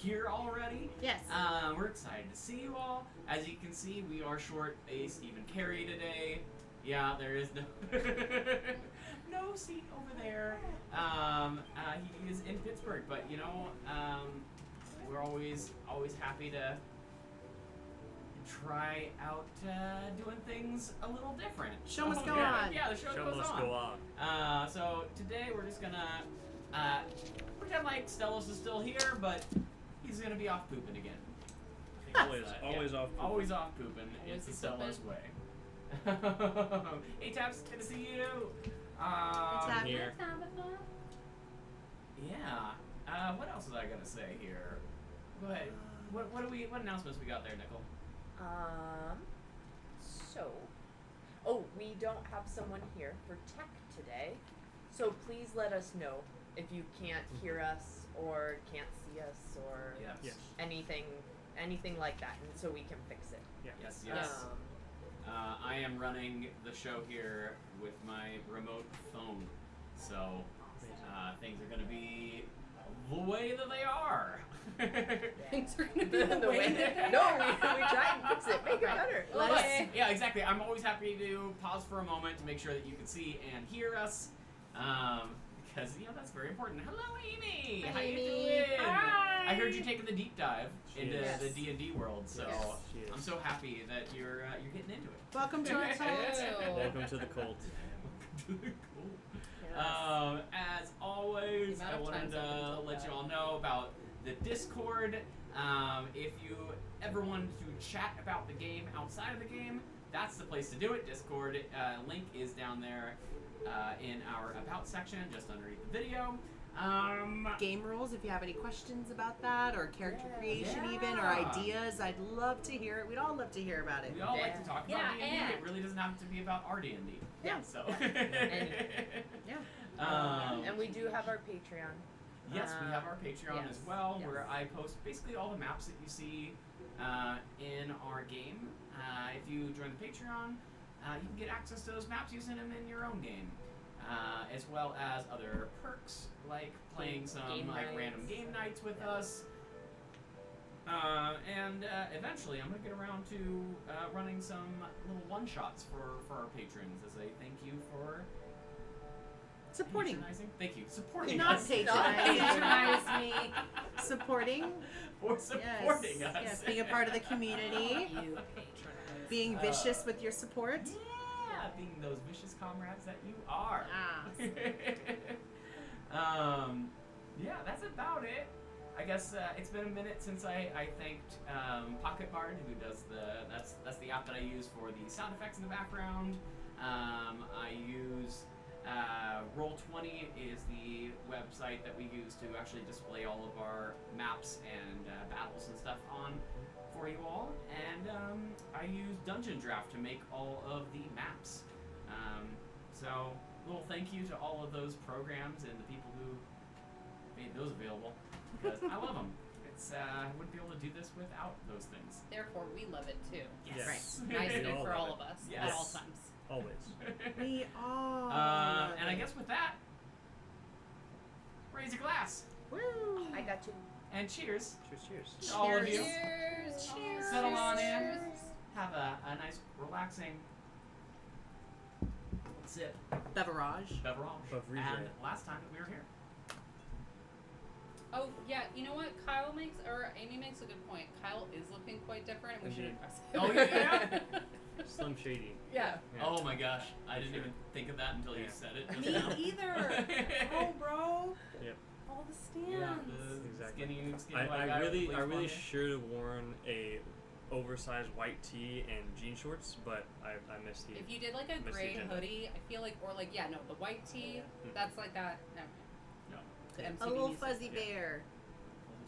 here already. Yes. We're excited to see you all. As you can see, we are short a Stephen Carey today. Yeah, there is no no seat over there. He is in Pittsburgh, but you know, we're always happy to try out doing things a little different. Show must go on. Yeah, the show goes on. So today we're just gonna pretend like Stellos is still here, but he's gonna be off pooping again. Always off pooping. Always off pooping. It's the Stellos way. Hey Taps, good to see you. Tab. Here. Yeah. What else was I gonna say here? Go ahead. What announcements we got there, Nicole? We don't have someone here for tech today, so please let us know if you can't hear us or can't see us or Yes. anything like that, and so we can fix it. Yes. I am running the show here with my remote phone, so things are gonna be the way that they are. Things are going to be the way that No, we try and fix it, make it better. Yeah, exactly. I'm always happy to pause for a moment to make sure that you can see and hear us, because that's very important. Hello, Amy. How you doing? Hi. I heard you taking the deep dive into Yes. the D&D world, so Yes. I'm so happy that you're getting into it. Welcome to our cult. Welcome to the cult. Yes. As always, The amount I of wanted times I've been to told let that. you all know about the Discord. If you ever wanted to chat about the game outside of the game, that's the place to do it. Discord link is down there in our About section, just underneath the video. Game rules, if you have any questions about that, or character creation even, or Yeah. ideas, I'd love to hear it. We'd all love to hear about it. We all like to talk about Yeah, D&D. and- It really doesn't have to be about our D&D. Yeah. So. Yeah. And we do have our Patreon. Yes, we have our Patreon as yes, well, yes. where I post basically all the maps that you see in our game. If you join the Patreon, you can get access to those maps using them in your own game, as well as other perks like playing some Game nights. random game nights with us. And eventually, I'm gonna get around to running some little one-shots for our patrons as a thank you for Supporting. patronizing. Thank you, supporting Not us. patronizing. Patronize me. Supporting. For supporting Yes. us. Yes, being a part of the community. You patronize. Being vicious with your support. Yeah, being those vicious comrades that you are. Ah. Yeah, that's about it. I guess it's been a minute since I thanked Pocket Bard, who does that's the app that I use for the sound effects in the background. I use Roll20 is the website that we use to actually display all of our maps and battles and stuff on for you all. And I use Dungeon Draft to make all of the maps. So, a little thank you to all of those programs and the people who made those available, because I love them. I wouldn't be able to do this without those things. Therefore, we love it too. Yes. Nicely We all for love all it. of us Yes. at all times. Always. We all. And I guess with that, raise your glass Woo. I got you. and cheers Cheers. to all of you. Cheers. Cheers. Settle on in. Cheers. Have a nice, relaxing sip Beverage. beverage. Beverage. And last time that we were here. Oh yeah, you know what? Amy makes a good point. Kyle is looking quite different, and we should Indeed. address it. Oh, yeah? Slim Shady. Yeah. Yeah. Oh my gosh, I didn't Sure. even think of that until you Yeah. said it. Me either. Oh, bro. Yep. All the Yeah, stands. the Exactly. skinny white I guy with really the should lace have worn a oversized white tee and jean shorts, but I missed the. If you did like a Missed the gray agenda. hoodie, I feel like, or like the white tee. That's like that. Never mind. No. The A MTV little music. fuzzy bear.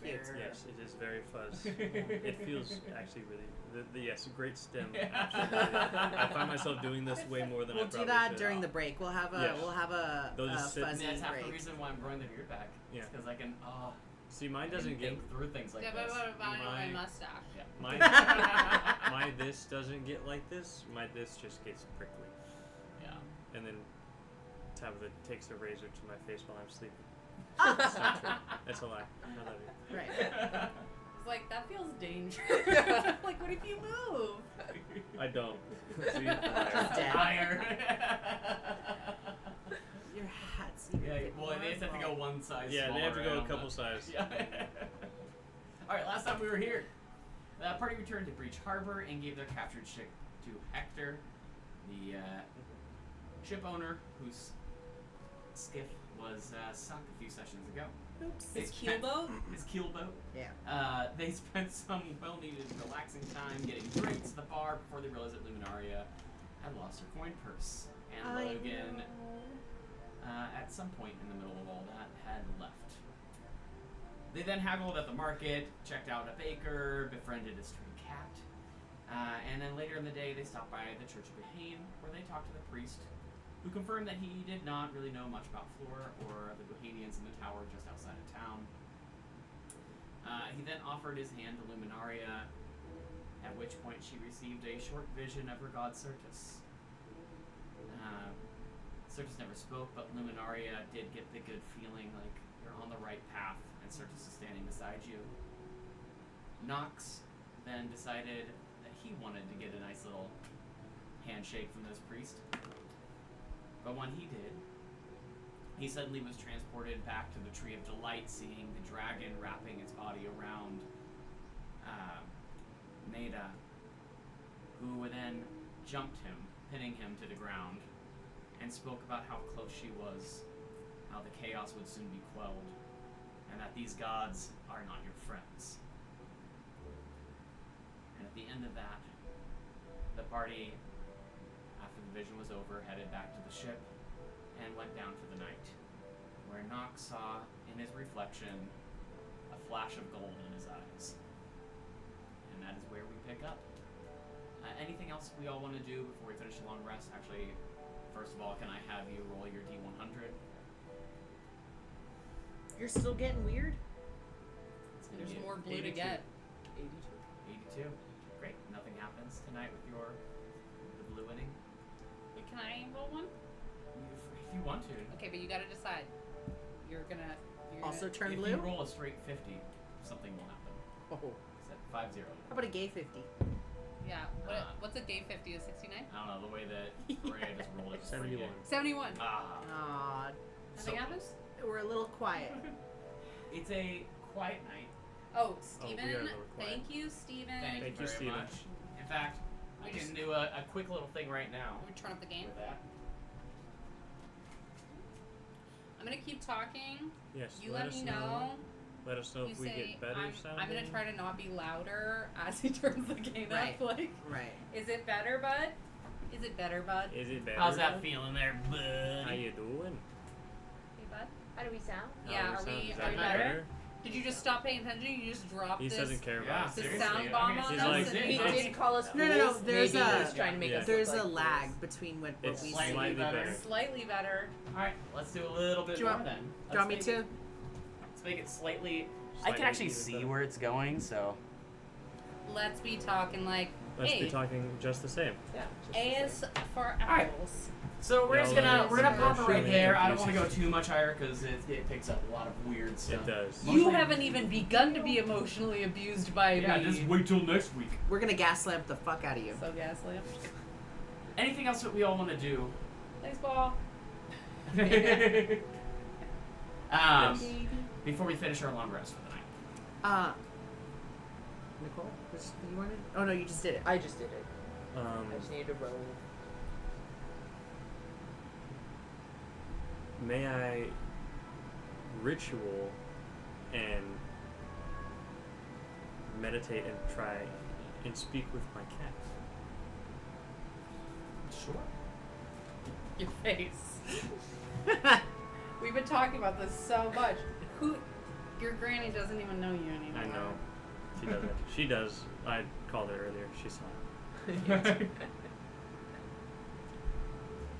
It's, yes, it is very fuzz. It feels actually really. Yes, great stem. Absolutely. I find myself doing this way more than I We'll probably do that should. during the break. We'll have a Yes. a They'll just sit- fuzzy That's half break. the reason why I'm growing the beard back. Yeah. Because I can, See, mine I can doesn't get think through things like Yeah, this. but my My- mustache. Yeah. my this doesn't get like this. My this just gets prickly, Yeah. and then Tabitha takes a razor to my face while I'm sleeping. That's not true. That's a lie. I love you. Right. It's like, that feels dangerous. Like, what if you move? I don't. See? Dead. Higher. Your hat's even Yeah, getting well, more they just have to go involved. one size Yeah, smaller. they have to I go a don't couple know. size. Yeah. Alright, last time we were here, the party returned to Breach Harbor and gave their captured ship to Hector, the ship owner whose skiff was sunk a few sessions ago. Oops. They His spent- keelboat? His keelboat. Yeah. They spent some well-needed relaxing time getting drinks at the bar before they realized that Luminaria had lost her coin purse. And Logan, at some point in the middle of all that, had left. They then haggled at the market, checked out a baker, befriended a stray cat, and then later in the day they stopped by the Church of Behane, where they talked to the priest, who confirmed that he did not really know much about Floor or the Bohemians in the tower just outside of town. He then offered his hand to Luminaria, at which point she received a short vision of her god Certus. Certus never spoke, but Luminaria did get the good feeling like you're on the right path and Certus is standing beside you. Nox then decided that he wanted to get a nice little handshake from this priest. But when he did, he suddenly was transported back to the Tree of Delight, seeing the dragon wrapping its body around Maida, who then jumped him, pinning him to the ground, and spoke about how close she was, how the chaos would soon be quelled, and that these gods are not your friends. And at the end of that, the party, after the vision was over, headed back to the ship and went down to the night, where Nox saw in his reflection a flash of gold in his eyes. And that is where we pick up. Anything else we all want to do before we finish the long rest? Actually, first of all, can I have you roll your D100? You're still getting weird? It's gonna There's be more blue to 82. get. 82. Great. Nothing happens tonight with the blue winning. Wait, can I roll one? If you want to. Okay, but you gotta decide. You're gonna Also turn If blue? you roll a straight 50, something will happen. Oh. Set 5-0. How about a gay 50? Yeah. What's a gay 50? A 69? I don't know, the way that Rhea just rolled it. was pretty 71. good. 71. Ah. Aw, Nothing happens? we're a little quiet. It's a quiet night. Oh, we Steven. are a little quiet. Thank you, Steven. Thank you you, very Steven. much. In fact, I We can just- do a quick little thing right now. We turn up the game. For that. I'm gonna keep talking. Yes. You let us me know. Let us know You if we say get better sounding. I'm gonna try to not be louder as he turns the game Right. up. Like, Right. is it better, bud? Is it better, bud? Is it better? How's that feeling there, bud? How you doing? Hey, bud. How do we sound? Yeah, How are do we- sound? Is are that we better? Did you just stop paying attention? You just dropped He this. doesn't care Yeah, about us. The seriously. sound bomb on He's us like- and He we did call us No, fools. no, no, there's Maybe he a- was trying to make Yeah. us There's look a like lag fools. between what It's we slightly say. slightly better. better. Slightly better. Alright, let's do a little bit Do you more want- then. Do you Let's want me make to? it- Let's make it slightly. I Slightly can actually even see better. where it's going, so. Let's be talking like, Let's hey, be talking just the same. Yeah. as for Alright. apples. So we're Yeah, just well, gonna that's we're gonna pop it actually right there. I don't abusive. want to go too much higher because it picks up a lot of weird stuff. It does. You haven't even begun to be emotionally abused by Yeah, me. just wait till next week. We're gonna gas lamp the fuck out of you. So gaslamp. Anything else that we all want to do? Thanks, Paul. Yes. Before we finish our long rest for the night. Nicole, you wanted? Oh no, you just did it. I just did it. I Um, just needed to roll. may I ritual and meditate and try and speak with my cat? Sure. Your face. We've been talking about this so much. Your granny doesn't even know you anymore. I know. She doesn't. She does. I called her earlier. She saw it.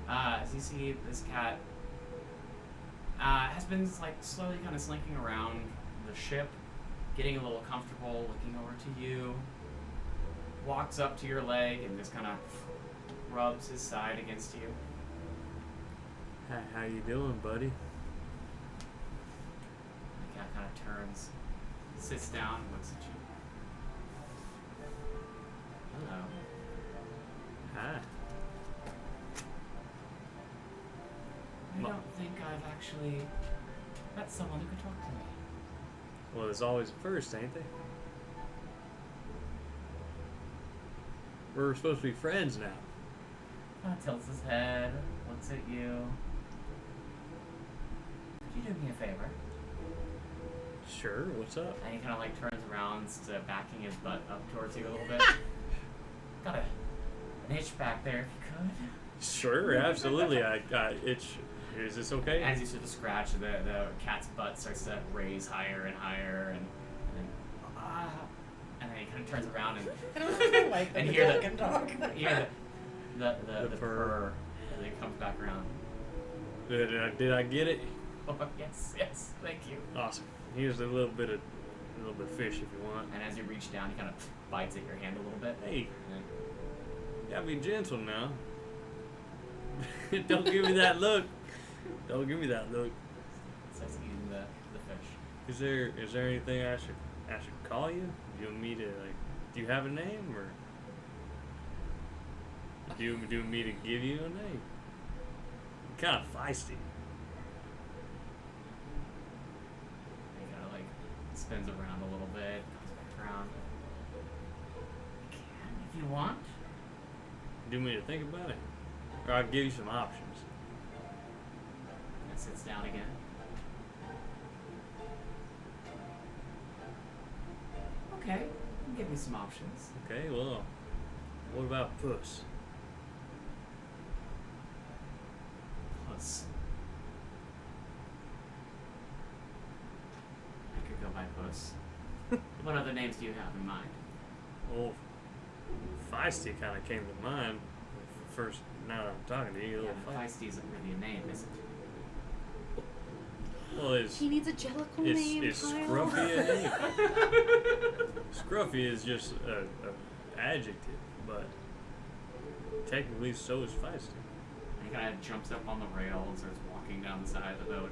As you see, this cat has been like slowly kind of slinking around the ship, getting a little comfortable, looking over to you. Walks up to your leg and just kind of rubs his side against you. Hi, how you doing, buddy? turns, sits down, and looks at you. Hello. Hi. I don't think I've actually met someone who could talk to me. Well, there's always a first, ain't they? We're supposed to be friends now. Tilts his head, looks at you. Could you do me a favor? Sure, what's up? And he kind of like turns around to backing his butt up towards you a little bit. Got an itch back there if you could. Sure, absolutely. I itch. Is this okay? As you sort of scratch, the cat's butt starts to raise higher and higher, and then he kind of turns around and I don't know like and the hear dog can talk. hear the purr as he comes back around. Did I get it? Oh yes, thank you. Awesome. Here's a little bit of fish if you want. And as you reach down, he kind of bites at your hand a little bit. Hey, And gotta be gentle now. Don't give me that look. Don't give me that look. starts eating the fish. Is there anything I should call you? Do you want me to like? Do you have a name or? Do you want me to give you a name? You're kind of feisty. And he kind of like spins around a little bit, comes back around. You can if you want. Do you want me to think about it? Or I'll give you some options. And sits down again. Okay, I can give you some options. Okay, well, what about Puss? Puss. I could go by Puss. What other names do you have in mind? Well, feisty kind of came to mind first. Now that I'm talking to you, a Yeah, little but feisty. Feisty isn't really a name, is it? Well, He needs a jellicle name. is Kyle. Scruffy a name? Scruffy is just a adjective, but technically so is feisty. And he kind of jumps up on the rail and starts walking down the side of the boat.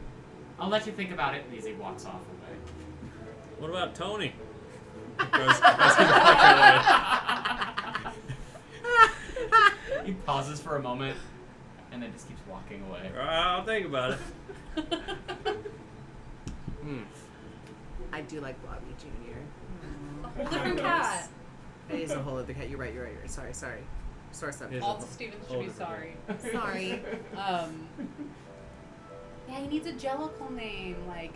I'll let you think about it as he walks off away. What about Tony? He pauses for a moment and then just keeps walking away. I'll think about it. I do like Blobby Jr. A whole different cat. It is a whole other cat. You're right. Sorry. Source subject. All the Stevens should be sorry. Sorry. Yeah, he needs a jellicle name like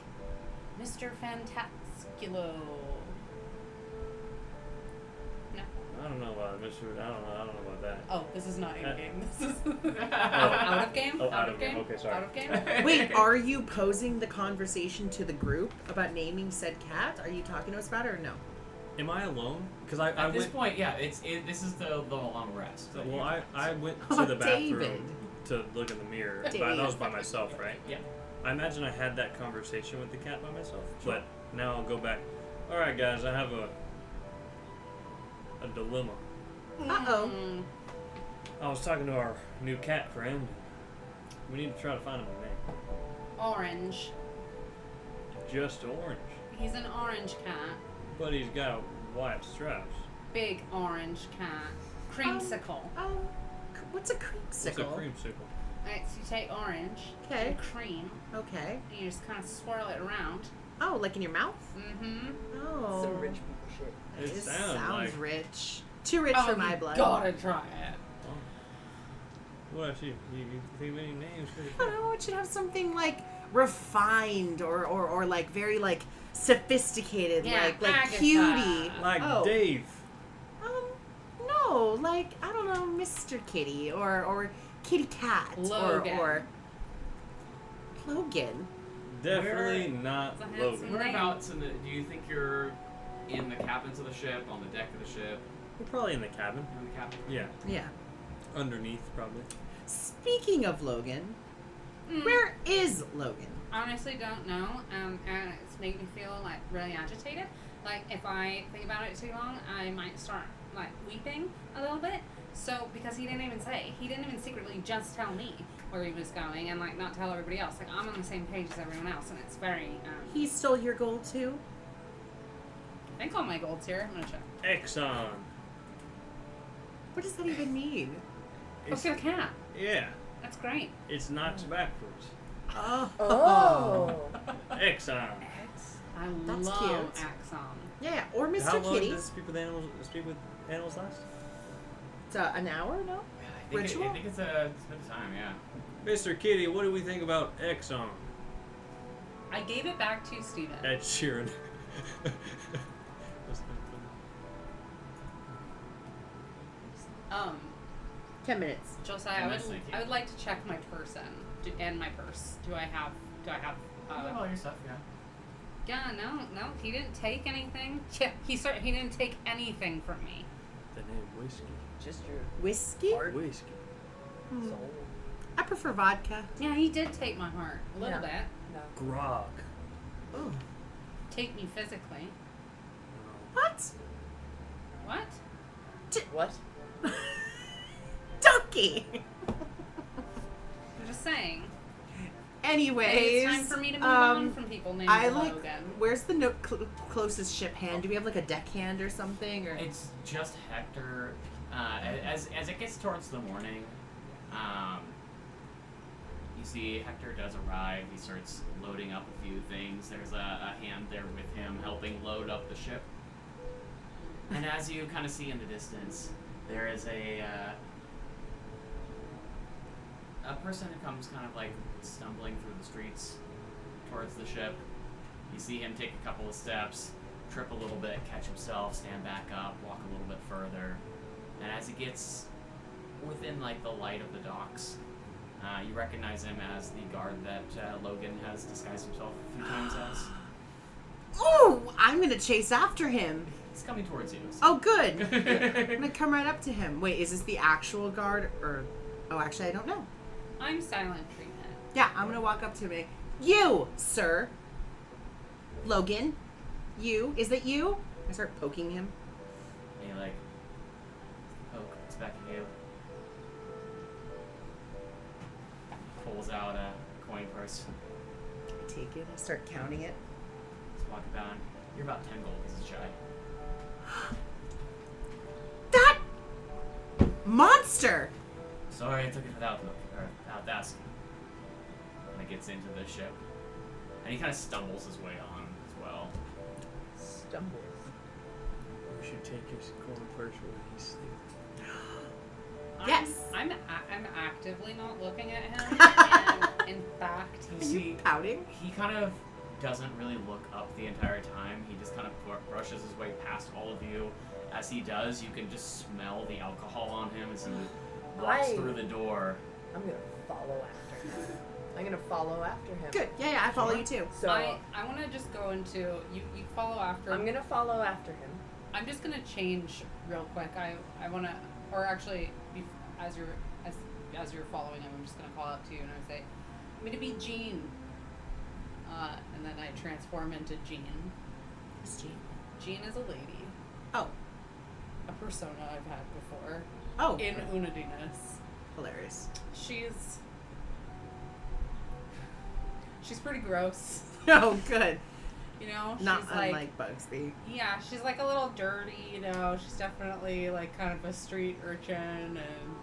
Mr. Fantasculo. No. I don't know about Mr. I don't know about that. Oh, this is not in game. This is Oh. out of game. Oh, out of game. Okay, sorry. Out of game. Wait, are you posing the conversation to the group about naming said cat? Are you talking to us about it or no? Am I alone? Because I At this went. point, yeah, this is the long rest. that Well, you- I went Oh, to the bathroom David. to look in the mirror. But David. that was by myself, right? Yeah. I imagine I had that conversation with the cat by myself. But now I'll go back. All right, guys, I have a dilemma. Uh-oh. I was talking to our new cat friend. We need to try to find him a name. Orange. Just Orange. He's an orange cat. But he's got white stripes. Big orange cat. Creamsicle. Oh, what's a What's a creamsicle? creamsicle? Alright, so you take orange Okay. and cream Okay. and you just kind of swirl it around. Oh, like in your mouth? Mm-hmm. Oh. Some rich people shit. It This sounds sounds like- rich. Too rich Oh, for my you blood. gotta try it. What else you think of any names for I your don't know, it should have something like refined or like very like sophisticated, Yeah, like Agatha. cutie. Like Oh. Dave. No, like I don't know, Mr. Kitty or Kitty Cat Logan. or Logan. Definitely not It's a handsome Logan. name. Whereabouts do you think you're in the cabins of the ship, on the deck of the ship? We're probably in the cabin. You're in the cabin? Yeah. Yeah. Underneath, probably. Speaking of Logan, where is Logan? Honestly, don't know. And it's making me feel like really agitated. Like if I think about it too long, I might start like weeping a little bit. So because he didn't even secretly just tell me. where he was going and like not tell everybody else. Like I'm on the same page as everyone else, and it's very. He stole your gold too. I think all my gold's here. I'm gonna check. Exxon. What does that even mean? Look at a cat. Yeah, That's great. it's knocks backwards. Oh. Oh. Exxon. I That's love cute. Axon. Yeah, or Mr. How long Kitty. does Speak with Animals last? It's an hour, no? Ritual? I think it's a bit of time, yeah. Mr. Kitty, what do we think about Exxon? I gave it back to Steven. Ed Sheeran. 10 minutes. Josiah, And that's thank you. I would like to check my person and my purse. Do I have? You have all your stuff, yeah. Yeah, no, he didn't take anything. Yeah, he didn't take anything from me. The name whiskey. Just your Whiskey? heart, Whiskey. soul. I prefer vodka. Yeah, he did take my heart a little Yeah. bit. No. Grog. Oh. Take me physically. What? What? What? Donkey! I'm just saying. Anyways. It's time for me to move on from people named I like. Logan. Where's the closest ship hand? Do we have like a deckhand or something? Or It's just Hector. As it gets towards the morning, you see Hector does arrive. He starts loading up a few things. There's a hand there with him helping load up the ship. And as you kind of see in the distance, there is a person who comes kind of like stumbling through the streets towards the ship. You see him take a couple of steps, trip a little bit, catch himself, stand back up, walk a little bit further. And as he gets within like the light of the docks, you recognize him as the guard that Logan has disguised himself a few times as. oh, I'm gonna chase after him. He's coming towards you. So. Oh, good. I'm gonna come right up to him. Wait, is this the actual guard or? Oh, actually, I don't know. I'm silent treatment. Yeah, I'm gonna walk up to him. You, sir. Logan. You. Is that you? I start poking him. And he like, it's back at you. Pulls out a coin purse. I take it. I start counting it. Just walk down. You're about 10 gold pieces shy. That monster. Sorry, I took it without asking. And he gets into the ship. And he kind of stumbles his way on as well. Stumbles. We should take his corn purse where he's sleeping. Yes. I'm actively not looking at him. And in fact, You Are see, you pouting? he kind of doesn't really look up the entire time. He just kind of brushes his way past all of you. As he does, you can just smell the alcohol on him as he walks through the door. I'm gonna follow after him. I'm gonna follow after him. Good. Yeah, I follow you too. So I want to just go into you follow after. I'm gonna follow after him. I'm just gonna change real quick. I want to, or actually, as you're following him, I'm just gonna call out to you and I say, I'm gonna be Jean. And then I transform into Jean. Who's Jean? Jean is a lady, Oh. a persona I've had before Oh. in Unodinas. Hilarious. She's pretty gross. Oh, good. You know, Not she's like, unlike Bugsby. yeah, she's like a little dirty, you know, she's definitely like kind of a street urchin and,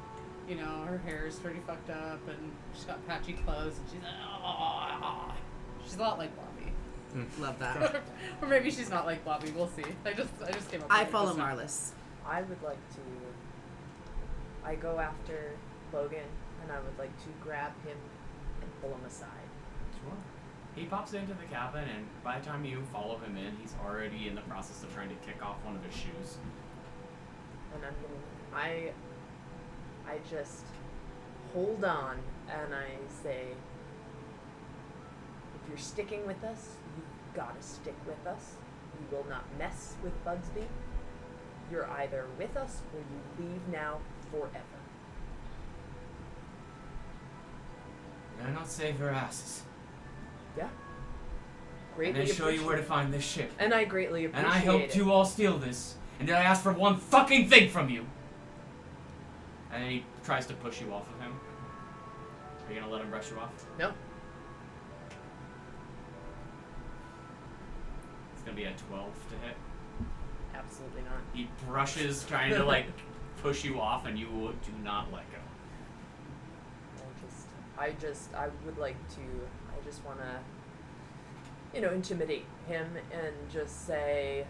you know, her hair is pretty fucked up and she's got patchy clothes and she's like, oh. She's a lot like Bobby. Love that. Or maybe she's not like Bobby, we'll see. I just came up with I it follow just now. Marlis. I would like to. I go after Logan, and I would like to grab him and pull him aside. Sure. He pops into the cabin, and by the time you follow him in, he's already in the process of trying to kick off one of his shoes. And I just hold on, and I say, if you're sticking with us, you've got to stick with us. You will not mess with Bugsby. You're either with us or you leave now forever. You're not save your asses. Yeah. And Greatly I show you where to appreciate- find this ship. And I greatly appreciate And I helped it. you all steal this. And did I ask for one fucking thing from you? And then he tries to push you off of him. Are you gonna let him brush you off? No. It's gonna be a 12 to hit. Absolutely not. He brushes, trying to like push you off, and you do not let go. I would like to, I just want to, intimidate him and just say,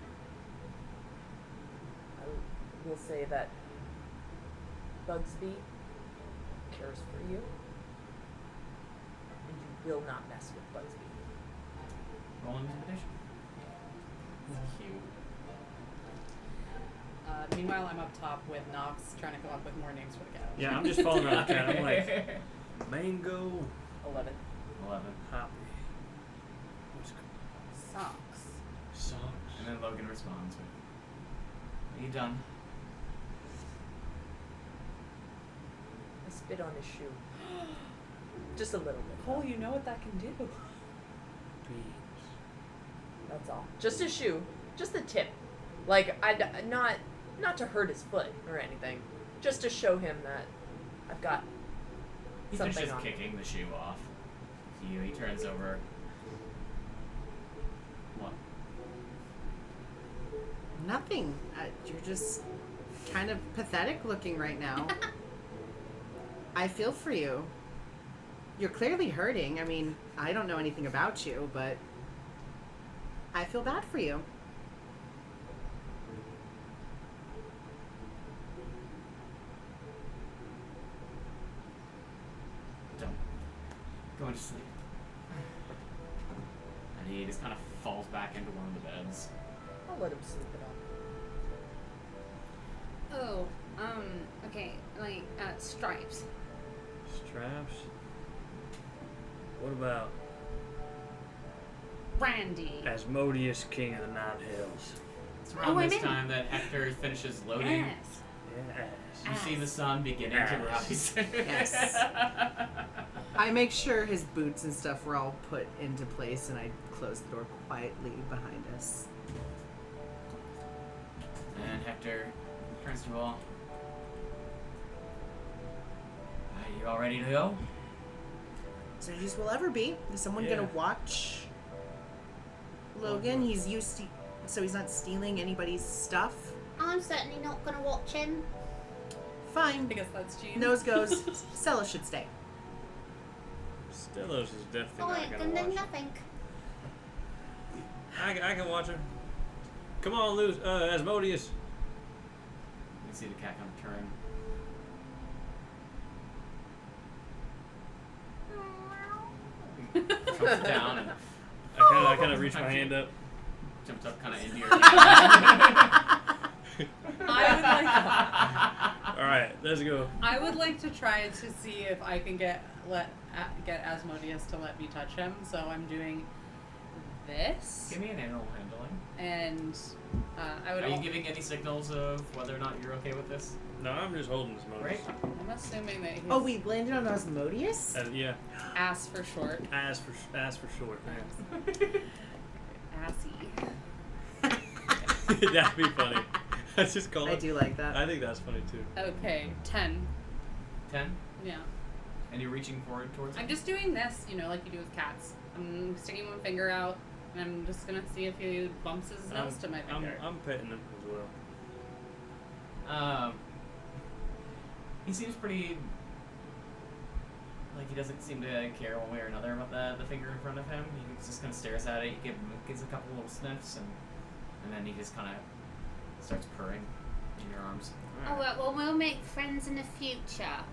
I will say that Bugsby cares for you, and you will not mess with Bugsby. Roll intimidation. Cute. Meanwhile, I'm up top with Nox trying to come up with more names for the cat. Yeah, I'm just following around the cat. I'm like, Mango, 11. 11. Hoppy. What's Socks. Socks. And then Logan responds with, "Are you done?" I spit on his shoe. Just a little bit. Cole, you know what that can do. Beans. That's all. Just his shoe. Just the tip. Like, not to hurt his foot or anything. Just to show him that I've got He something finishes on. kicking the shoe off. He turns over. What? Nothing. You're just kind of pathetic looking right now. I feel for you. You're clearly hurting. I mean, I don't know anything about you, but I feel bad for you. Don't. Go to sleep. And he just kind of falls back into one of the beds. I'll let him sleep it off. Oh, okay, like, stripes. Straps. What about Brandy. Asmodeus, King of the Nine Hills? It's around Oh, I'm this in. time that Hector finishes loading. Yes. Yes. You see the sun beginning to rise. Yes. I make sure his boots and stuff were all put into place, and I close the door quietly behind us. And Hector turns to all. Are you all ready to go? As ready as we'll ever be. Is someone gonna watch Logan? He's used to, so he's not stealing anybody's stuff. I'm certainly not gonna watch him. Fine. I guess that's Jean. Nose goes. Stella should stay. Stellos is definitely Oh, I not can gonna do watch. nothing. I can watch her. Come on, Asmodeus. You can see the cat kind of turn. Jumps down and I kind of reach my hand up. jumps up kind of into your All right, let's go. I would like to try to see if I can get Asmodeus to let me touch him. So I'm doing this, Give me an animal handling. and I would. Are you giving any signals of whether or not you're okay with this? No, I'm just holding this motor. Great. I'm assuming that he's Oh, we landed on Osmodius? Yeah, ass for short. ass for short. Assy. That'd be funny. Let's just call it. I do like that. I think that's funny too. Okay, 10. 10. Yeah. And you're reaching forward towards I'm him? just doing this, like you do with cats. I'm sticking one finger out, and I'm just gonna see if he bumps his nose to my finger. I'm petting him as well. He seems pretty. Like he doesn't seem to care one way or another about the finger in front of him. He just kind of stares at it. He gives a couple little sniffs, and then he just kind of starts purring in your arms. Alright, well, we'll make friends in the future.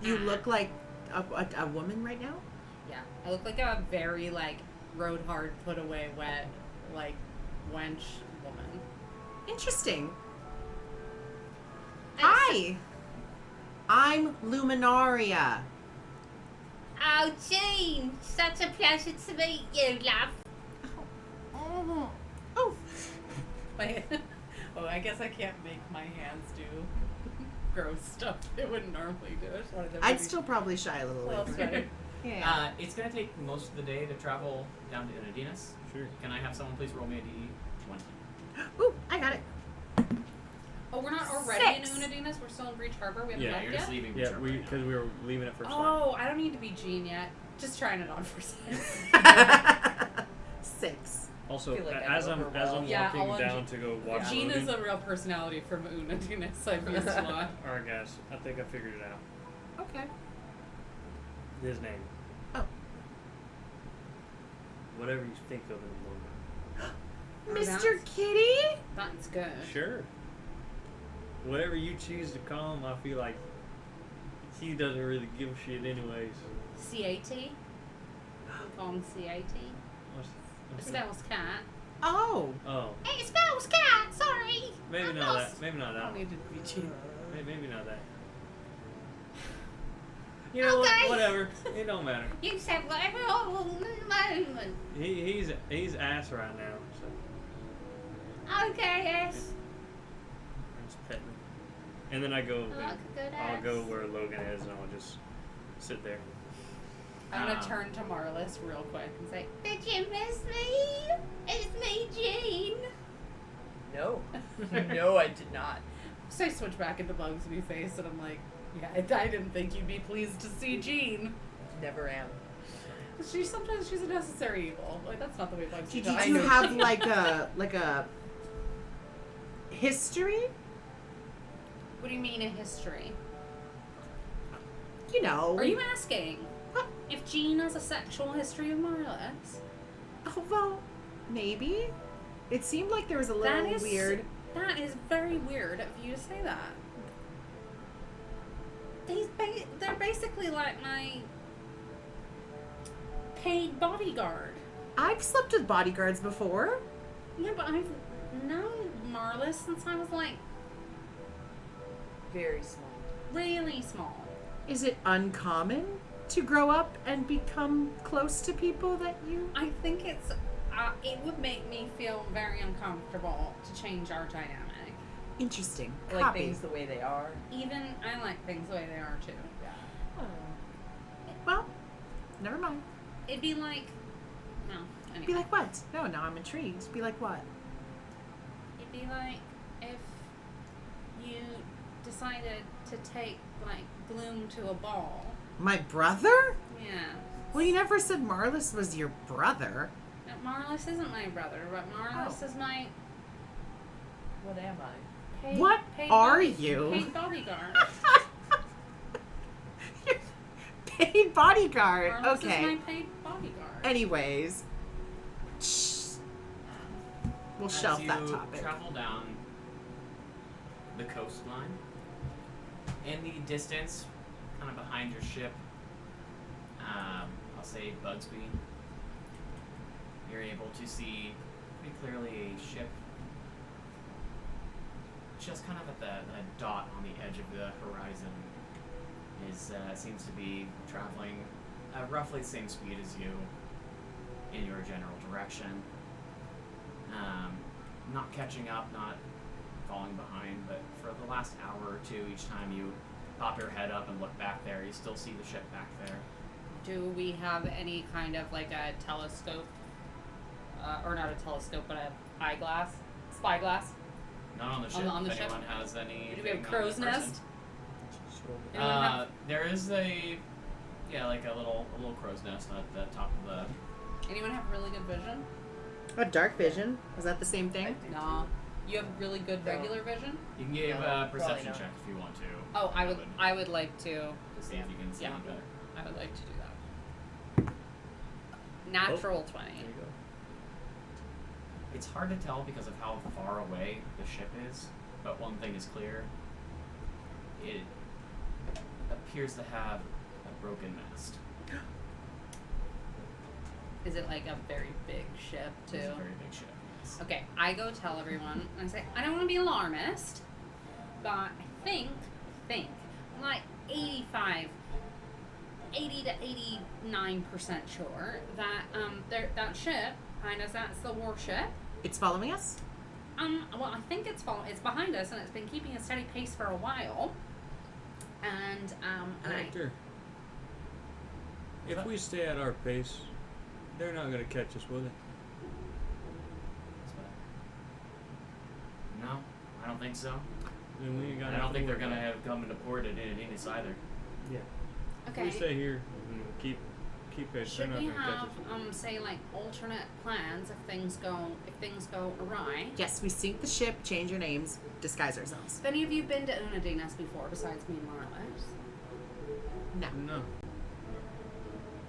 You look like a woman right now? Yeah, I look like a very rode hard, put away wet, wench woman. Interesting. Hi. I'm Luminaria. Oh, Jean, such a pleasure to meet you, love. Oh. I guess I can't make my hands do gross stuff they wouldn't normally do. I just wanted them to I'd be- still probably shy a little Well, bit. that's better. Yeah. It's gonna take most of the day to travel down to Unodinas. Sure. Can I have someone please roll me a d20? Ooh, I got it. Oh, we're not already in 6. Unodinas? We're still in Breach Harbor? We haven't Yeah, left You're yet? just leaving. Yeah, Germany. because we were leaving it for Slime. Oh, I don't need to be Jean yet. Just trying it on for size. 6. Also, feel like as I I'm know her well. Yeah, walking I'll down to go watch Jean Logan, is a real personality from Unodinas. I've used a lot. all right, guys, I think I figured it out. Okay. His name. Oh. Whatever you think of in the moment. Mr. Kitty? That's good. Sure. Whatever you choose to call him, I feel like he doesn't really give a shit anyways. CAT? We call him CAT. It What's that? spells cat. Oh. Oh, It spells cat, sorry. maybe I'm not lost. that. Maybe not I that. don't One. need to be Jean. Maybe not that. You know Okay. what? Whatever. It don't matter. You said whatever all in the moment. He's ass right now. So Okay, yes. I'm just petting him. And then I go. I like a good I'll ass. go where Logan is, and I'll just sit there. I'm gonna turn to Marlis real quick and say, Did you miss me? It's me, Jean. No. No, I did not. so I switch back into Bugsby face, and I'm like, yeah, I didn't think you'd be pleased to see Jean. Never am. Sometimes she's a necessary evil. Like that's not the way Bugsby Did talks. you have like a history? What do you mean a history? You know. Are you asking if Jean has a sexual history of Marlis? Oh, well, maybe. It seemed like there was a That little is weird. That is very weird of you to say that. They're basically like my paid bodyguard. I've slept with bodyguards before. Yeah, but I've known Marlis since I was like Very small. really small. Is it uncommon to grow up and become close to people that you... I think it would make me feel very uncomfortable to change our dynamic. Interesting. I like Copy. things the way they are. Even I like things the way they are too. Well, never mind. It'd be like no. Anyway. Be like what? No, now I'm intrigued. Be like what? It'd be like if you decided to take like Gloom to a ball. My brother? Yeah. Well, you never said Marlis was your brother. No, Marlis isn't my brother, but Marlis Oh. is my What am I? paid, What paid are body- you? Paid bodyguard. Paid bodyguard. Marlis Okay. is my paid bodyguard. Anyways. Shh. We'll As shelf you that topic. travel down the coastline, in the distance, kind of behind your ship, I'll say Bugsby, you're able to see pretty clearly a ship just kind of at the dot on the edge of the horizon. Seems to be traveling at roughly the same speed as you in your general direction. Not catching up, not falling behind, but for the last hour or two, each time you pop your head up and look back there, you still see the ship back there. Do we have any kind of like a telescope, or not a telescope, but a spyglass? Not on the ship. On the if ship? anyone has any. Do we have a crow's nest? Anyone have- There is like a little crow's nest at the top of the. Anyone have really good vision? A dark vision. Is that the same I thing? do. No. You have really good No. regular vision? You can give No, a perception probably check if you want to. Oh, I would like to. To see if you can see Yeah. better. I would like to do that. Natural 20. There you go. It's hard to tell because of how far away the ship is, but one thing is clear. It appears to have a broken mast. Is it like a very big ship too? It's a very big ship. Yes. Okay, I go tell everyone, and I say, I don't want to be alarmist, but I think, I'm like 80 to 89% sure that that ship behind us, that's the warship. It's following us? Well, I think it's behind us, and it's been keeping a steady pace for a while. And Hector, if we stay at our pace, they're not gonna catch us, will they? No, I don't think so. then we ain't got. I don't think they're nothing gonna to worry have come into port at Unodinas either. about. Yeah. Okay. We stay here and keep it. They're Should not we gonna catch have us. say like alternate plans if things go awry? Yes, we sink the ship, change your names, disguise ourselves. Have any of you been to Unodinas before besides me and Marlis? No. No.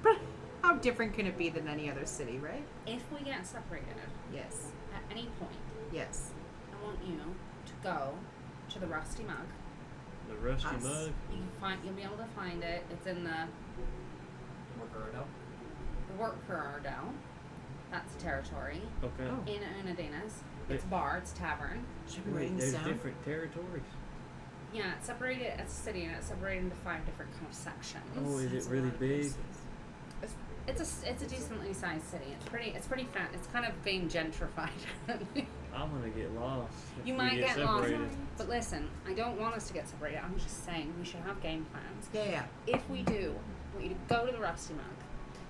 But how different can it be than any other city, right? If we get separated Yes. at any point, Yes. I want you to go to the Rusty Mug. The rusty Us. mug. You'll be able to find it. It's in the Work Cormerryl. That's territory. Okay. Oh. In Unodinas. It's Wait. bar, it's tavern. Should we Wait, write this there's down? different territories. Yeah, it's separated as a city and it's separated into 5 different kind of sections. Oh, is That's it a really lot of big? places. It's a decently sized city. It's pretty fat. It's kind of being gentrified. I'm gonna get lost. If You we might get lost. separated. But listen, I don't want us to get separated. I'm just saying we should have game plans. Yeah. If we do, I want you to go to the Rusty Mug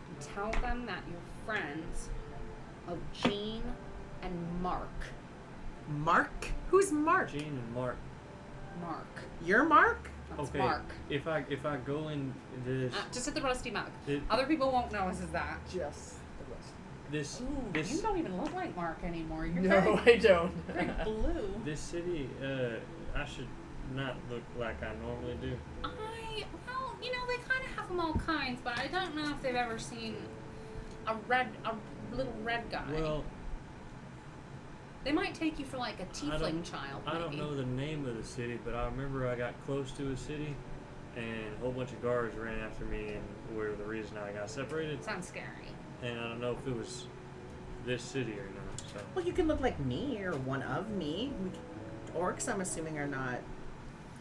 and tell them that you're friends of Jean and Mark. Mark? Who's Mark? Gene and Mark. Mark. You're Mark? That's Okay. Mark. If I go in this Just at the Rusty Mug. It- Other people won't know us as that. Just the rest. this Ooh, you this don't even look like Mark anymore. You're No, very, I don't. very blue. this city, I should not look like I normally do. Well, they kind of have them all kinds, but I don't know if they've ever seen a little red guy. Well, They might take you for like a tiefling child. I don't maybe. know the name of the city, but I remember I got close to a city, and a whole bunch of guards ran after me, and were the reason I got separated. Sounds scary. And I don't know if it was this city or not. So Well, you can look like me or one of me. Orcs, I'm assuming, are not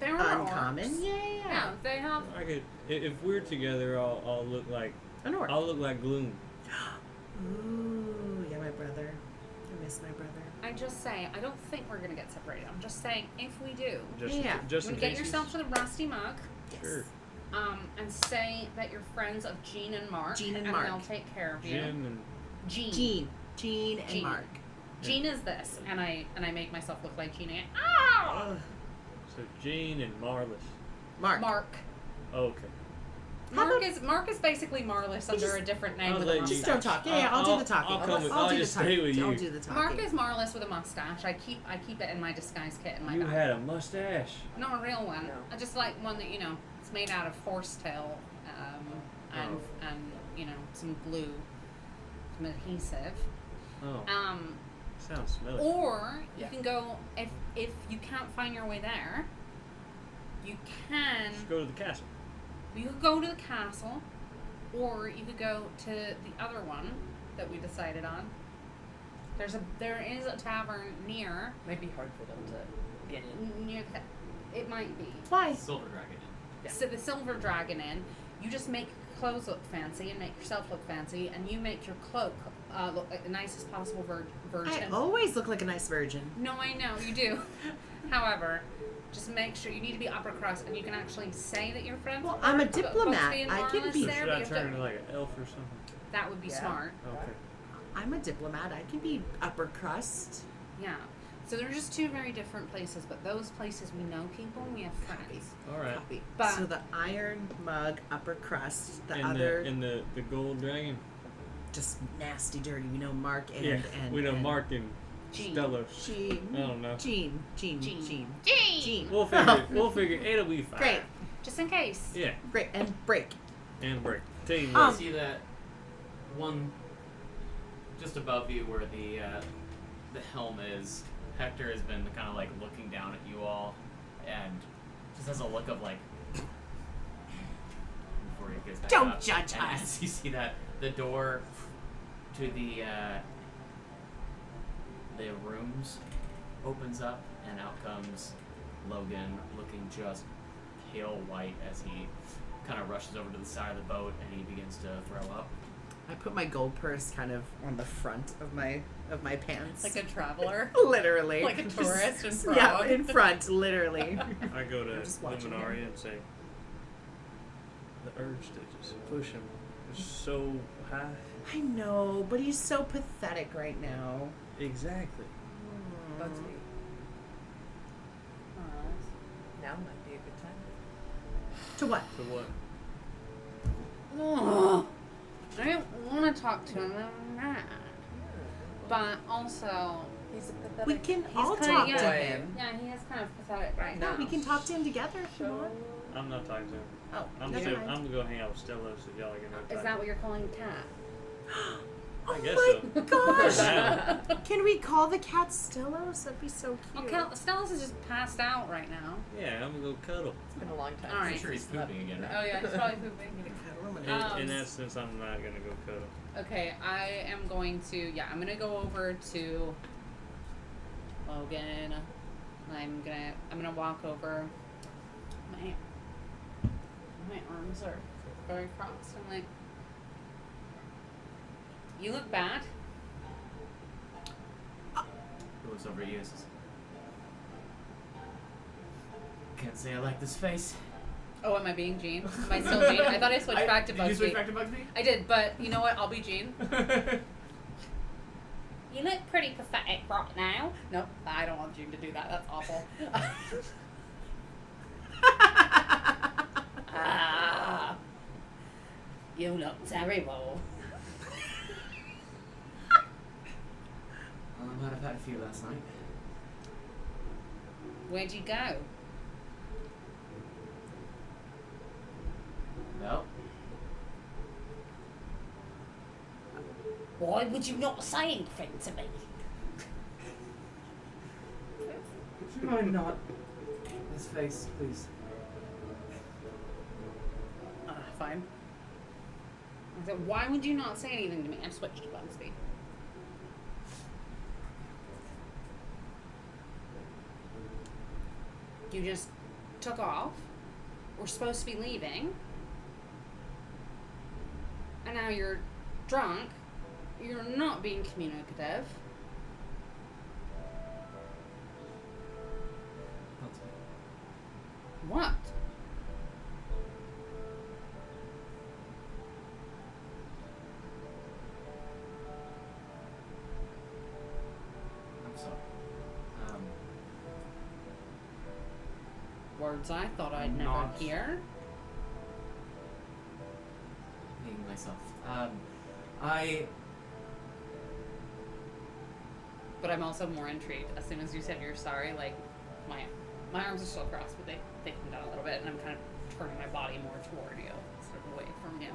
There uncommon. Orcs. Yeah. Yeah, they have. I could, if we're together, I'll look like An orc. I'll look like Gloom. Ooh, yeah, my brother. I miss my brother. I just say I don't think we're gonna get separated. I'm just saying if we do, Just Yeah. just you in get case. yourself to the Rusty Mug. Sure. And say that you're friends of Jean and Mark. Jean and and Mark. they'll take care of you. Jim and Jean. Jean and Jean. Mark. Jean is this, and I make myself look like Jean. And, Ugh. so Gene and Marlis. Mark. Mark. Oh, okay. How Mark is basically Marlis under just- a different name I'll with let a you- mustache. Just don't talk. Yeah, I'll do the talking. I'll come with- I'll I'll do just the talking. stay with I'll you. do the talking. Mark is Marlis with a mustache. I keep it in my disguise kit in my You bag. had a mustache. Not a real one. No. I just like one that it's made out of horsetail, and some glue, some adhesive. Oh, sounds smelly. Or you Yeah. can go if you can't find your way there. You can. Just go to the castle. You could go to the castle, or you could go to the other one that we decided on. There is a tavern near Might be hard for them to get in. it might be. Why? Silver Dragon. Yeah. So the Silver Dragon Inn, you just make clothes look fancy and make yourself look fancy, and you make your cloak look like the nicest possible I version. always look like a nice virgin. No, I know you do. However, just make sure you need to be upper crust, and you can actually say that you're friends. Well, with I'm a both diplomat. Bugsy and I can Marlis be- So there, should but I you have turn to- into like an elf or something? That would be Yeah. smart. Okay. I'm a diplomat. I can be upper crust. Yeah. So they're just two very different places, but those places we know people, we have friends. All right. Copy. But- So the iron mug, upper crust, the and other and the gold dragon. just nasty, dirty. We know Mark and Yeah, and we know and Mark and Jean. Stella. Jean. I don't know. Jean. Jean. Jean. We'll figure. We'll figure. It'll be fine. Great. Just in case. Yeah. Great. And break. And break. Team. You work. see that one just above you where the helm is. Hector has been kind of like looking down at you all, and just has a look of like before he gets back Don't up. judge And us. as you see that the door to the rooms opens up, and out comes Logan, looking just pale white as he kind of rushes over to the side of the boat and he begins to throw up. I put my gold purse kind of on the front of my pants. Like a traveler. Literally. Like a tourist in front. Yeah, in front, literally. I go to I'm just watching Luminaria and say, the urge to just push him is so high. I know, but he's so pathetic right now. Exactly. Bugsy. Now might be a good time. To what? So what? Ugh. I don't want to talk to him. I'm mad. But also, He's a pathetic. We can all kinda- talk yeah. to him. yeah, he is kind of pathetic right No, now. we can talk to him together if you want. I'm not talking to him. Oh, I'm never mind. gonna go hang out with Stella so y'all are gonna Is that what you're calling cat? Oh guess my gosh! Now. Can we call the cat Stellos? That'd be so Well, cute. Stella's is just passed out right now. Yeah, I'm gonna go cuddle. It's been a long time. All right. I'm sure he's pooping again, right? Oh yeah, he's probably pooping. In that sense, I'm not gonna go cuddle. Okay, I am going to. Yeah, I'm gonna go over to Logan. I'm gonna walk over. My arms are very crossed. I'm like, you look bad. He looks over at you and says, can't say I like this face. Oh, am I being Jean? Am I still Jean? I thought I switched back to Did you Bugsy. switch back to Bugsy? I did, but you know what? I'll be Jean. You look pretty pathetic right now. Nope, I don't want Jean to do that. That's awful. Ah, you look terrible. Well, I might have had a few last night. Where'd you go? Well, Why would you not say anything to me? would you mind not? This face, please. Fine. I said, why would you not say anything to me? I've switched to Bugsy. You just took off. We're supposed to be leaving. And now you're drunk. You're not being communicative. What? I'm sorry. Words I thought I'd I'm never not- hear. Being myself. But I'm also more intrigued. As soon as you said you're sorry, like my arms are still crossed, but they come down a little bit, and I'm kind of turning my body more toward you instead of away from you.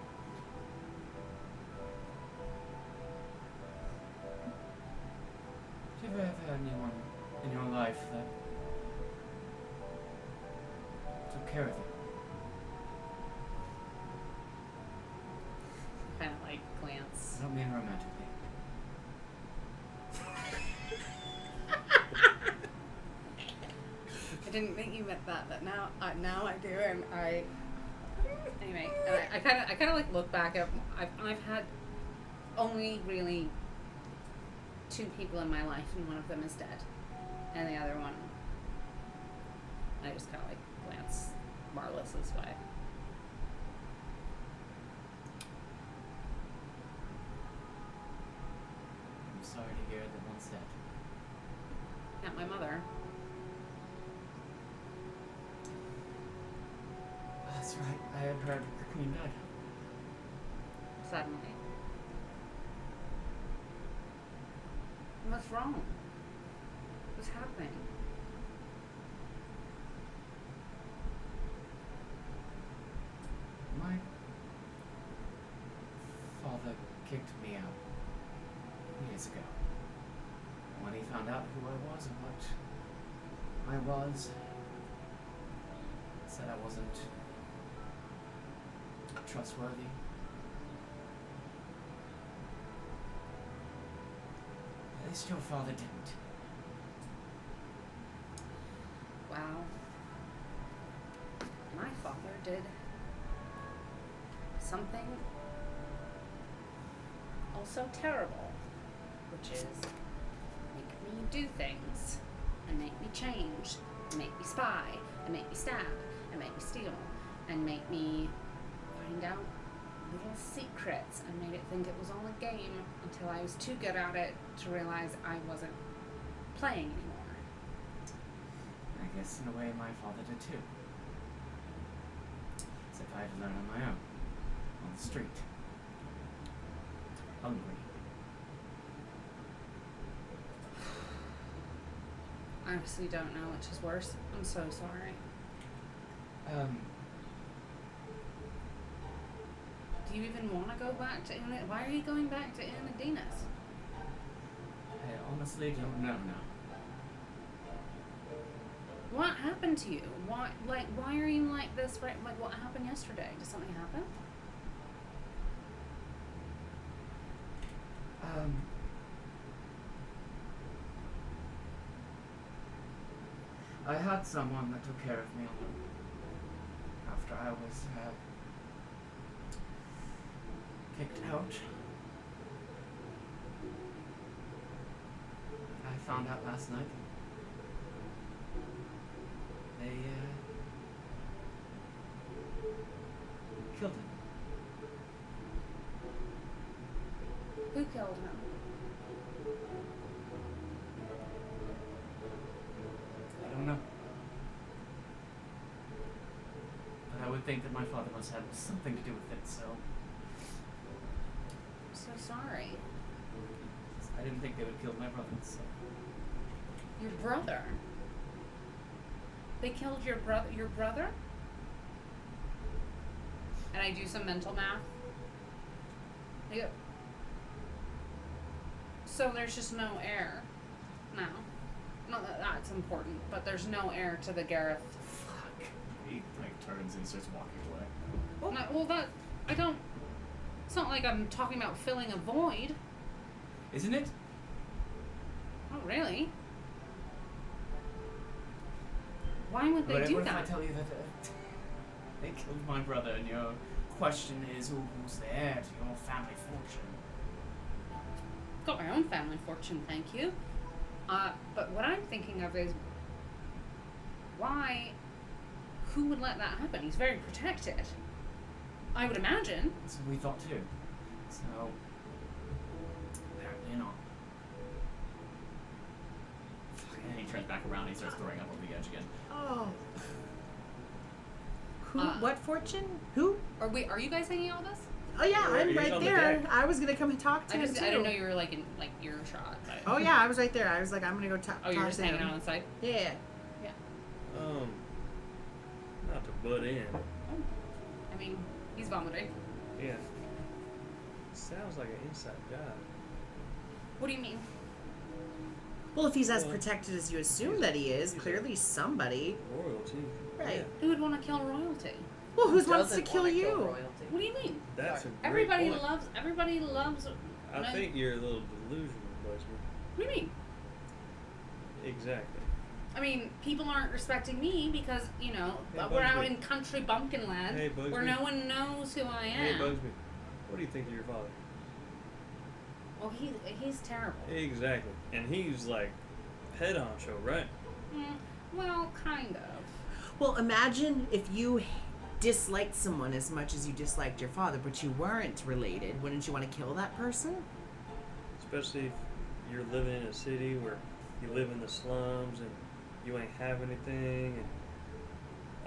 Have you ever had anyone in your life that took care of you? Kind of like glance. I don't mean romantically. I didn't think you meant that, but now I do, and I. Anyway, and I kind of like look back at. I've had only really 2 people in my life, and one of them is dead, and the other one, I just kind of like glance Marlis's way. I'm sorry to hear that one's dead. Not my mother. That's right. I had heard the queen died. Suddenly. What's wrong? What's happening? My father kicked me out years ago. When he found out who I was and what I was, said I wasn't trustworthy. At least your father didn't. Wow. My father did something also terrible, which is make me do things, and make me change, and make me spy, and make me stab, and make me steal, and make me find out little secrets, and made it think it was all a game until I was too good at it to realize I wasn't playing anymore. I guess in a way my father did too. Except I had to learn on my own. On the street. Hungry. I honestly don't know which is worse. I'm so sorry. Do you even want to go back to Why are you going back to Unodinas? I honestly don't know now. What happened to you? Why are you like this? Right? Like, what happened yesterday? Did something happen? I had someone that took care of me after I was kicked out. I found out last night. They killed him. Who killed him? I don't know. But I would think that my father must have something to do with it, so I'm so sorry. I didn't think they would kill my brother, so. Your brother? They killed your brother? Your brother? And I do some mental math. I go, so there's just no heir now. Not that that's important, but there's no heir to the Gareth. Fuck. He turns and starts walking away. I don't. It's not like I'm talking about filling a void. Isn't it? Not really. Why would they But do what that? if I tell you that they killed my brother, and your question is, who's the heir to your family fortune? Got my own family fortune, thank you. But what I'm thinking of is, who would let that happen? He's very protected. I would imagine. That's what we thought too. So, apparently not. And he turns back around and he starts throwing up over the edge again. Oh. Who? Uh, What fortune? Who? Are you guys hanging out with us? Oh yeah, I'm He's right on the there. deck. I was gonna come and talk to him too. I didn't know you were like in earshot. But... Oh yeah, I was right there. I was like, I'm gonna go talk Oh, you're just to hanging him. out on the side? Yeah. Not to butt in. I mean, he's vomiting. Yeah. Sounds like an inside job. What do you mean? Well, if he's as Well, protected as you assume that he is, he's clearly somebody. Royalty. Right. Who would want to kill royalty? Well, who wants to Doesn't kill wanna you? kill royalty. What do you mean? That's a great Everybody point. loves. I think you're a little delusional, Buzzman. What do you mean? Exactly. I mean, people aren't respecting me because, Hey, we're out Bugsby. in country bumpkin land Hey, where Bugsby. no one knows who I Hey, am. Bugsby. What do you think of your father? Well, he's terrible. Exactly. And he's like head honcho, right? Well, kind of. Well, imagine if you disliked someone as much as you disliked your father, but you weren't related. Wouldn't you want to kill that person? Especially if you're living in a city where you live in the slums and you ain't have anything and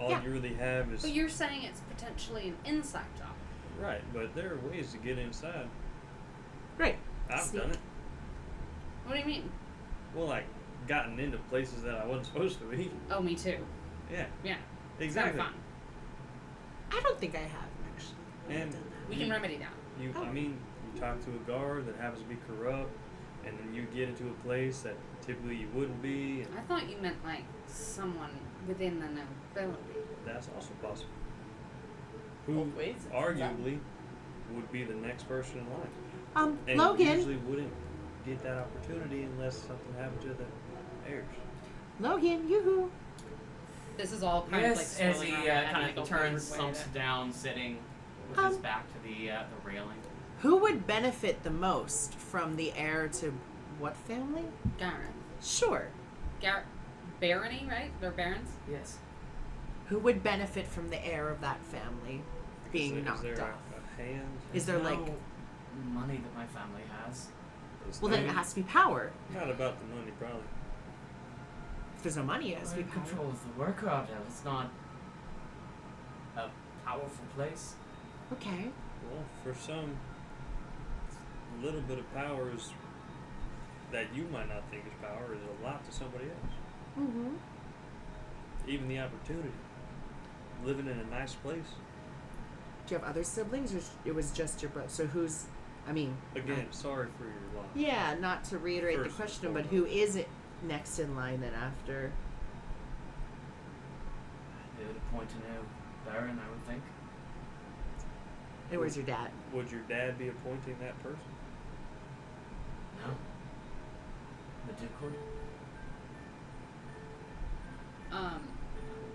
all Yeah. you really have is But you're saying it's potentially an inside job. right, but there are ways to get inside. Right. I've See? done it. What do you mean? Well, like gotten into places that I wasn't supposed to be. Oh, me too. Yeah, Yeah. exactly. It's kind of fun. I don't think I have actually. I haven't And done that. We can remedy that. You, Oh. I mean, you talk to a guard that happens to be corrupt, and then you get into a place that typically you wouldn't be, and I thought you meant like someone within the nobility. that's also possible. Who Both ways, it's arguably would be the next person in line, and Logan. usually wouldn't get that opportunity unless something happened to the heirs. Logan, yoo-hoo. This is all kind Yes, of like as swirling he around my head in, kind like, of a turns, weird way slumps to- down, sitting with his back to the railing. Who would benefit the most from the heir to what family? Gareth. Sure. Barony, right? They're barons. Yes. Who would benefit from the heir of that family being is knocked there off? a hand? Is there no like? money that my family has? It's Well, then it not- has to be power. Not about the money, probably. If there's no money, yes, we It controls the worker out there. It's not a powerful place. Okay. Well, for some, a little bit of power is that you might not think is power is a lot to somebody else. Mm-hmm. Even the opportunity, living in a nice place. Do you have other siblings, or it was just your brother? So who's, I mean... Again, sorry for your loss. Yeah, not to reiterate First the and question, but foremost. who is it next in line then after? They would appoint a new Baron, I would think. And where's your dad? Would your dad be appointing that person? No. The Duke would?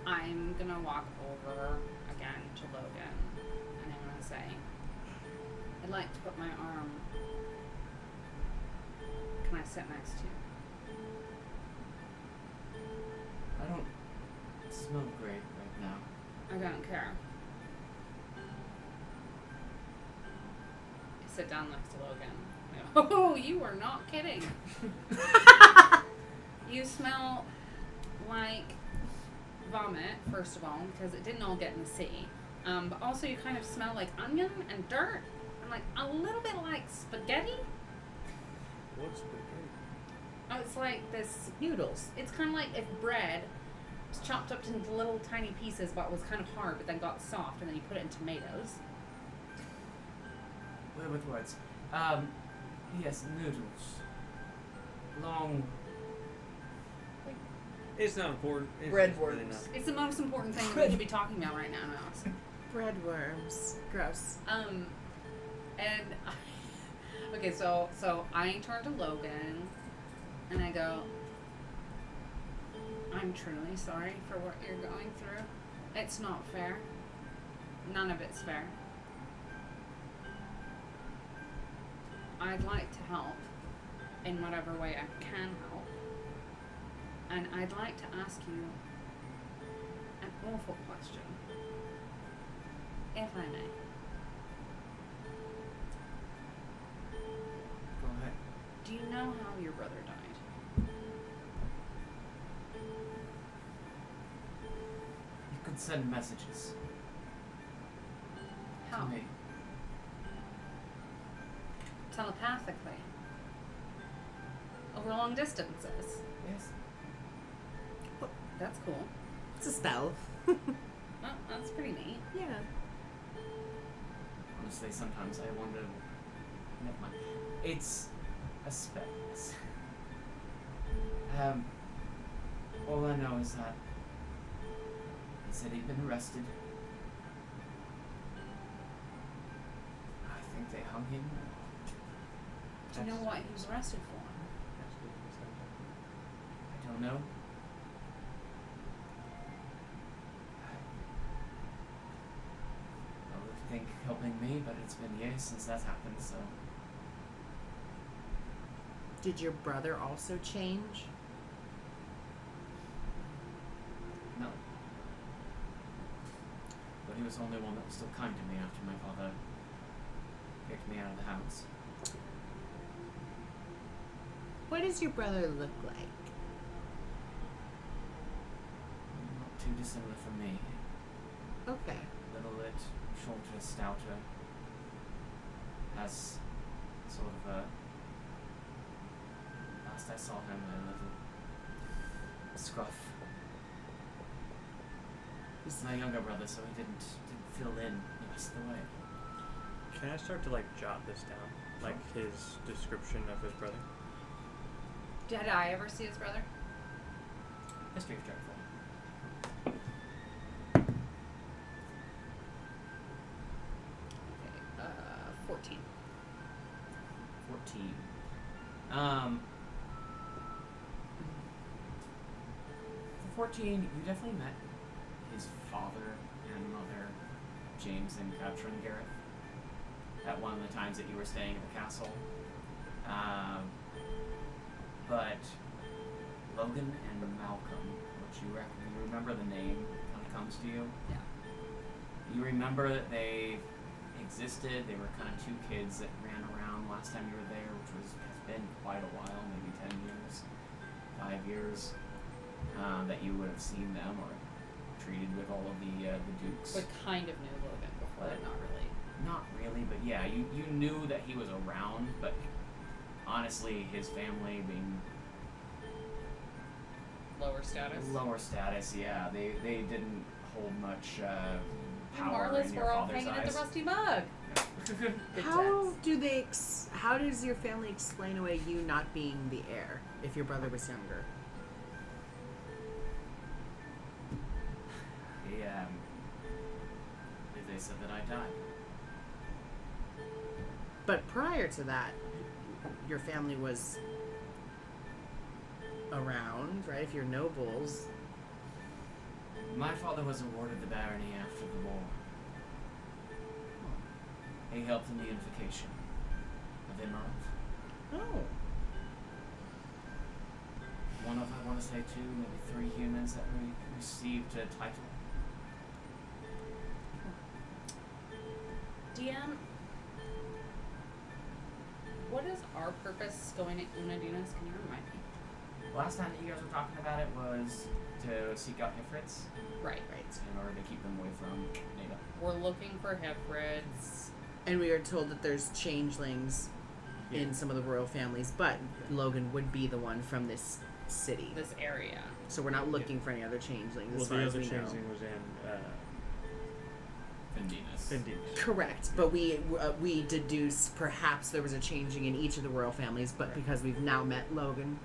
I'm gonna walk over again to Logan, and I'm gonna say, I'd like to put my arm. Can I sit next to you? I don't smell great right now. I don't care. I sit down next to Logan. I go, oh, you are not kidding. You smell like vomit, first of all, because it didn't all get in the sea. But also you kind of smell like onion and dirt, and like a little bit like spaghetti. What's spaghetti? Oh, it's like this. Noodles. It's kind of like if bread was chopped up into little tiny pieces, but was kind of hard, but then got soft, and then you put it in tomatoes. Where with words? Yes, noodles. Long. It's not important. It's Bread just really worms. not. It's the most important thing that we could be talking about right now, Alex. Bread worms. Gross. And okay, so I turn to Logan, and I go, I'm truly sorry for what you're going through. It's not fair. None of it's fair. I'd like to help in whatever way I can help. And I'd like to ask you an awful question, if I may. Go ahead. Do you know how your brother died? You could send messages How? to me. Telepathically. Over long distances. Yes. That's cool. It's a spell. Oh, that's pretty neat. Yeah. Honestly, sometimes I wonder. Never mind. It's a spell. All I know is that he said he'd been arrested. I think they hung him. Do you know what he was arrested for? I don't know. I would think helping me, but it's been years since that's happened, so. Did your brother also change? No. But he was the only one that was still kind to me after my father kicked me out of the house. What does your brother look like? Not too dissimilar from me. Okay. Little bit shorter, stouter. Has sort of a. Last I saw him, a little scruff. He's my younger brother, so he didn't fill in the rest of the way. Can I start to jot this down, like his description of his brother? Did I ever see his brother? History check for him. Okay, 14. 14. For 14, you definitely met his father and mother, James and Katrin Gareth, at one of the times that you were staying at the castle. But Logan and Malcolm, which you remember the name kind of comes to you. Yeah. You remember that they existed. They were kind of two kids that ran around last time you were there, which has been quite a while, maybe 10 years, 5 years. that you would have seen them or treated with all of the dukes. But kind of knew Logan before, But- not really. Not really, but yeah, you knew that he was around, but honestly, his family being Lower status. lower status, yeah, they didn't hold much power Marlis, in your we're all father's hanging at eyes. the rusty mug. Good How times. do they? How does your family explain away you not being the heir if your brother was younger? They said that I died. But prior to that, your family was around, right? If you're nobles, My father was awarded the barony after the war. He helped in the unification of Emerald. oh, One of, I want to say, 2, maybe 3 humans that received a title. DM, what is our purpose going to Unodinas? Can you remind me? Last time that you guys were talking about it was to seek out Hifrits Right. in order to keep them away from Nada. We're looking for Hefrids. and we are told that there's changelings in some of the royal families, but Logan would be the one from this city, This area. so we're not looking for any other changelings Well, as far the as other we know. changeling was in Unodinas. Unodinas. Correct, but we deduce perhaps there was a changing in each of the royal families, but Right. because we've now met Logan,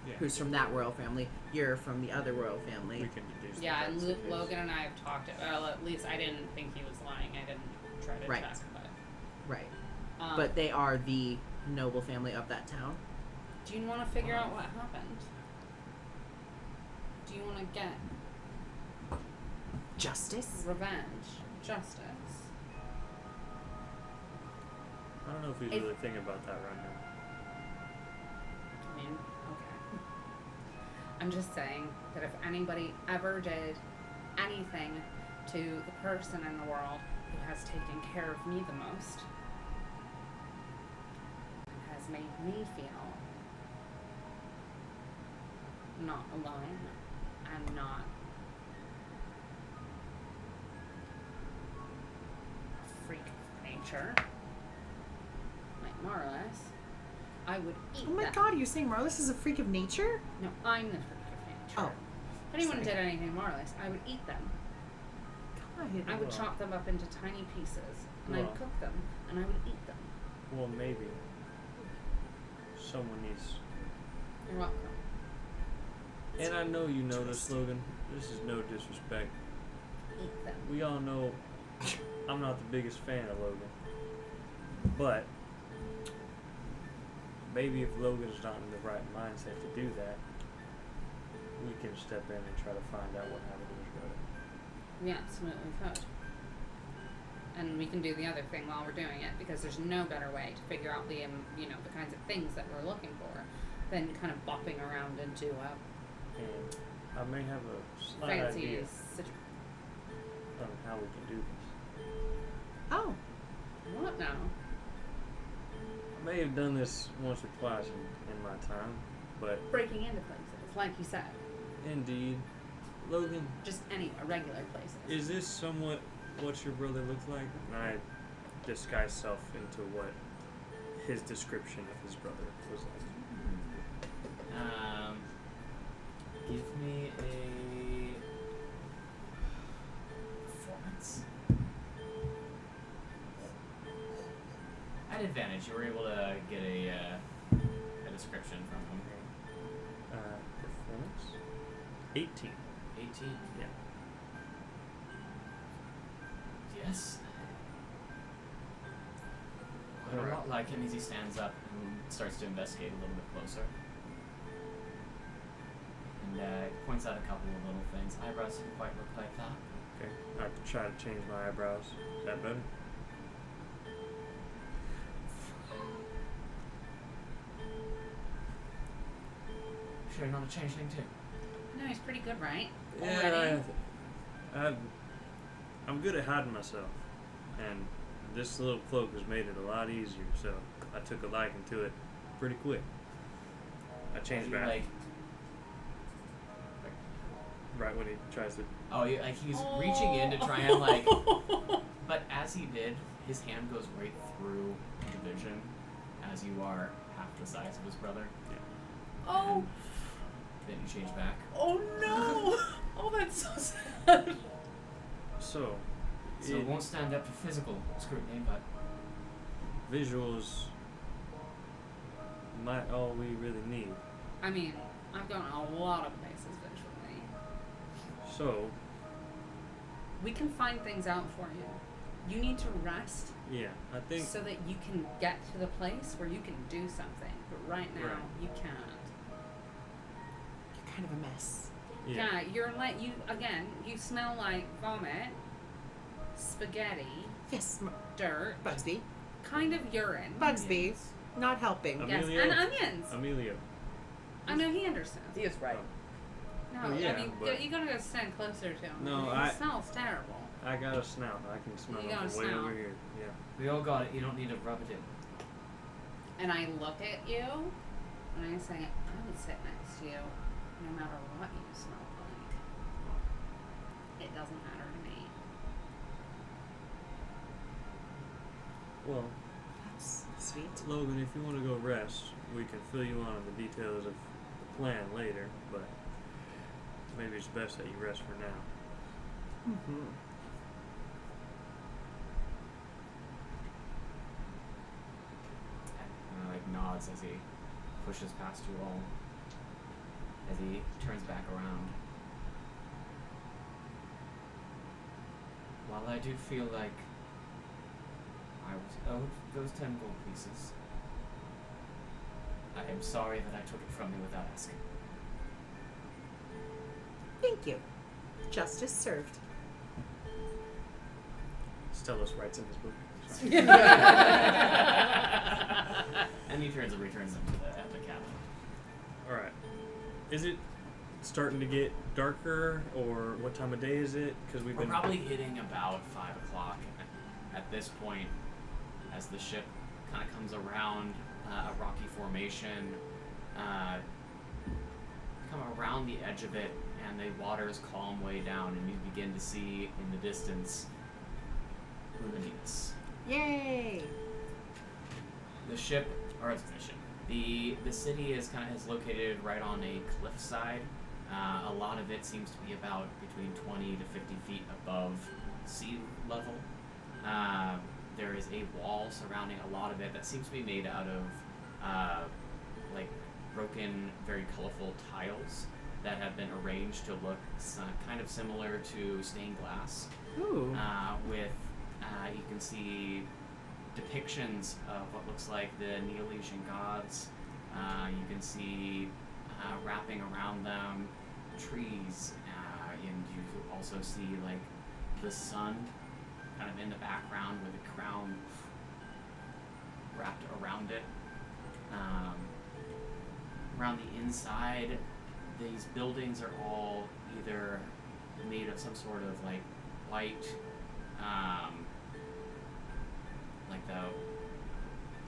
Yeah. who's from that royal family, you're from the other royal family. We can deduce. Yeah, that and that's the case. Logan and I have talked. Well, at least I didn't think he was lying. I didn't try to Right. check, but. Right, Um, but they are the noble family of that town. do you want to figure out what happened? Do you want to get Justice? revenge, justice? I don't know if we If- really think about that right now. I mean, okay. I'm just saying that if anybody ever did anything to the person in the world who has taken care of me the most and has made me feel not alone and not a freak of nature like Marlis, I would eat Oh my them. god, are you saying Marlis is a freak of nature? No, I'm the freak of nature. Oh, If anyone sorry. did anything Marlis, I would eat them. God. I would Well. chop them up into tiny pieces, and I Well. would cook them, and I would eat them. Well, maybe someone needs. You're welcome. And I know you know this, Logan. This is no disrespect. Eat them. We all know I'm not the biggest fan of Logan. But maybe if Logan's not in the right mindset to do that, we can step in and try to find out what happened to his brother. We absolutely could. And we can do the other thing while we're doing it, because there's no better way to figure out the the kinds of things that we're looking for than kind of bopping around into a And I may have a slight fancy idea situation. on how we can do this. Oh, What now? I may have done this once or twice in my time, but Breaking into places, like you said. indeed, Logan, Just any irregular places. is this somewhat what your brother looks like? And I disguise self into what his description of his brother was like. Give me a performance. At advantage, you were able to get a description from him. Performance? 18. 18. Yeah. Yes. A lot like him as he stands up and starts to investigate a little bit closer. And points out a couple of little things. Eyebrows didn't quite look like that. Okay. I could try to change my eyebrows. Is that better? Sure, you're not a changeling too. No, he's pretty good, right? Yeah, I'm good at hiding myself, and this little cloak has made it a lot easier. So I took a liking to it pretty quick. I changed You, back. like right when he tries to. Oh, yeah, like he's reaching in to try and like, but as he did, his hand goes right through the vision, as you are half the size of his brother. Oh. Then you change back. Oh no! Oh, that's so sad. So It won't stand up to physical scrutiny, but visuals might all we really need. I mean, I've gone a lot of places visually. So We can find things out for you. You need to rest yeah, I think so that you can get to the place where you can do something. But right now, Right. you can't. You're kind of a mess. Yeah, you're like you smell like vomit, spaghetti, Yes, dirt, Bugsby. kind of urine. Bugsby. Not helping. Yes, Emilio? and onions. Emilio. I know he understands. He is right. No, Well, yeah, I mean but- you gotta go stand closer to him. No, It smells terrible. I got a snout. I can smell You it got a from way snout. over here. Yeah. we all got it. You don't need to rub it in. And I look at you and I say, I would sit next to you no matter what you smell like. It doesn't matter to me. Well, That's sweet. Logan, if you want to go rest, we can fill you in on the details of the plan later, but maybe it's best that you rest for now. Mm-hmm. Like nods as he pushes past you all. As he turns back around. While I do feel like I was owed those 10 gold pieces, I am sorry that I took it from you without asking. Thank you. Justice served. Stelos writes in his book. And he returns them to the cabin. Alright. Is it starting to get darker, or what time of day is it? Because we've We're been probably hitting about 5 o'clock at this point, as the ship kind of comes around a rocky formation, come around the edge of it, and the waters calm way down, and you begin to see in the distance Unodinas. Yay! The ship, or it's the ship. The city is located right on a cliffside. A lot of it seems to be about between 20 to 50 feet above sea level. There is a wall surrounding a lot of it that seems to be made out of like broken, very colorful tiles that have been arranged to look kind of similar to stained glass. Ooh. With you can see depictions of what looks like the Neolesian gods. You can see wrapping around them trees, and you also see like the sun kind of in the background with a crown wrapped around it. Around the inside, these buildings are all either made of some sort of like white, like the, what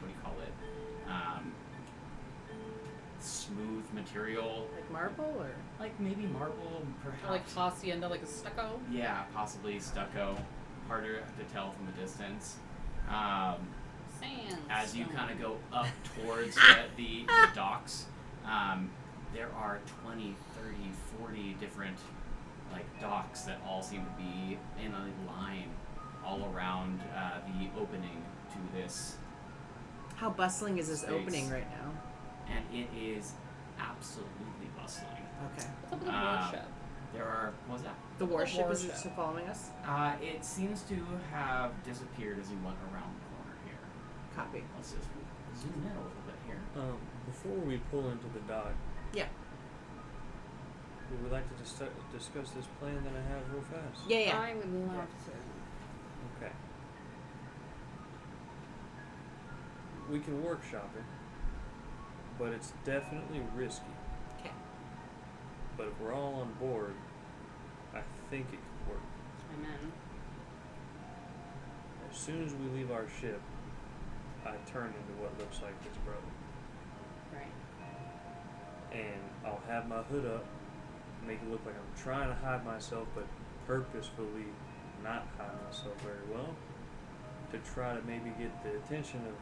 do you call it? Smooth material. Like marble or? Like maybe marble, perhaps. Or like hacienda, like a stucco. Yeah, possibly stucco. Harder to tell from a distance. Sand. As you stone. kind of go up towards the docks, there are 20, 30, 40 different like docks that all seem to be in a line all around the opening to this. How bustling is this Space. opening right now? And it is absolutely bustling. Okay. What's up with the Um, warship? There are, what was that? The warship is warship. just following us? It seems to have disappeared as you went around the corner here. Copy. Let's just zoom in a little bit here. before we pull into the dock, Yeah. we would like to discuss this plan that I have real fast. Yeah, yeah. I would love to. Okay. We can workshop it, but it's definitely risky. Okay. But if we're all on board, I think it could work. I'm in. As soon as we leave our ship, I turn into what looks like his brother. Right. And I'll have my hood up make it look like I'm trying to hide myself, but purposefully not hide myself very well, to try to maybe get the attention of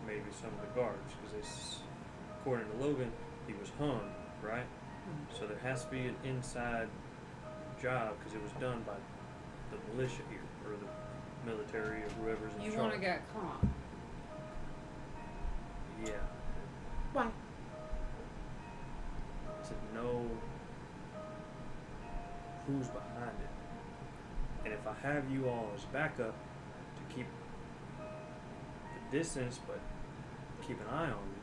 maybe some of the guards, because according to Logan, he was hung, right? So there has to be an inside job, because it was done by the militia here, or the military, or whoever's in You charge. want to get caught. Yeah. Why? To know who's behind it. And if I have you all as backup to keep the distance, but keep an eye on me,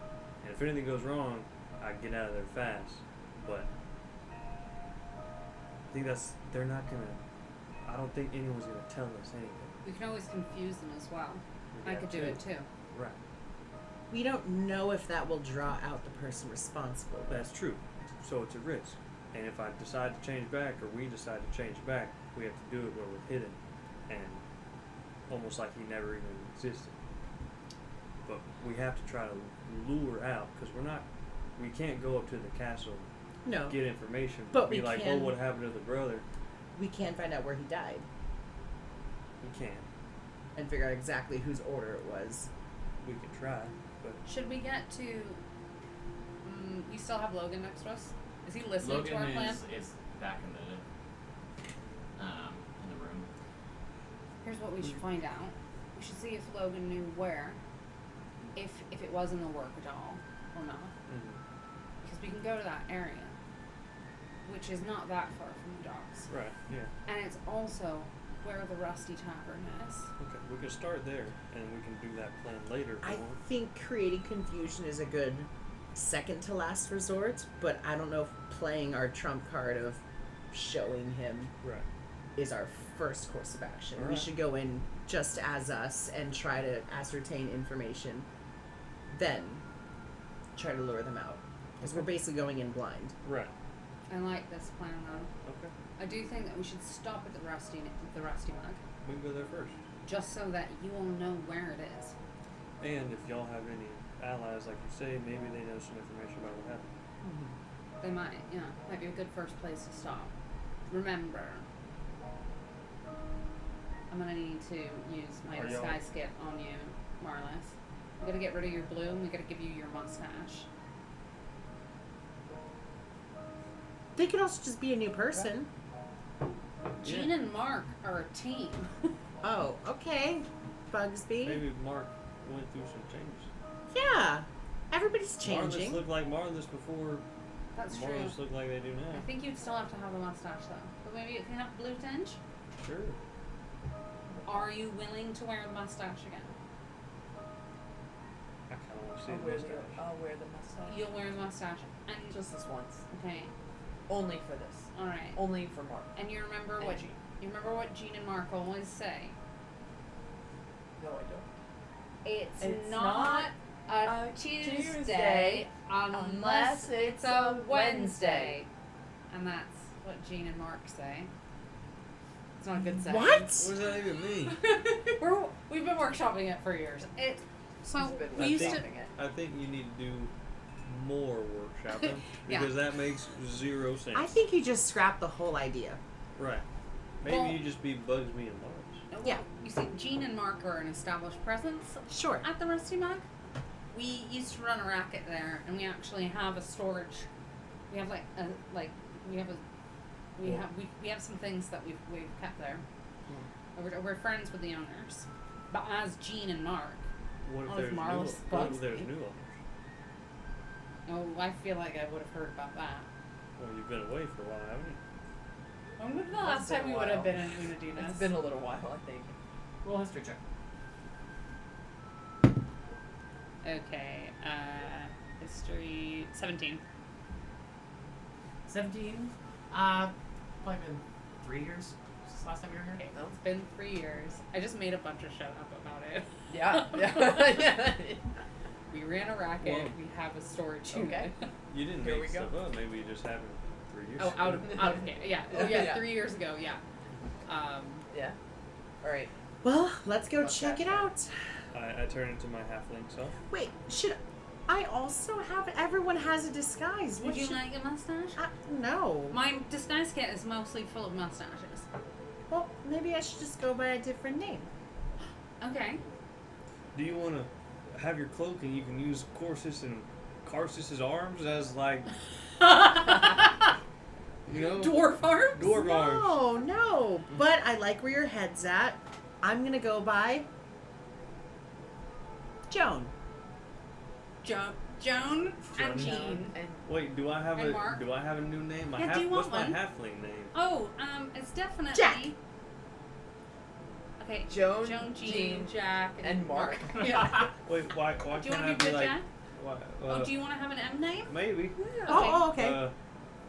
and if anything goes wrong, I get out of there fast. But I think they're not gonna, I don't think anyone's gonna tell us anything. We can always confuse them as well. We I got could do to. it too. Right. We don't know if that will draw out the person responsible. That's true. So it's a risk. And if I decide to change back, or we decide to change back, we have to do it where we're hidden, and almost like he never even existed. But we have to try to lure out, because we can't go up to the castle, No. get information, But be we like, can- oh, what happened to the brother? We can find out where he died We can't. and figure out exactly whose order it was. We can try, but Should we get to? You still have Logan next to us? Is he listening to our Logan plan? is back in the room. Here's what we should find out. We should see if Logan knew where, if it was in the work at all or not, because we can go to that area, which is not that far from the docks, right, yeah. and it's also where the Rusty Tavern is. Okay, we can start there, and we can do that plan later if we I want. think creating confusion is a good second to last resort, but I don't know if playing our trump card of showing him Right. is our first course of action. We Alright. should go in just as us and try to ascertain information, then try to lure them out. Because we're basically going in blind. Right. I like this plan though. Okay. I do think that we should stop at the Rusty Mug, We can go there first. just so that you all know where it is. And if y'all have any allies, like you say, maybe they know some information about what happened. They might be a good first place to stop. Remember, I'm gonna need to use my Are y'all- disguise kit on you, Marlis. We gotta get rid of your bloom. We gotta give you your mustache. They could also just be a new person. Jean and Mark are a team. Oh, okay. Bugsby. Maybe Mark went through some changes. Yeah. Everybody's Marlis changing. looked like Marlis before That's true. Marlis look like they do I now. think you'd still have to have a mustache though. But maybe it can have blue tinge. Sure. Are you willing to wear the mustache again? I kind of want to see I'll the wear mustache. I'll wear the mustache. You'll wear the mustache. And Just this once. okay, Only for this. all right. Only for Mark. And you remember And what Jean. you remember what Jean and Mark always say. No, I don't. It's not a a Tuesday Tuesday unless it's a Wednesday. And that's what Jean and Mark say. It's not a good saying. What? What does that even mean? We've been workshopping it for years. So He's been we used to. workshopping it. I think you need to do more workshopping Yeah. because that makes zero sense. I think you just scrapped the whole idea. Right. Maybe Well- you just be Bugsby and Mars. Yeah. You see, Jean and Mark are an established presence Sure. at the Rusty Mug. We used to run a racket there, and we actually have a storage. We have we have some things that we've kept there. We're friends with the owners, but as Jean and Mark, What if Oh, there's if new? Marlis What Bugsby. if there's new owners? oh, I feel like I would have heard about that. Well, you've been away for a while, haven't you? When was the It's last been time a we would have while. been in Unodinas? It's been a little while, I think. Roll history check. Okay, history 17. 17. Probably been 3 years since last time you were here. Okay, well, it's been 3 years. I just made a bunch of shit up about it. Yeah, yeah. We ran a racket. Well- We have a storage Okay. unit. You didn't Here make we go. stuff up. Maybe you just haven't 3 years. Oh, out of yeah. Oh, yeah, Yeah. 3 years ago. Yeah. Yeah. Alright. Well, let's go Mustache check it man. out. I turn into my halfling self. Wait, should I also have. Everyone has a disguise. Would you like a mustache? No. My disguise kit is mostly full of mustaches. Well, maybe I should just go by a different name. Okay. Do you want to have your cloak and you can use Corsus and Carsus's arms as like, you know, Dwarf arms? dwarf arms? No. But I like where your head's at. I'm gonna go by Joan. Joan and Jean. And Wait, do I have And Mark? a new name? Yeah, do you want what's one? my halfling name? Oh, it's definitely Jack. Okay. Joan, Jean, Jean, Jack, and Mark. Yeah. Wait, why Do you can't want I to be be good, like? Jack? Why, Oh, do you want to have an M name? maybe. Oh, okay.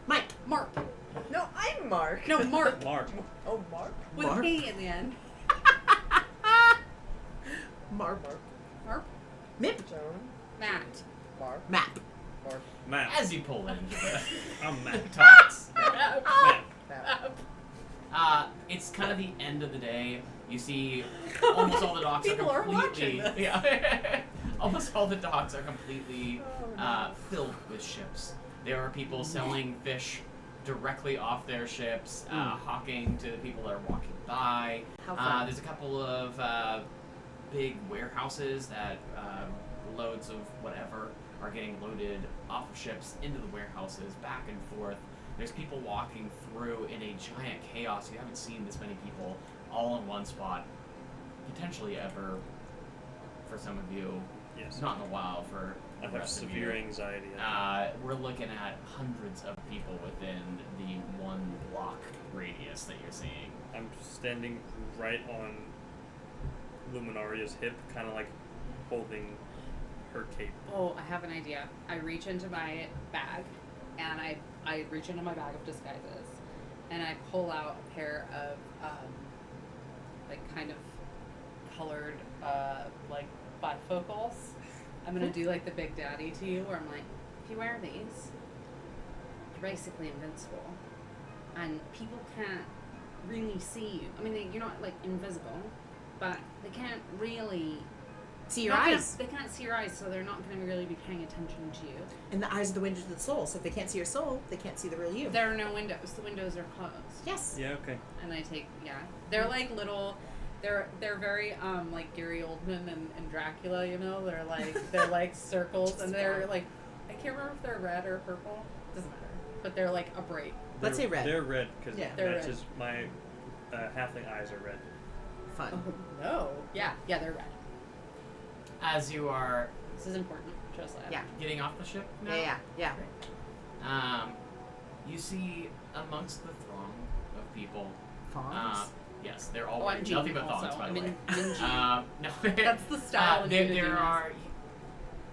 Mike. Mark. No, I'm Mark. No, Mark. Mark. Oh, Mark. With Mark? a K in the end. Mark. Mark. Mip. Joan. Matt. Mark. Map. Mark. Matt. As you pull into the I'm Matt. docks. Matt. Matt. It's kind of the end of the day. You see almost all the docks People are are watching completely... this. Yeah. Almost all the docks are completely Oh, no. filled with ships. There are people selling fish directly off their ships, hawking to the people that are walking by. How fun. There's a couple of big warehouses that loads of whatever are getting loaded off of ships into the warehouses, back and forth. There's people walking through in a giant chaos. You haven't seen this many people all in one spot, potentially ever, for some of you. Yes. Not in a while for I the have rest of severe you. anxiety. We're looking at hundreds of people within the 1 block radius that you're seeing. I'm standing right on Luminaria's hip, kind of like holding her cape. Oh, I have an idea. I reach into my bag, and I reach into my bag of disguises, and I pull out a pair of like kind of colored like bifocals. I'm gonna do like the Big Daddy to you, where I'm like, if you wear these, you're basically invincible, and people can't really see you. I mean, you're not like invisible, but they can't really See your not gonna- eyes. they can't see your eyes, so they're not going to really be paying attention to you. And the eyes are the windows of the soul. So if they can't see your soul, they can't see the real you. There are no windows. The windows are closed. Yes. Yeah, okay. And I take they're like little. They're very like Gary Oldman and Dracula. You know, they're like circles, and they're like I can't remember if they're red or purple. Doesn't matter. But they're like a bright. Let's say red. They're red because Yeah. it They're red. matches my halfling eyes are red. Fun. No. Yeah, they're red. As you are This is important. Just like Yeah. getting off the ship now, Yeah. you see amongst the throng of people, Fawns. yes, they're all Oh, wearing I'm Jean nothing but also. thongs, by I'm the way. in Jean. No, That's the style. in there Unodinas. are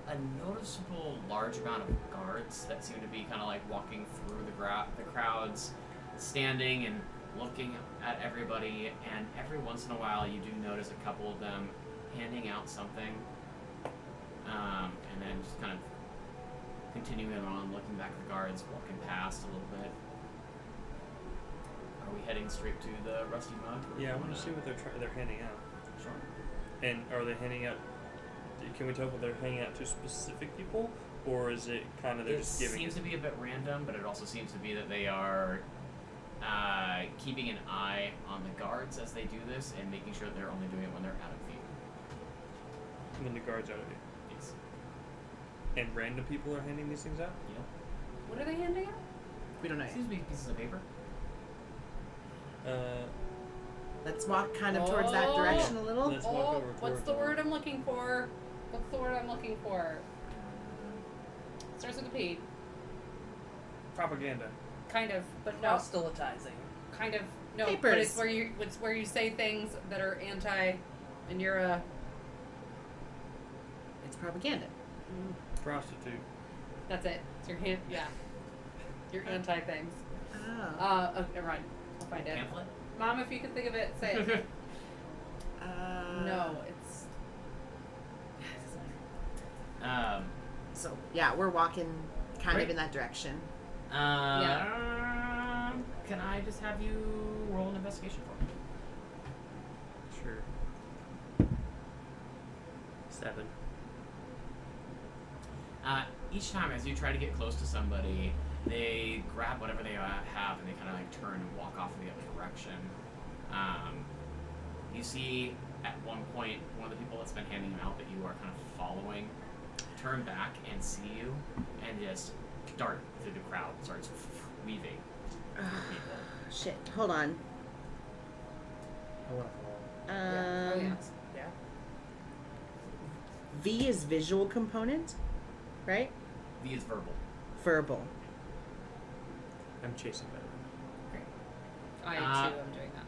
a noticeable large amount of guards that seem to be kind of like walking through the crowds, standing and looking at everybody, and every once in a while you do notice a couple of them handing out something, and then just kind of continuing on, looking back at the guards, walking past a little bit. Are we heading straight to the Rusty Mug? or Yeah, I do we want to see what they're handing out. Sure. And are they handing out? Can we tell if they're handing out to specific people, or is it kind of they're It just giving? seems to be a bit random, but it also seems to be that they are keeping an eye on the guards as they do this and making sure they're only doing it when they're out of view. When the guards out of it. Yes. And random people are handing these things out. Yep. What are they handing out? We don't know yet. Seems to be pieces of paper. Let's walk kind of towards that direction a little. Let's walk Oh, over what's towards the them. word I'm looking for? What's the word I'm looking for? Starts with a P. Propaganda. Kind of, but no. Proselytizing. Kind of no. But Papers. it's where you say things that are anti, and you're a. It's propaganda. Prostitute. That's it. It's your hand. Yeah. Your anti things. Oh. Okay, right. I'll find it. Pamphlet? Mom, if you can think of it, say it. No, it's. So yeah, we're walking kind Great. of in that direction. Can I just have you roll an investigation for me? Sure. 7. Each time as you try to get close to somebody, they grab whatever they have and they kind of like turn and walk off in the other direction. You see at one point one of the people that's been handing them out that you are kind of following turn back and see you and just dart through the crowd, starts weaving through people. Shit. Hold on. I want to follow. Yeah. Oh, yes. Yeah. V is visual component, right? V is verbal. Verbal. I'm chasing better. I too am doing that.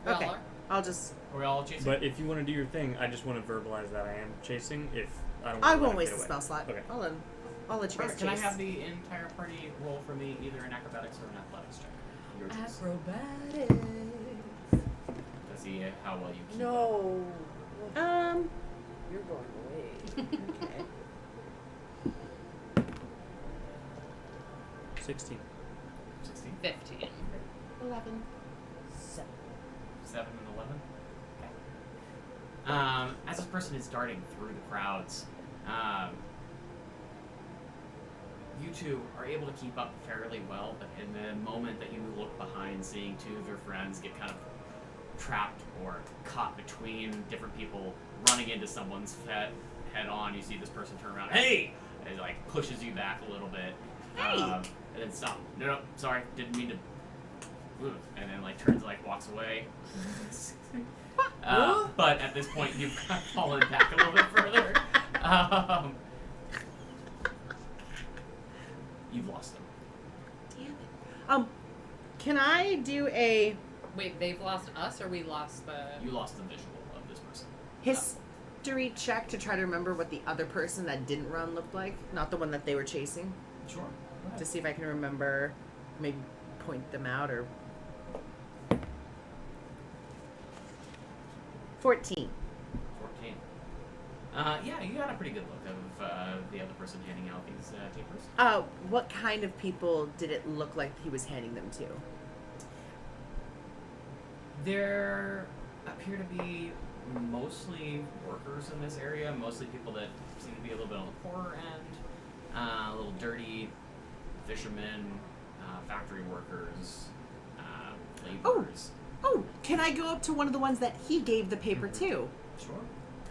We all Okay. are? I'll just. Are we all chasing? But if you want to do your thing, I just want to verbalize that I am chasing. If I don't. I wanna let won't him waste get the away. spell slot. Okay. I'll let you guys Perfect. Can I chase. have the entire party roll for me, either an acrobatics or an athletics check? Your choice. Acrobatics. To see how well you keep up. No. Um. You're going away. Okay. 16. 16, 15. 11. 7. 7, and 11. Okay. As this person is darting through the crowds, you two are able to keep up fairly well, but in the moment that you look behind, seeing two of your friends get kind of trapped or caught between different people running into someone's head on, you see this person turn around, hey! And it like pushes you back a little bit. Hey! And then stop. No, sorry, didn't mean to. And then like turns, like walks away. But at this point, you've kind of fallen back a little bit further. You've lost them. Damn it. Can I do a Wait, they've lost us or we lost the... You lost the visual of this person. history check to try to remember what the other person that didn't run looked like? Not the one that they were chasing. Sure. Go ahead. To see if I can remember, maybe point them out or. 14. 14. Yeah, you got a pretty good look of the other person handing out these papers. What kind of people did it look like he was handing them to? There appear to be mostly workers in this area, mostly people that seem to be a little bit on the poorer end, a little dirty, fishermen, factory workers, laborers. Oh, can I go up to one of the ones that he gave the paper to? Sure.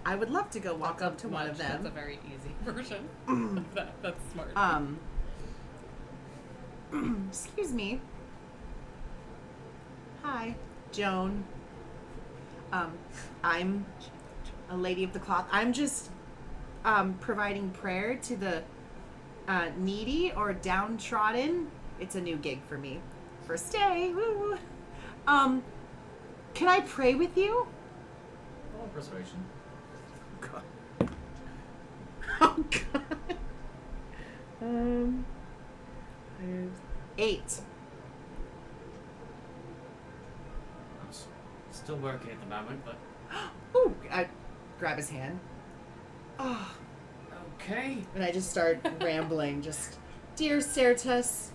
I would love to go walk That's up to one of That's a them. very easy version of that. That's smart. Excuse me. Hi, Joan. I'm a lady of the cloth. I'm just providing prayer to the needy or downtrodden. It's a new gig for me. First day. Woo. Can I pray with you? Roll persuasion. God. Oh God. 8. I'm still working at the moment, but Ooh, I grab his hand. Oh, okay. and I just start rambling. Just, dear Certus,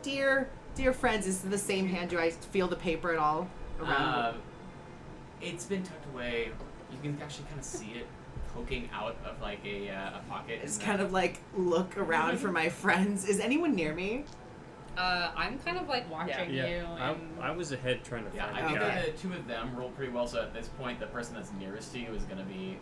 dear friends. Is it the same hand? Do I feel the paper at all around? It's been tucked away. You can actually kind of see it poking out of like a pocket. I just in kind of like look around for my friends. Is anyone near me? I'm kind of like watching you. Yeah, And I was ahead trying to Yeah, find I the think guy. that the two of them roll pretty well. So at this point, the person that's nearest to you is going to be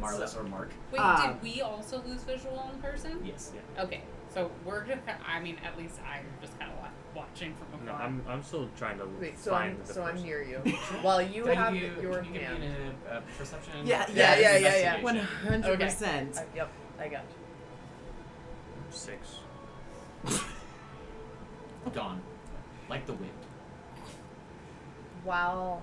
Marlis or Mark. Wait, did we also lose visual on person? Yes. Okay, so we're just. I mean, at least I'm just kind of watching from No, afar. I'm still trying to Wait, so find I'm the so I'm person. near you. While you Can have you, your can you hand. give me a perception? Yeah. Investigation. 100%. Yep, I got you. 6. Gone. Like the wind. While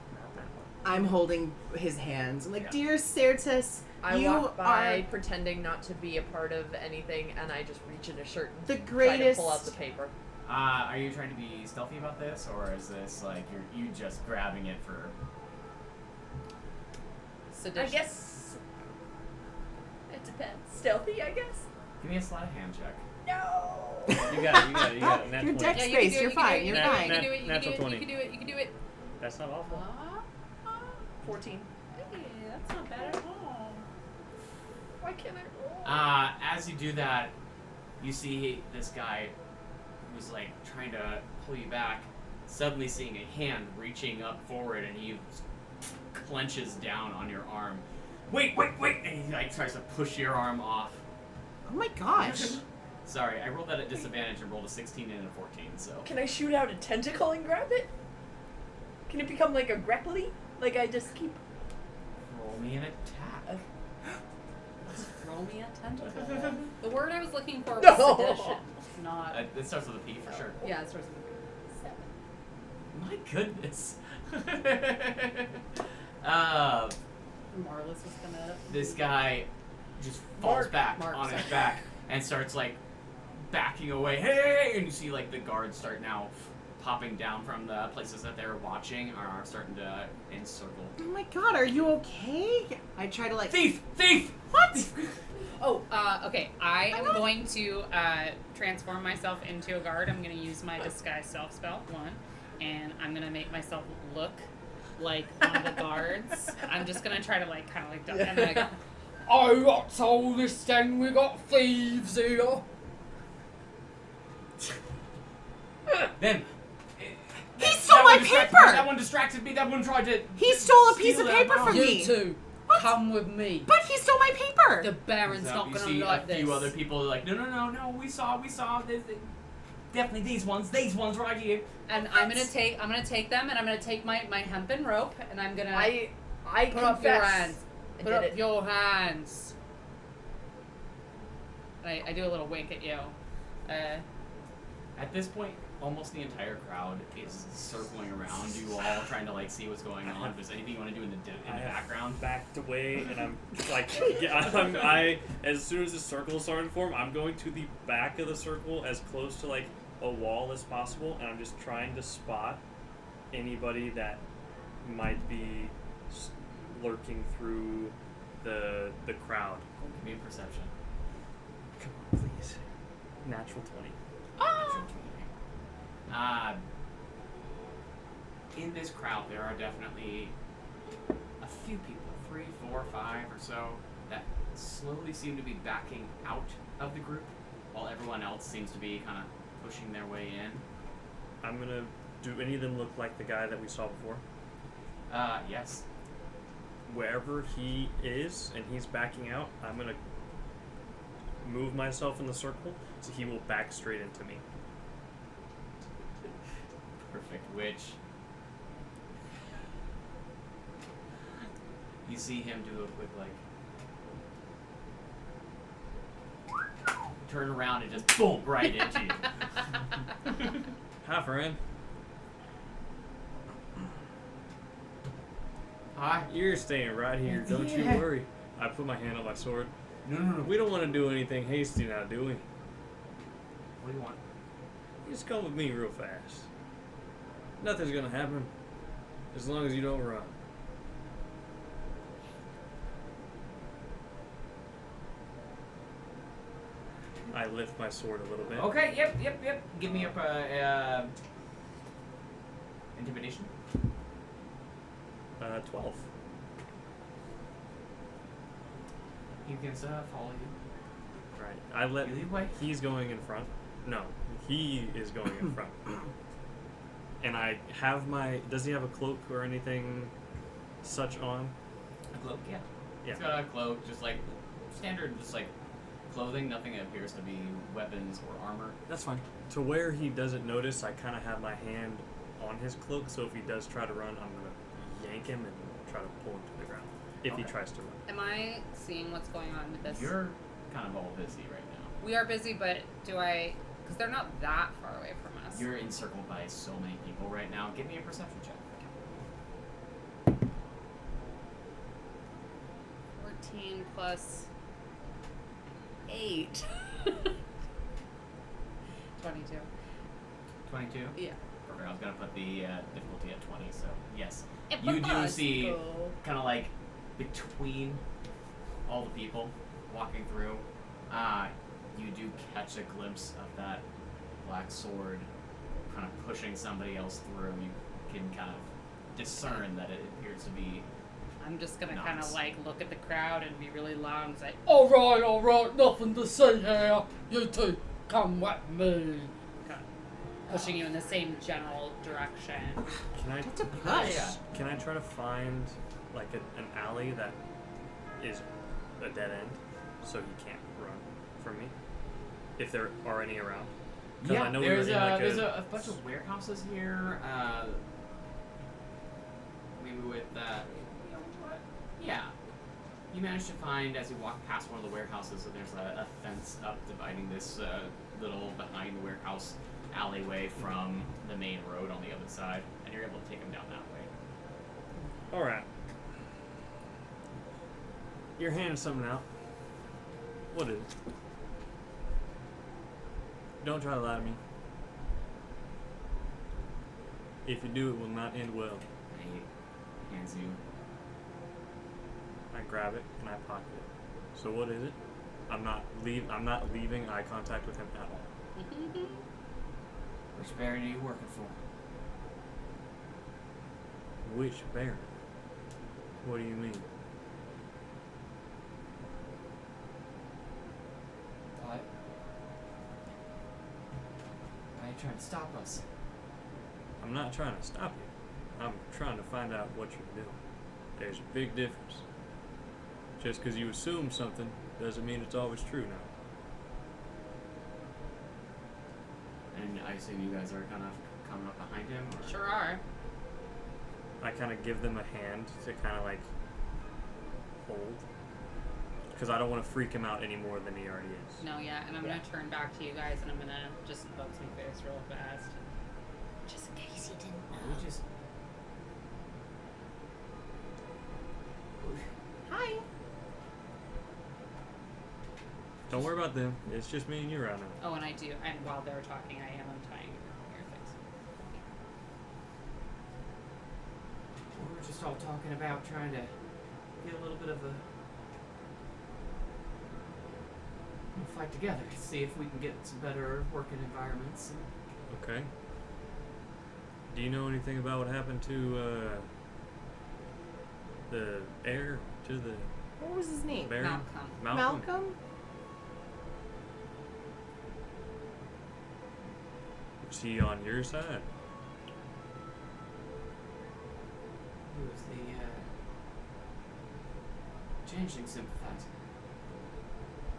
I'm holding his hands. I'm like, Yeah. dear Certus, I you walk by are pretending not to be a part of anything, and I just reach in a shirt and the try to greatest. pull out the paper. Are you trying to be stealthy about this, or is this like you just grabbing it for? Sedition. I guess it depends. Stealthy, I guess. Give me a sleight of hand check. No. You got it. Nat Your 20. dex Yeah, you space. can do You're it, fine. you You're can fine. do it, you can do it, you can Natural do it, 20. you can do it, you can do it. That's not awful. 14. Hey, that's not bad at all. Why can't I roll? As you do that, you see this guy who's like trying to pull you back, suddenly seeing a hand reaching up forward, and he clenches down on your arm. Wait! And he like tries to push your arm off. Oh my gosh. Sorry, I rolled that at disadvantage and rolled a 16 and a 14, so. Can I shoot out a tentacle and grab it? Can it become like a grapply? Like I just keep... Roll me an attack. Roll me a tentacle. The word I was looking for was No. sedition, not. It starts with a P for sure. Yeah, it starts with a 7. My goodness. Marlis was gonna. This guy just falls back Mark, on his sorry. back and starts like backing away. Hey! And you see like the guards start now popping down from the places that they're watching are starting to encircle. Oh my god, are you okay? I try to like... Thief! What? Oh, okay. I am going to transform myself into a guard. I'm going to use my disguise self spell, 1, and I'm going to make myself look like one of the guards. I'm just going to try to like kind of like duck, and then I go, I got told this thing, we got thieves here. Then He stole my paper! That one distracted me. That one tried to. He stole a piece steal of that paper from from You me. two, come with me. But he stole my paper! The Baron's So not you going see to like a this. few other people like, no, we saw. Definitely these ones right here. And I'm gonna take them, and I'm gonna take my hempen rope, and I'm gonna I put up your confess. hands. I Put did up it. your hands. And I do a little wink at you. At this point, almost the entire crowd is circling around you all, trying to like see what's going on. If there's anything you want to do in the background. Backed away, and I'm like, as soon as the circle started to form, I'm going to the back of the circle as close to like a wall as possible, and I'm just trying to spot anybody that might be lurking through the crowd. Give me a perception. Come on, please. Natural 20. In this crowd, there are definitely a few people, 3, 4, 5 or so, that slowly seem to be backing out of the group, while everyone else seems to be kind of pushing their way in. I'm gonna. Do any of them look like the guy that we saw before? Yes. Wherever he is and he's backing out, I'm gonna move myself in the circle so he will back straight into me. Perfect. Which you see him do a quick like turn around and just boom right into you. Hi, friend. Hi. You're staying right here. Don't you Yeah. worry. I put my hand on my sword. No. We don't want to do anything hasty now, do we? What do you want? Just come with me real fast. Nothing's gonna happen as long as you don't run. I lift my sword a little bit. Okay. Yep. Give me up intimidation. 12. He can follow you. Right. I let. You lead way. He's going in front. No, he is going in front. And I have my. Does he have a cloak or anything such on? A cloak, yeah. Yeah. He's got a cloak, just like standard, just like clothing. Nothing that appears to be weapons or armor. That's fine. To where he doesn't notice, I kind of have my hand on his cloak, so if he does try to run, I'm gonna yank him and try to pull him to the ground. If he Okay. tries to run. Am I seeing what's going on with this? You're kind of all busy right now. We are busy, but do I? Because they're not that far away from us. You're encircled by so many people right now. Give me a perception check. 14 plus 8. 22. 22? Yeah. Perfect. I was going to put the difficulty at 20, so yes. You do see kind of like between all the people walking through, you do catch a glimpse of that black sword kind of pushing somebody else through. You can kind of discern that it appears to be I'm just gonna Nods. kind of like look at the crowd and be really loud and say, all right, nothing to see here. You two, come with me. Kind of pushing you in the same general direction. Can I? That's a push. Yeah. Can I try to find like an alley that is a dead end, so he can't run from me, if there are any around? 'Cause Yeah, I know there's, we were in like there's a bunch of warehouses here. Maybe with yeah. You managed to find, as you walk past one of the warehouses, that there's a fence up dividing this little behind the warehouse alleyway from the main road on the other side, and you're able to take them down that way. All right. You're handing something out. What is it? Don't try to lie to me. If you do, it will not end well. And he hands you. I grab it and I pocket it. So what is it? I'm not leaving eye contact with him at all. Which baron are you working for? Which baron? What do you mean? What? Why are you trying to stop us? I'm not trying to stop you. I'm trying to find out what you're doing. There's a big difference. Just because you assume something doesn't mean it's always true now. And I assume you guys are kind of coming up behind him? Or? Sure are. I kind of give them a hand to kind of like hold. Because I don't want to freak him out any more than he already is. No, yeah, and I'm gonna turn back to you guys and I'm gonna just bug some face real fast. Just in case you didn't know. We just... Hi. Don't worry about them. It's just me and you right now. Oh, and I do, and while they're talking, I am untying your things. We were just all talking about trying to get a little bit of a fight together, see if we can get some better working environments. Okay. Do you know anything about what happened to the heir to the What was his name? baron? Malcolm. Malcolm? Was he on your side? Who was the changeling sympathizer?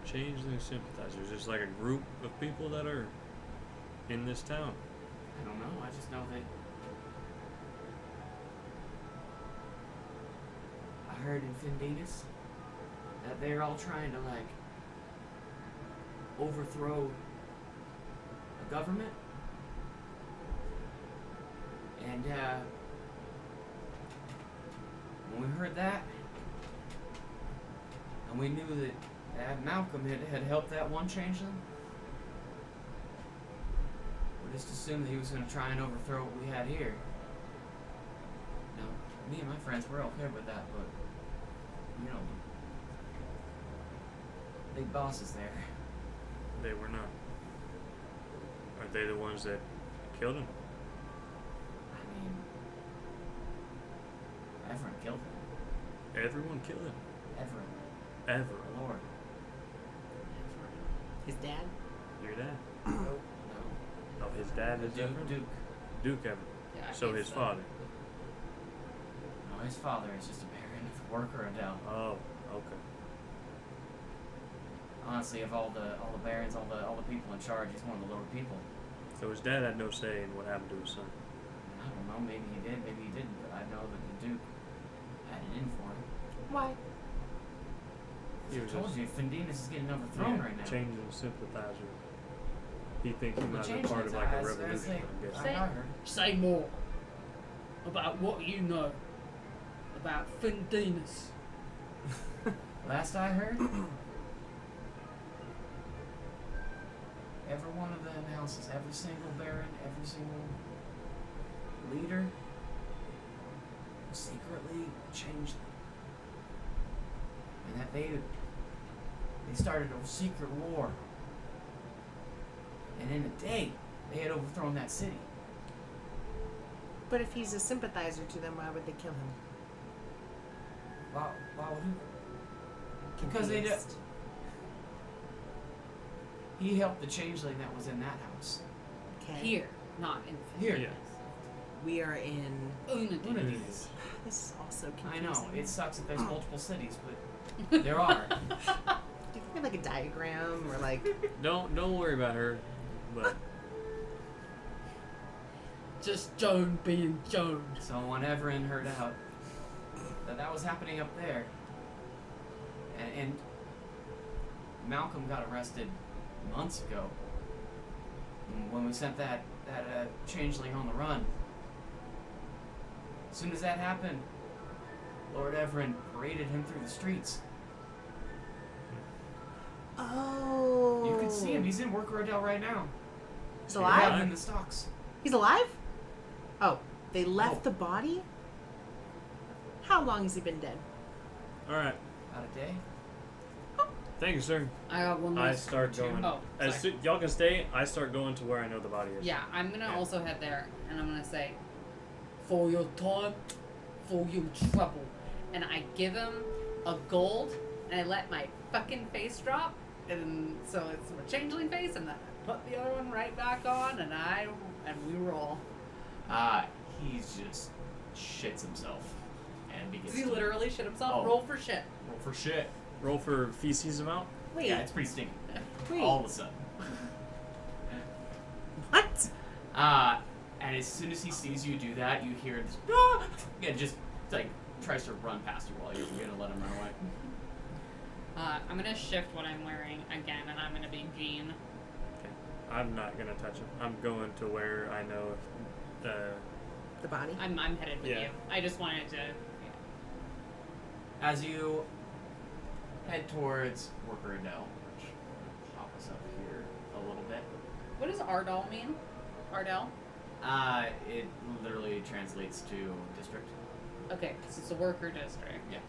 Changeling sympathizers. Just like a group of people that are in this town. I don't know, I just know that I heard in Unodinas that they're all trying to like overthrow a government. And when we heard that, and we knew that Malcolm had helped that one changeling, we just assumed that he was going to try and overthrow what we had here. Now, me and my friends were okay with that, but you know, big bosses there. They were not. Are they the ones that killed him? I mean, everyone killed him. Everyone killed him. Everyone. Ever. Lord. His dad? Your dad. No. Oh, his dad is Duke. Everett? Duke. Duke Everett. Yeah, So he's his the- father. No, his father is just a baron, a worker in town. Oh, okay. Honestly, of all the barons, all the people in charge, he's one of the lower people. So his dad had no say in what happened to his son. I don't know, maybe he did, maybe he didn't, but I know that the Duke had it in for him. Why? He I was told just- you, Fundinus is getting overthrown right now. Changing sympathizer. He thinks he The might be part of like a changelings, revolution, I guess. I heard. Say more about what you know about Fundinus. Last I heard, every one of the houses, every single baron, every single leader was secretly changed them. And that they started a secret war. And in a day, they had overthrown that city. But if he's a sympathizer to them, why would they kill him? Wow, because they did. Confused. He helped the changeling that was in that house. Okay. Here, not in Here. Yeah. We are in. Unodinas. Unodinas. This is also I confusing. know, it sucks that there's multiple cities, but there are. Do you think like a diagram or like? Don't worry about her. But Just Joan being Joan. So when Everin heard out that was happening up there, and Malcolm got arrested months ago when we sent that changeling on the run. As soon as that happened, Lord Everin paraded him through the streets. Oh. You can see him. He's in Work Rodell right now. He's They have him alive. in the stocks. He's alive. Oh, they left Oh. the body. How long has he been dead? all right. About a day. Thank you, sir. I got one I last start going. Oh, As sorry. y'all can stay. I start going to where I know the body is. Yeah, I'm gonna Yeah. also head there, and I'm gonna say, for your time, for your trouble, and I give him a gold, and I let my fucking face drop, and so it's a changeling face, and then I put the other one right back on, and we roll. He just shits himself and begins Does he to literally shit himself? Oh. Roll for shit. roll for shit. Roll for feces amount. Wait. Yeah, it's pretty stinky. Wait. All of a sudden. What? And as soon as he sees you do that, you hear this, "Ah!" and just like tries to run past you while you're gonna let him run away. I'm gonna shift what I'm wearing again, and I'm gonna be Jean. Okay. I'm not gonna touch him. I'm going to where I know. The body. I'm headed with Yeah. you. I just wanted to. As you head towards Worker Adele, which will pop us up here a little bit. What does Ardell mean? Ardell? It literally translates to district. Okay, because it's a worker district. Yeah.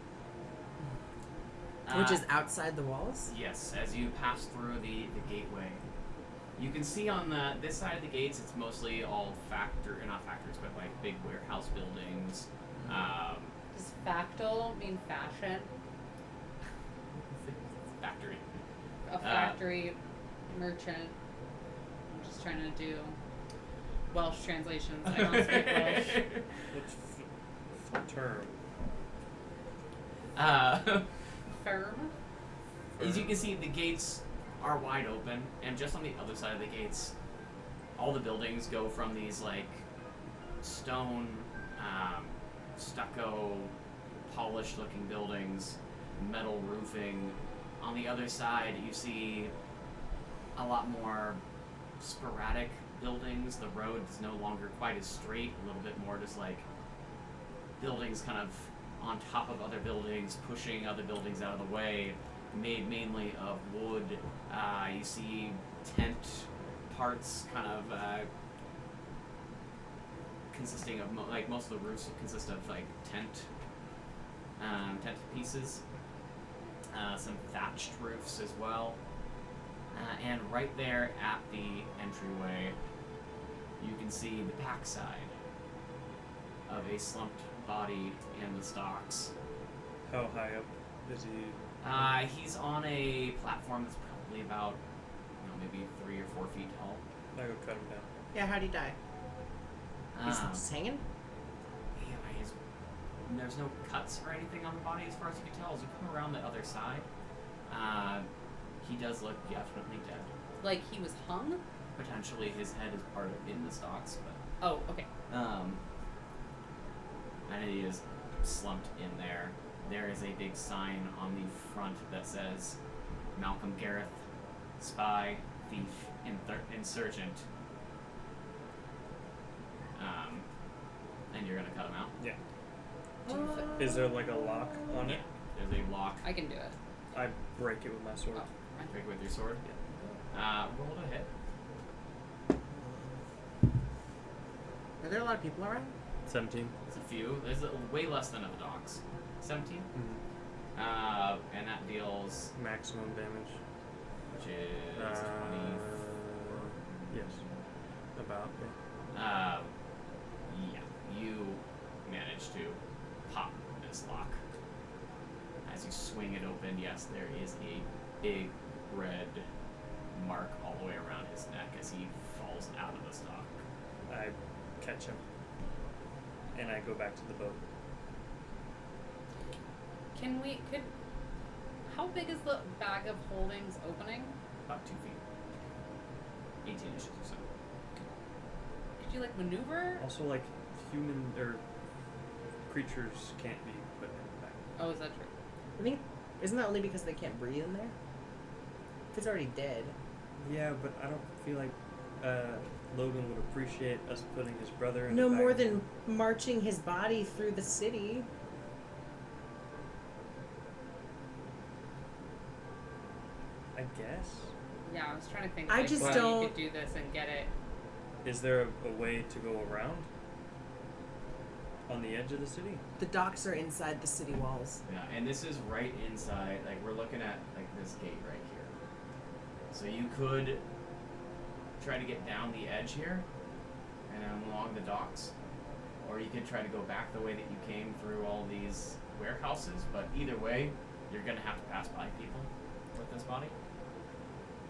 Which is outside the walls. Yes, as you pass through the gateway, you can see on this side of the gates, it's mostly all not factories, but like big warehouse buildings. Does factal mean fashion? Factory. A factory merchant. I'm just trying to do Welsh translations. I don't speak Welsh. What's term? Firm? As you can see, the gates are wide open, and just on the other side of the gates, all the buildings go from these like stone, stucco, polished-looking buildings, metal roofing. On the other side, you see a lot more sporadic buildings. The road is no longer quite as straight, a little bit more just like buildings kind of on top of other buildings, pushing other buildings out of the way, made mainly of wood. You see tent parts kind of consisting of, like most of the roofs consist of like tent pieces. Some thatched roofs as well. And right there at the entryway, you can see the backside of a slumped body in the stocks. How high up is he? He's on a platform that's probably about, maybe 3 or 4 feet tall. I go cut him down. Yeah. How'd he die? He's Um, just hanging. yeah, there's no cuts or anything on the body as far as you can tell. As you come around the other side, he does look definitely dead. Like he was hung? Potentially his head is part of in the stocks, Oh, okay. but and he is slumped in there. There is a big sign on the front that says Malcolm Gareth, spy, thief, insurgent. And you're gonna cut him out. Yeah. Do you fi- Is there like a lock on it? There's a lock. I can do it. I break it with my sword. Oh, right. Break with your sword. Roll to hit. Are there a lot of people around? 17. There's a few. There's way less than at the docks. 17. Mm-hmm. And that deals, Maximum damage. which is 24. Yes. About. Yeah, you managed to pop this lock. as you swing it open, yes, there is a big red mark all the way around his neck as he falls out of the stock. I catch him, and I go back to the boat. How big is the bag of holdings opening? About 2 feet. 18 inches or so. Could you maneuver? Also, human or creatures can't be put in the back. Oh, is that true? I think, isn't that only because they can't breathe in there? If it's already dead. Yeah, but I don't feel like Logan would appreciate us putting his brother in No the back. more than marching his body through the city. I guess. Yeah, I was trying to think. I just how don't- you could do this and get it. Is there a way to go around? On the edge of the city? The docks are inside the city walls. Yeah, and this is right inside, we're looking at, this gate right here. So you could try to get down the edge here and along the docks, or you could try to go back the way that you came through all these warehouses, but either way, you're gonna have to pass by people with this body.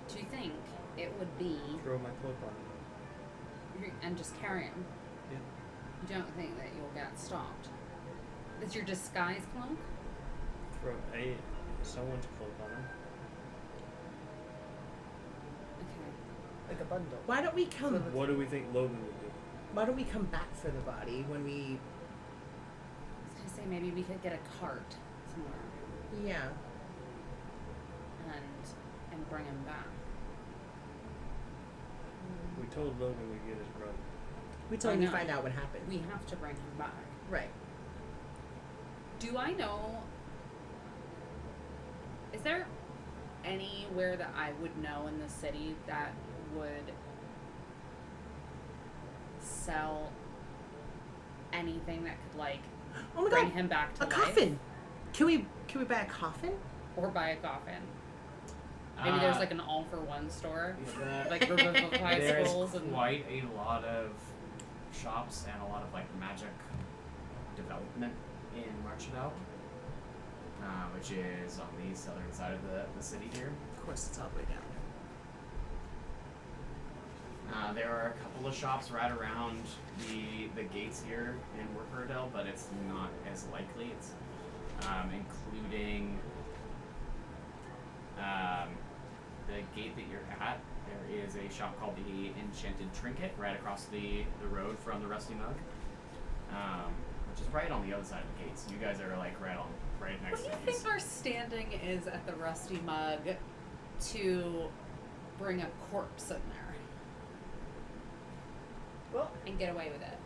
Do you think it would be Throw my cloak on him. and just carry him? Yeah. You don't think that you'll get stopped? Is your disguise cloak? Throw someone's cloak on him. Okay. Like a bundle. Why don't we come? What do we think Logan would do? Why don't we come back for the body when we? I was gonna say maybe we could get a cart somewhere Yeah. and bring him back. We told Logan we'd get his brother. We told I him to know. find out what happened. We have to bring him back. Right. Do I know? Is there anywhere that I would know in the city that would sell anything that could Oh my bring god! him back to A life? coffin. Can we buy a coffin? Or buy a coffin? Maybe there's an all-for-one store, revivified There's skulls and quite a lot of shops and a lot of magic development in Marchadal, which is on the southern side of the city here. Of course, it's all the way down. There are a couple of shops right around the gates here in Workerdale, but it's not as likely. It's including the gate that you're at. There is a shop called the Enchanted Trinket right across the road from the Rusty Mug, which is right on the other side of the gates. You guys are right next What do to you these. think our standing is at the Rusty Mug to bring a corpse in there Well, and get away with it?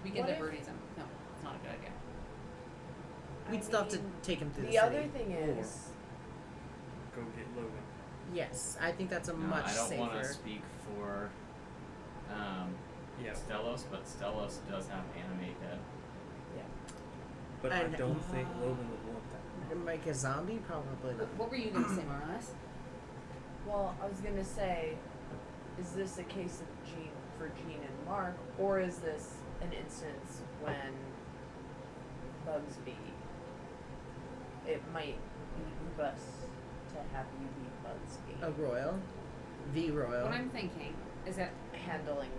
We could What if- liberties him. No, it's not a good idea. We'd still have to take him through the the other city. thing is, Go get Logan. Yes, I think that's a No, much I don't safer. want to speak for Yeah. Stellos, but Stellos does have animate dead. But I And- don't think Logan would want that. Like a zombie, probably not. What were you going to say, Morales? well, I was gonna say, is this a case of Jean and Mark, or is this an instance when Bugsby? It might behoove us to have you be Bugsby, A royal, the royal. What I'm thinking is that handling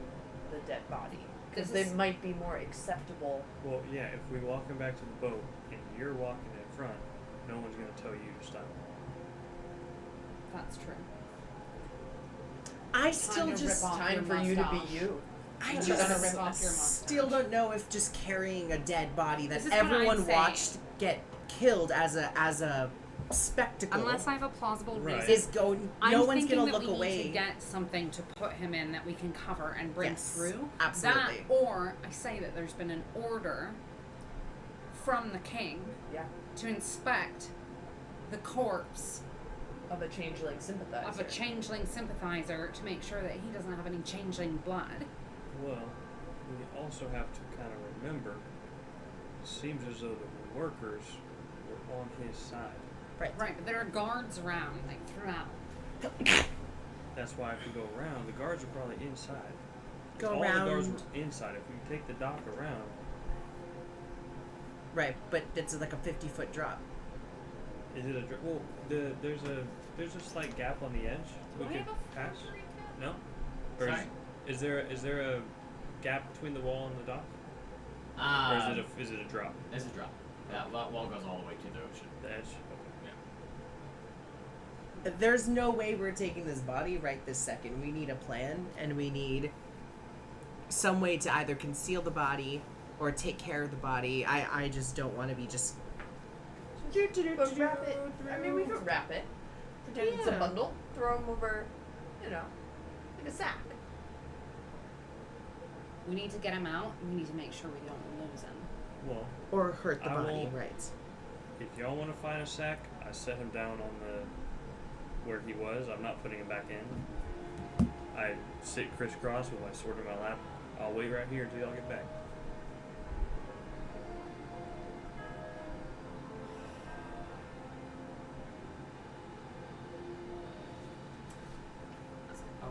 the dead body, because This they is- might be more acceptable. Well, yeah, if we walk him back to the boat and you're walking in front, no one's going to tell you to stop. that's true. I still to just, rip off Time your for you to be mustache. you. I You're just gonna rip off your mustache. still don't know if just carrying a dead body that This is what I'm everyone saying. watched get killed as a spectacle Unless I have a plausible Right. reason. is going. I'm No one's thinking gonna that look we away. need to get something to put him in that we can cover and bring Yes, through. absolutely. That, or I say that there's been an order from the king Yeah, to inspect the corpse of a changeling sympathizer. of a changeling sympathizer to make sure that he doesn't have any changeling blood. Well, we also have to kind of remember, it seems as though the workers were on his side. Right. Right, but there are guards around, throughout. That's why if we go around, the guards are probably inside. Go All the guards around. were inside. If we take the dock around, Right, but it's like a 50-foot drop. Is it a well? There's a slight gap on the edge we Do I could have a pass. forgery tab? No. Or Sorry? is there a gap between the wall and the dock, or is it a drop? It's a drop. That wall goes all the way to the ocean. The edge. There's no way we're taking this body right this second. We need a plan, and we need some way to either conceal the body or take care of the body. I just don't want to be just. But wrap it. I mean, we could wrap it. Pretend it's a Yeah. bundle. Throw them over, like a sack. We need to get him out. We need to make sure we don't lose him. Well, Or hurt the I body, won't- right? if y'all want to find a sack, I set him down on the where he was. I'm not putting him back in. I sit crisscross with my sword in my lap. I'll wait right here until y'all get back.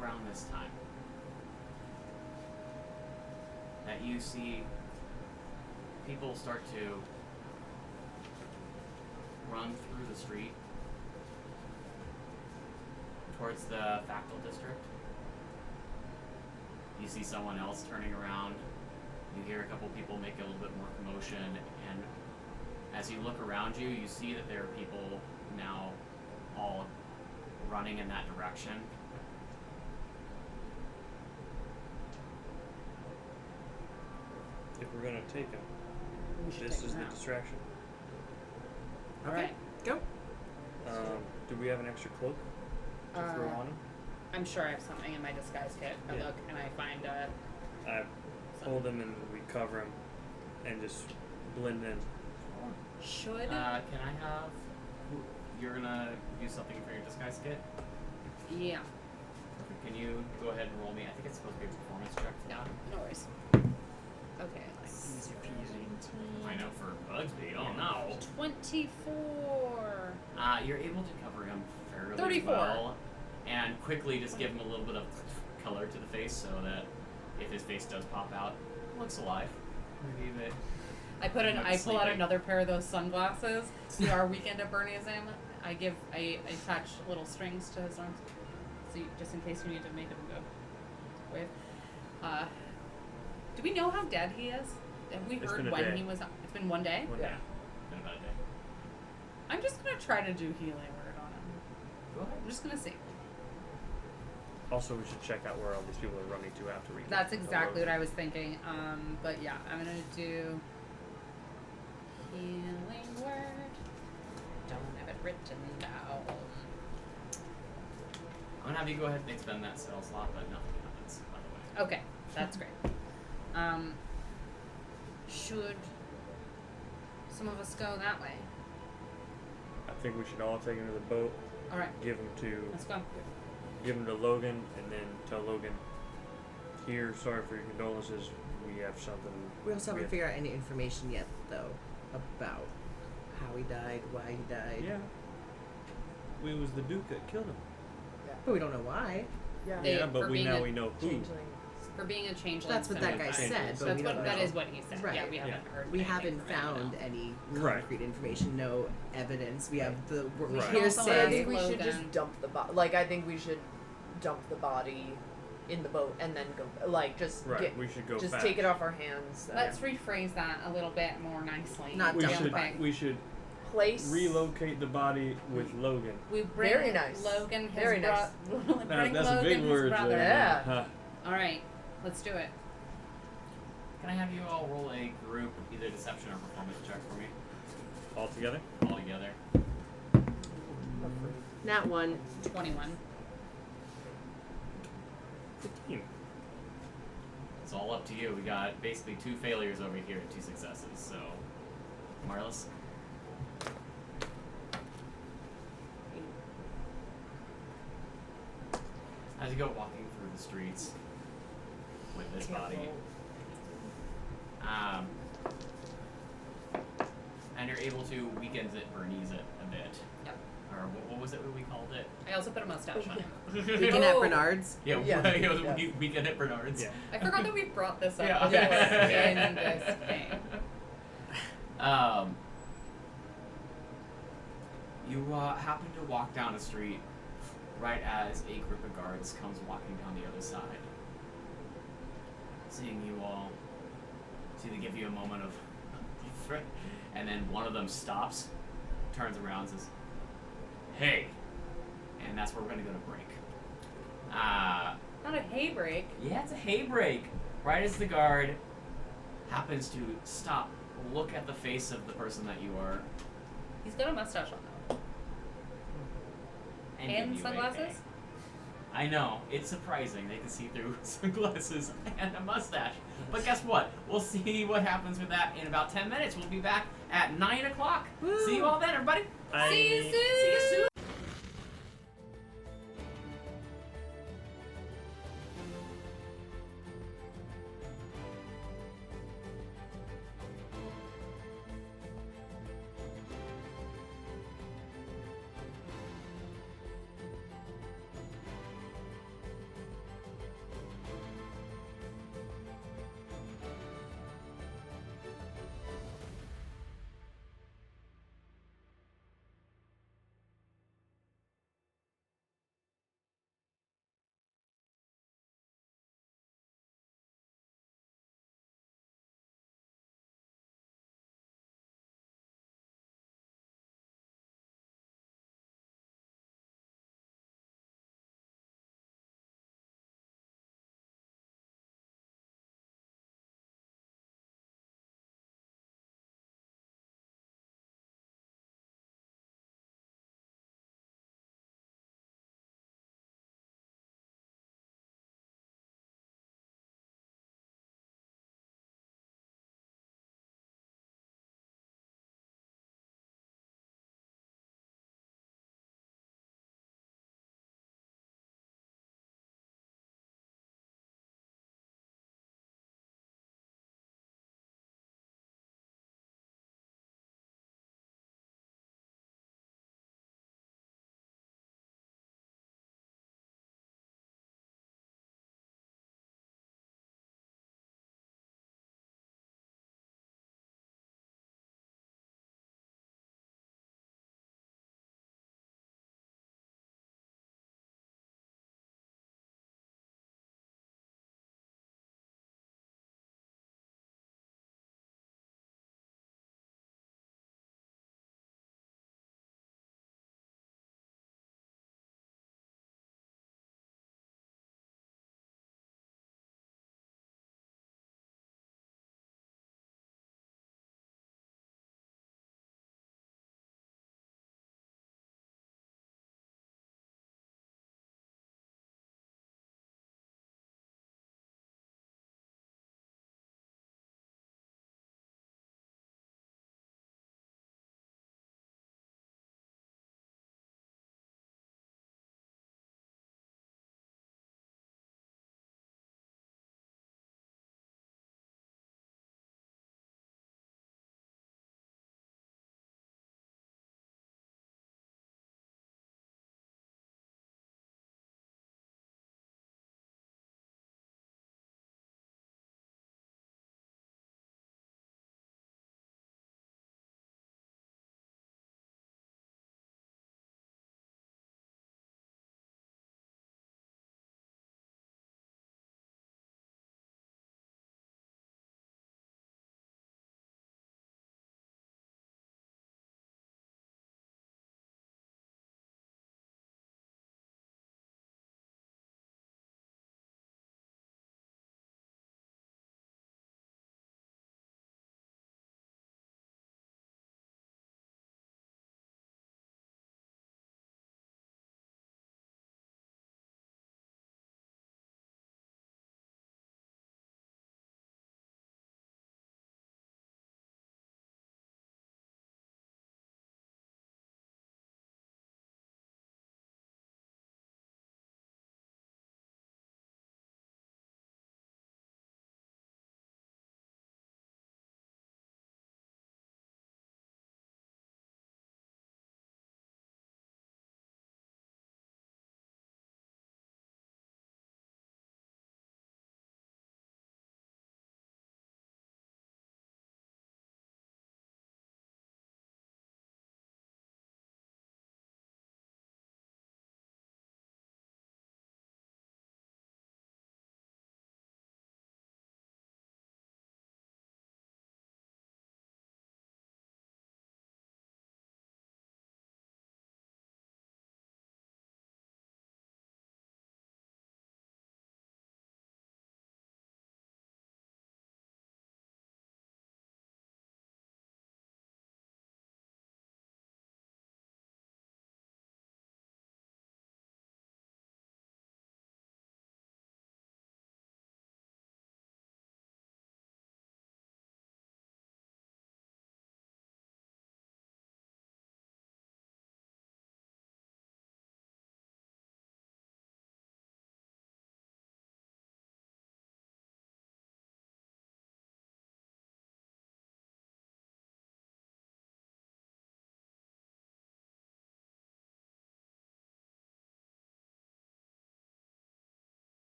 Around this time that you see people start to run through the street towards the Factal District. You see someone else turning around. You hear a couple people make a little bit more commotion, and as you look around you, you see that there are people now all running in that direction. If we're gonna take him, We should this take is him the out. distraction. Okay, go. Do we have an extra cloak to throw on him? I'm sure I have something in my disguise kit. I Yeah. look and I find I hold him and we cover him and just blend in. should. Can I have? You're gonna use something for your disguise kit. Yeah. Can you go ahead and roll me? I think it's supposed to be a performance check for No, that. no worries. Okay. Easy peasy. I know for Bugsby. Oh no. 24. You're able to cover him fairly 34. well, and quickly just give him a little bit of color to the face, so that if his face does pop out, it looks alive. Maybe a bit. I pull out sleeping. another pair of those sunglasses. See our weekend at Bernie's in. I attach little strings to his arms, so just in case you need to make him go with. Do we know how dead he is? Have we It's heard been a when day. he was? It's been one day. One Yeah. day. Been about a day. I'm just gonna try to do healing word on him. Go ahead. I'm just gonna see. Also, we should check out where all these people are running to after we. get That's the exactly load. what I was thinking. But yeah, I'm gonna do healing word. Don't have it written down. I'm gonna have you go ahead and expend that spell slot, but nothing happens, by the way. Okay, that's great. Should some of us go that way? I think we should all take him to the boat. All right, Give him let's go. to Logan, and then tell Logan, "Here, sorry for your condolences. We have something." We also haven't have- figured out any information yet, though, about how he died, why he died. Yeah. It was the Duke that killed him. But we don't know why. Yeah. They- Yeah, but for we being now a we know who. Changeling. For being a changeling. That's what that guy Changeling. said, but That's we what don't that know. is what he said. Yeah, Right. we haven't heard. We anything haven't from him, found no. any Right. concrete information, no evidence. We have the Right. should also But I ask hearsay. think we should Logan. just dump the body. Like, I think we should dump the body in the boat and then go. Like, just Right. We should go just fast. take it off our hands. Let's rephrase that a little bit more nicely. Not We dump should. it. We should place. relocate the body with Logan. We bring Very nice. Logan, his Very nice. bring That's Logan, a big his word brother. there. Yeah. Huh. All right, let's do it. Can I have you all roll a group, either deception or performance check for me, All together. all together? Nat 1. 21. 15. It's all up to you. We got basically 2 failures over here and 2 successes. So, Marlis. As you go walking through the streets with this body, and you're able to weekend it, Bernice it a bit. Yep. Or what was it when we called it? I also put a mustache on him. Weekend at Bernard's. Yeah, Yeah. it was Yeah. weekend at Bernard's. Yeah. I forgot that we brought this up Yeah. before in this game. You happen to walk down a street right as a group of guards comes walking down the other side. Seeing you all, see they give you a moment of and then one of them stops, turns around and says, "Hey," and that's where we're gonna go to break. Not a hay break. Yeah, it's a hay break. Right as the guard happens to stop, look at the face of the person that you are, He's got a mustache on though. and, And give you a sunglasses? hay. I know, it's surprising. They can see through sunglasses and a mustache. But guess what? We'll see what happens with that in about 10 minutes. We'll be back at 9 o'clock. See you all then, everybody. See you soon. See you soon.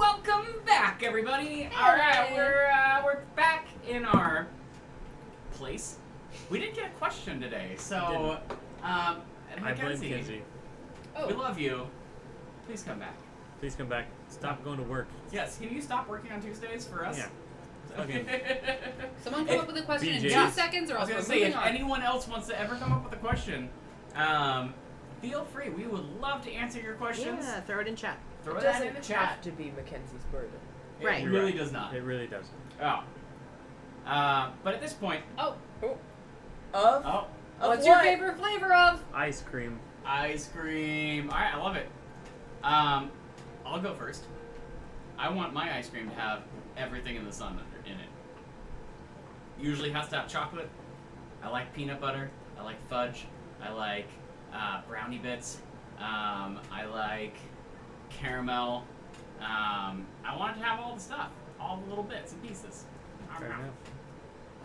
Welcome back, everybody. All right, we're back in our place. We didn't get a question today, so I blame Mackenzie, Kenzie. we love you. Please come back. Please come back. Stop going to work. Yes, can you stop working on Tuesdays for us? Yeah. Okay. Someone come up with a question in BJ. 2 seconds, or I was else gonna we're say, moving if on. anyone else wants to ever come up with a question, feel free. We would love to answer your questions. Yeah, throw it in chat. Throw It that doesn't in the have chat. to be Mackenzie's burden. It Right. really does not. It really doesn't. Oh. But at this point, Of oh, What's what? your favorite flavor of? Ice cream. ice cream. All right, I love it. I'll go first. I want my ice cream to have everything in the sun in it. Usually has to have chocolate. I like peanut butter. I like fudge. I like brownie bits. I like caramel. I want it to have all the stuff, all the little bits and pieces. Fair enough.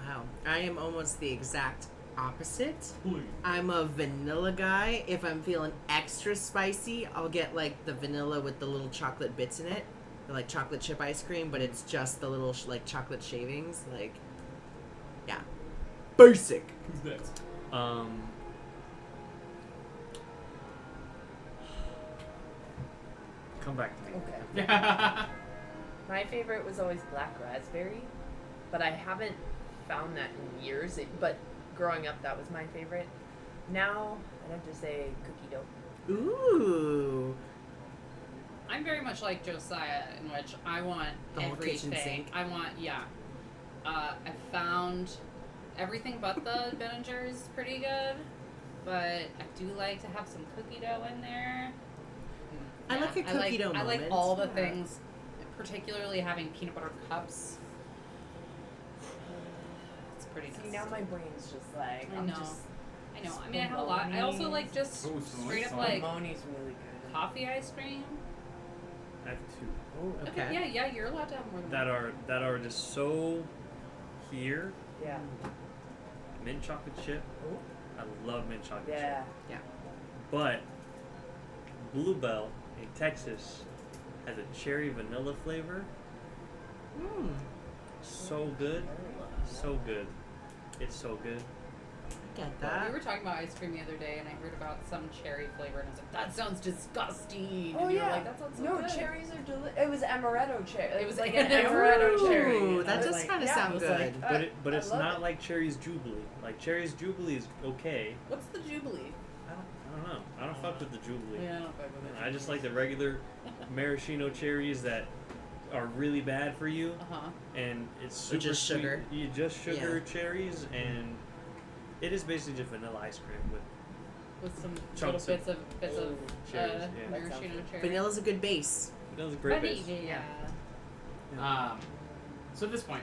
Wow. I am almost the exact opposite. I'm a vanilla guy. If I'm feeling extra spicy, I'll get like the vanilla with the little chocolate bits in it. Like chocolate chip ice cream, but it's just the little like chocolate shavings. Like, yeah. Basic. Who's next? Come back to me. Okay. My favorite was always black raspberry, but I haven't found that in years. But growing up, that was my favorite. Now, I'd have to say cookie dough. Ooh. I'm very much like Josiah, in which I want The whole kitchen everything. sink. I want, yeah. I found everything but the Ben & Jerry's pretty good, but I do like to have some cookie dough in there. I like a cookie dough I like moment. all the Yeah. things, particularly having peanut butter cups. It's pretty nice. See, now my brain's just like, I I'm know. just. I know. I mean, I have a lot. I also like just Ooh, straight up some like Moni's really good. coffee ice cream. I have two Oh, Okay. Yeah, you're allowed to have more than that are just so here. yeah. Mint chocolate chip. Oh, I love mint chocolate yeah. chip. But Bluebell in Texas has a cherry vanilla flavor. Mm. So good. So good. It's so good. Get We that. were talking about ice cream the other day, and I heard about some cherry flavor, and I was like, "That sounds disgusting." Oh and you were yeah. like, "That sounds so no, good." cherries are it was amaretto cherry. It was like like an an amaretto Ooh, cherry. and I that was does like, kinda yeah, sound I was good. Like, But I it's love not it. like Cherry's Jubilee. Like Cherry's Jubilee is okay. What's the Jubilee? I don't know. I don't fuck with the Jubilee. Yeah, I don't fuck with it. I just like the regular maraschino cherries that are really bad for you, and it's super just sweet. sugar. You just sugar Yeah. cherries, and it is basically just vanilla ice cream with With some Chunks little bits of cherries, yeah. maraschino cherry. Vanilla's a good base. vanilla great base. Yeah. So at this point,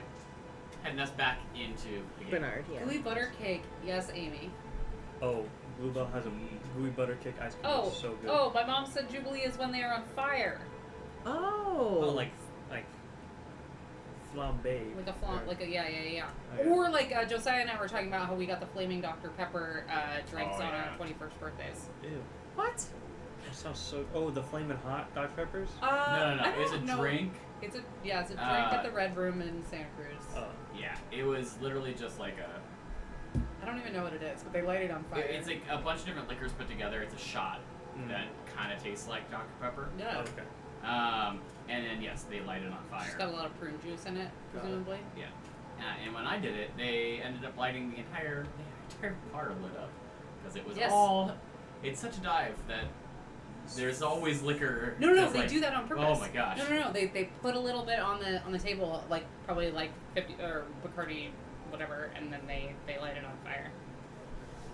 heading us back into the game. Bernard, yeah. Gooey butter cake. Yes, Amy. Oh, Bluebell has a gooey butter cake ice cream. Oh, It's so good. oh, my mom said Jubilee is when they are on fire. Oh. Oh, like flambe. Like a flan, like a, yeah. Oh, yeah. Or like Josiah and I were talking about how we got the flaming Dr. Pepper drinks Oh, on yeah. our 21st birthdays. Ew. What? That sounds so. Oh, the flaming hot Dr Peppers. No. I It was a don't know. drink. It's a drink at the Red Room in Santa Cruz. Yeah, it was literally just like a. I don't even know what it is, but they light it on fire. It's like a bunch of different liquors put together. It's a shot that kind of tastes like Dr Pepper. yeah. Okay. And then yes, they light it on fire. It's got a lot of prune juice in it, presumably. Yeah. And when I did it, they ended up lighting the entire bar lit up because it was Yes. all. It's such a dive that there's always liquor. No, just they like- do that on purpose. Oh my gosh. No. They put a little bit on the table, like probably like 50 or Bacardi, whatever, and then they light it on fire.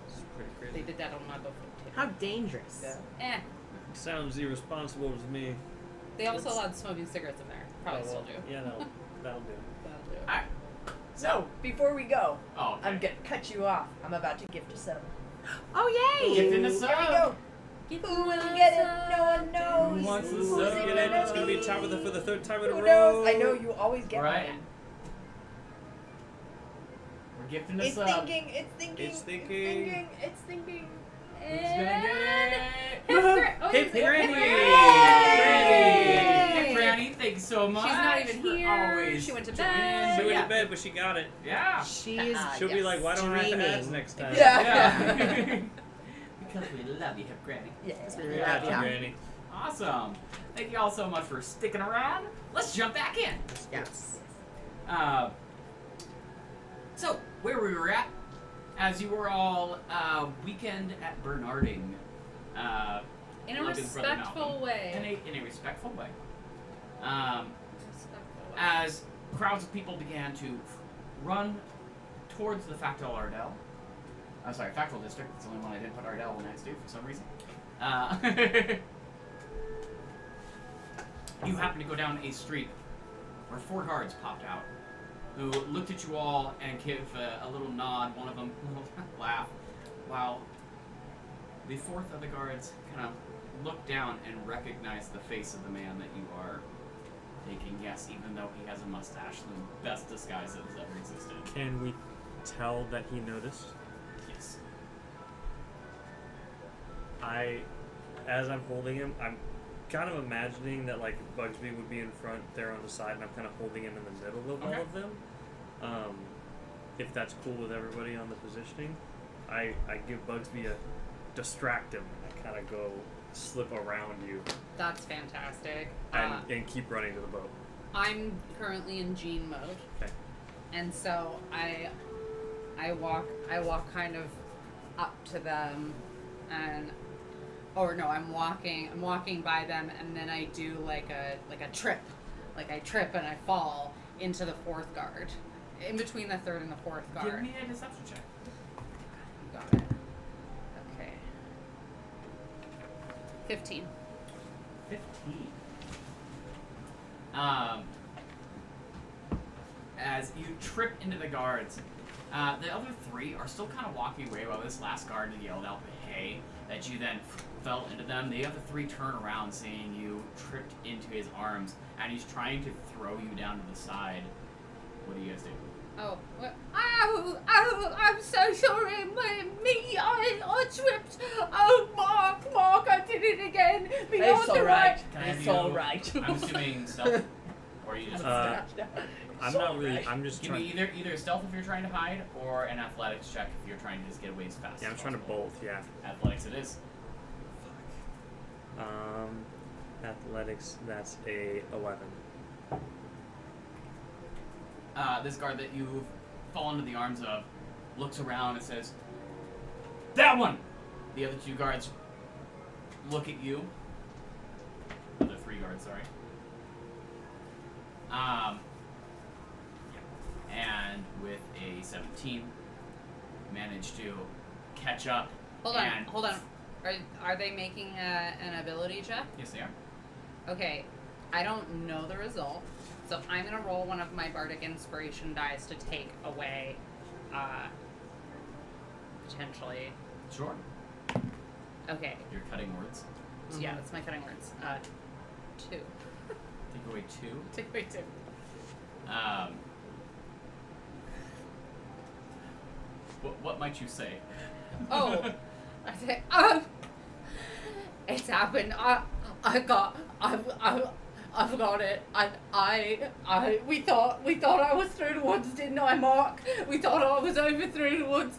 It's pretty They crazy. did that on my buffet table. How dangerous. Yeah. Sounds irresponsible to me. They also allowed smoking cigarettes in there. Probably Oh, still well, do. Yeah, that'll do. That'll do. All right. So before we go, Oh, okay. I'm gonna cut you off. I'm about to gift a sub. Oh, yay! Gift in a Here we sub. go. Who will get it? No one knows. Who wants the Who's sub? it Get it? gonna It's gonna be be? top of the for the third time in a Who row. knows? I know you always get Right. mine. We're gifting a It's sub. thinking. It's thinking. It's thinking. It's thinking. Who's gonna get it? Hip, Hip Granny! Granny! Yay! Granny, thanks so much. She's not even for here. Always She went to joining. bed. She went Yeah. to bed, but she got it. Yeah. She's She'll be like, why don't I have dreaming. ads next time? Yeah. Because we love you, Hip Granny. Yeah. Yeah, Yeah. Granny. Awesome. Thank you all so much for sticking around. Let's jump back in. Yes. So, where we were at, as you were all weekend at Bernarding. In a Logan's brother respectful Malcolm. way. In a respectful way. Respectful way. As crowds of people began to run towards the Factal Ardell. Factal District. It's the only one I didn't put Ardell next to for some reason. You happen to go down a street where 4 guards popped out, who looked at you all and give a little nod, one of them a little laugh, while the 4th of the guards kind of looked down and recognized the face of the man that you are taking. Yes, even though he has a mustache, the best disguise that has ever existed. Can we tell that he noticed? Yes. As I'm holding him, I'm kind of imagining that like Bugsby would be in front, there on the side, and I'm kind of holding him in the middle of Okay. all of them. If that's cool with everybody on the positioning, I give Bugsby a distract him. I kind of go slip around you That's fantastic. and keep running to the boat. I'm currently in Gene mode, Okay. and so I walk kind of up to them, and I'm walking by them, and then I do like a trip, like I trip and I fall into the 4th guard, in between the 3rd and the 4th guard. Give me a deception check. You got it. Okay. 15. 15. As you trip into the guards, the other 3 are still kind of walking away while this last guard yelled out the hey that you then fell into them. The other 3 turn around seeing you tripped into his arms, and he's trying to throw you down to the side. What do you guys do? Oh, what? Oh, I'm so sorry. I tripped. Oh, Mark, I did it again. Beyond It's the alright. Can I have It's you- alright. I'm assuming stealth, or you just I'm not really. I'm just give me trying. either stealth if you're trying to hide, or an athletics check if you're trying to just get away as fast. Yeah, I'm as trying to possible. both. Yeah. Athletics it is. Athletics. That's a 11. This guard that you've fallen into the arms of looks around and says, "That one!" The other 2 guards look at you. Other 3 guards, sorry. And with a 17, managed to catch up. Hold and on. Are they making an ability check? Yes, they are. Okay, I don't know the result, so I'm gonna roll one of my bardic inspiration dice to take away, potentially. Sure. Okay, You're cutting words. so yeah, that's my cutting words. 2. Take away 2. Take away 2. What might you say? Oh, I say, It's happened. I've got it. We thought I was through the woods, didn't I, Mark? We thought I was over through the woods,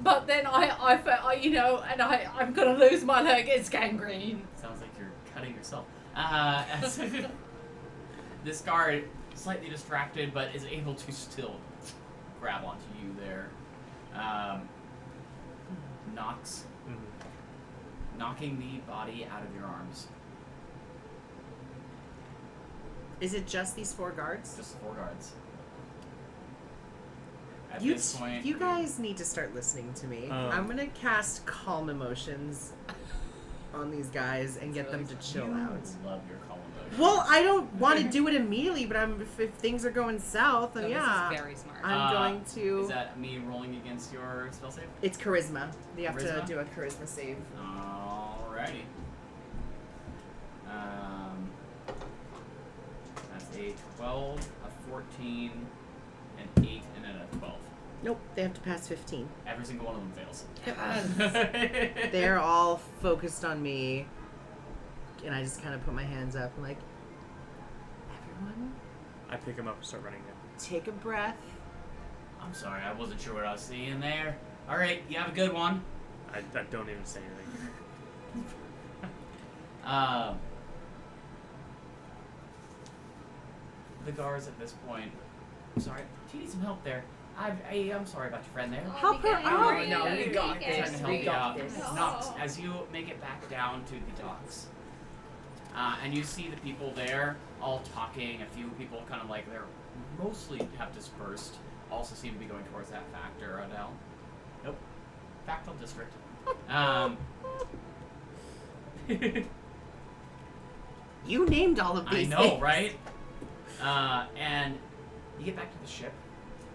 but then I felt, and I'm gonna lose my leg. It's gangrene. Sounds like you're cutting yourself. As this guard, slightly distracted, but is able to still grab onto you there. Knocking the body out of your arms. Is it just these 4 guards? Just 4 guards. At You, this point, you guys need to start listening to me. I'm gonna cast calm emotions on these guys and get them to chill you out. love your calm emotions. Well, I don't want to do it immediately, but if things are going south, then So yeah, this is very smart. I'm going to. Is that me rolling against your spell save? It's charisma. You have Charisma? to do a charisma save. Alrighty. That's a 12, a 14, an 8, and then a 12. Nope, they have to pass 15. Every single one of them fails. They're all focused on me, and I just kind of put my hands up and like, everyone Everyone, I pick him up and start running again. take a breath. I'm sorry, I wasn't sure what I was seeing there. All right, you have a good one. I don't even say anything. The guards at this point. I'm sorry. Do you need some help there? I'm sorry about your friend there. Help her out. Oh, no, we got Trying this. to help We you got out. this. Not as you make it back down to the docks. And you see the people there all talking. A few people kind of like they're mostly have dispersed. Also seem to be going towards that factor, Adele. Nope. Factal district. You named all of I these know, things. right? And you get back to the ship,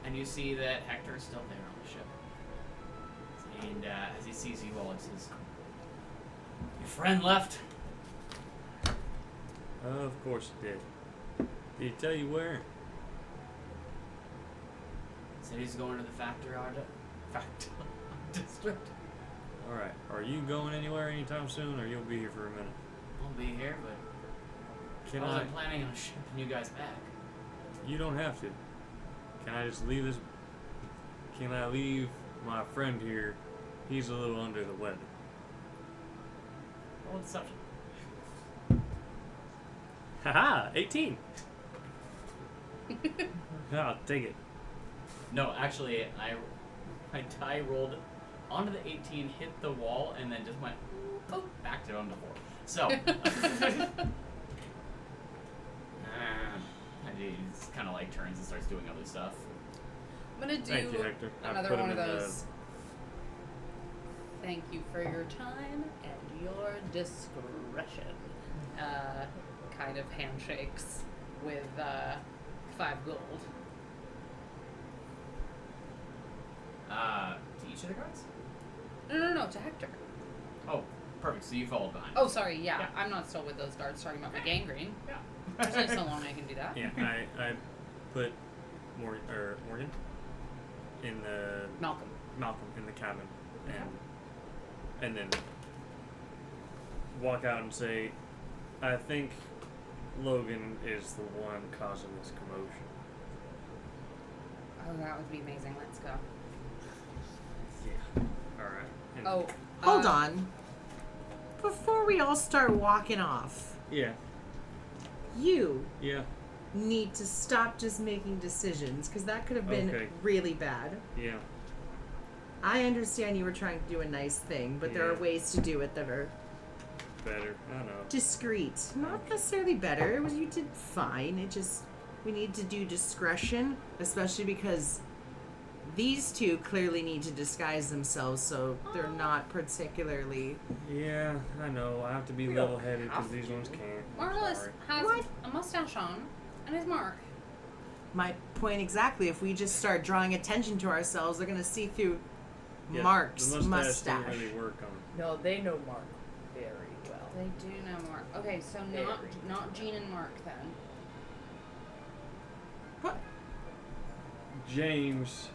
and you see that Hector is still there on the ship. And as he sees you all, he says, "Your friend left." Of course it did. Did he tell you where? Said he's going to the factal district. Alright. Are you going anywhere anytime soon, or you'll be here for a minute? I'll be here, but Can I I? wasn't planning on shipping you guys back. You don't have to. Can I just leave this? Can I leave my friend here? He's a little under the weather. Roll deception. Haha! 18! I'll take it. No, actually, my die rolled onto the 18, hit the wall, and then just went back to onto 4. So, he just kind of like turns and starts doing other stuff. I'm gonna do Thank you, Hector. I another put one him of in the- those. Thank you for your time and your discretion. Kind of handshakes with 5 gold. To each of the guards? No, to Hector. Oh, perfect. So you followed behind. Oh, sorry, yeah. Yeah. I'm not still with those guards talking about my gangrene. Yeah. There's only so long I can do that. Yeah, I put Morgan in the Malcolm. Malcolm in the cabin, and then walk out and say, I think Logan is the one causing this commotion. Oh, that would be amazing. Let's go. Yeah. All right. And Oh, Hold on. Before we all start walking off, Yeah. you Yeah. need to stop just making decisions, because that could have been Okay. really bad. Yeah. I understand you were trying to do a nice thing, but there are Yeah. ways to do it that are Better. I know. discreet. Not necessarily better. It was, you did fine. It just, we need to do discretion, especially because these two clearly need to disguise themselves, so they're not particularly. Yeah, I know. I have to be We don't level-headed because have these ones can't. I'm Marvelous sorry. has What? a mustache on and his mark. My point exactly. If we just start drawing attention to ourselves, they're gonna see through Yeah, Mark's the mustache. didn't really work on. No, they know Mark very well. They do know Mark. Okay, so not Jean and Mark then. What? James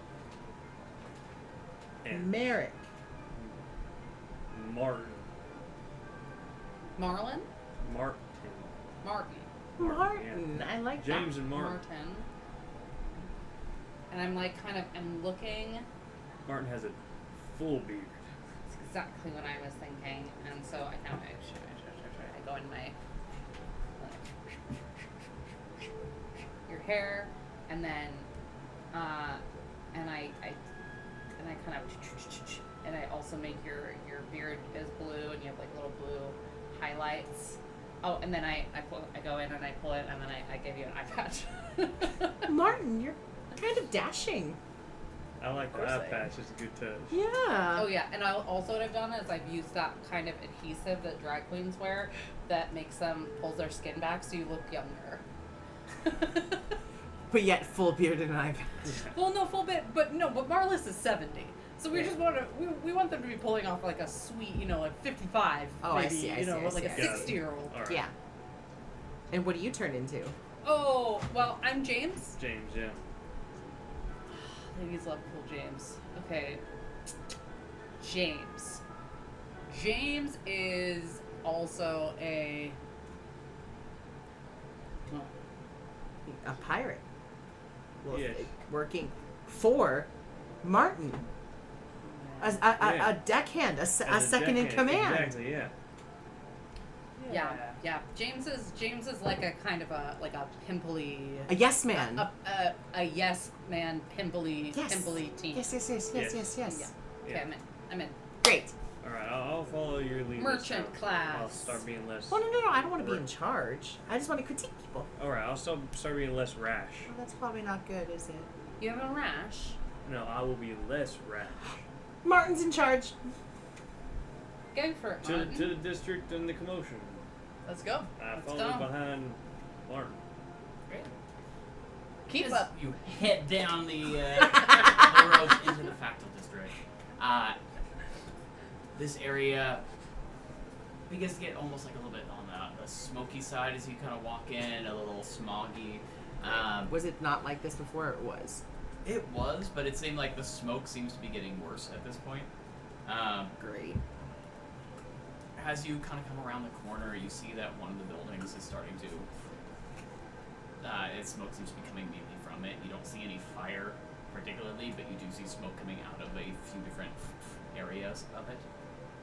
and Merrick. Martin. Marlin? Martin. Martin. Martin. yeah. I like James that. and Martin. Martin. And I'm like I'm looking. Martin has a full beard. That's exactly what I was thinking. And so I kind of I go in my your hair, and then and I kind of and I also make your beard is blue, and you have like little blue highlights. Oh, and then I go in and I pull it, and then I give you an eye patch. Martin, you're kind of dashing. I like the course eye I am. patch. It's a good touch. Yeah. Oh yeah, and also what I've done is I've used that kind of adhesive that drag queens wear that makes them pulls their skin back so you look younger. But yet full beard and eye patch. Well, no, but Marlis is 70, so we just want to we want them to be pulling off like a sweet, like 55. Oh, I maybe, see, I you see, know, I like see, a I see. 60-year-old. All right. Yeah. And what do you turn into? Oh, well, I'm James. James, yeah. Ladies love cool James. Okay. James. James is also a... a pirate. Well, Yes. working for Martin. A deckhand, a As second in deckhand, command. Exactly, yeah. Yeah. James is like a kind of a pimply. A yes man. A yes man, pimply teen. Yes. Okay, Yeah. I'm in. Great. Alright, I'll follow your lead. this Merchant time. class. I'll start being less. Well, no. I don't want to be in charge. I just want to critique people. Alright, I'll start being less rash. Well, that's probably not good, is it? You have a rash. No, I will be less rash. Martin's in charge. Go for it, Martin. To the district and the commotion. Let's go. I Let's follow go. behind Martin. Great. Keep As up. You head down the roads into the Factal District. This area begins to get almost like a little bit on the smoky side as you kind of walk in, a little smoggy. Was it not like this before? Or it was. It was, but it seemed like the smoke seems to be getting worse at this point. Great. As you kind of come around the corner, you see that one of the buildings is starting to. Its smoke seems to be coming mainly from it. You don't see any fire particularly, but you do see smoke coming out of a few different areas of it,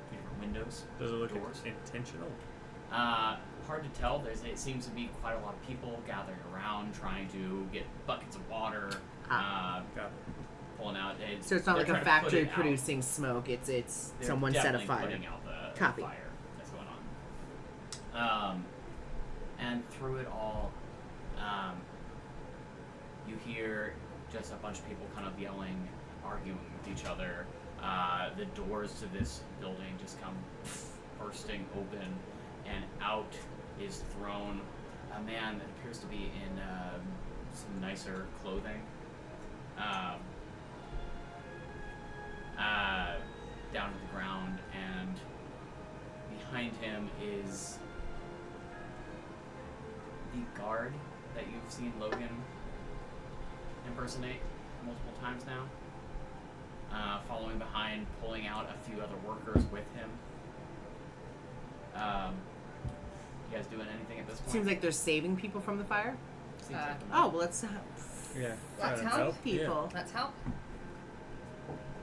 few different windows. Does it look doors. intentional? Hard to tell. It seems to be quite a lot of people gathering around, trying to get buckets of water, Got it. pulling out. So it's not they're like a trying to put factory it out. producing smoke. It's They're someone set a definitely fire. Putting out the Copy. fire that's going on. And through it all, you hear just a bunch of people kind of yelling, arguing with each other. The doors to this building just come bursting open, and out is thrown a man that appears to be in some nicer clothing. Down to the ground, and behind him is the guard that you've seen Logan impersonate multiple times now. Following behind, pulling out a few other workers with him. You guys doing anything at this point? Seems like they're saving people from the fire. Seems like them. Oh well, let's Yeah. let's try to help people. Let's help.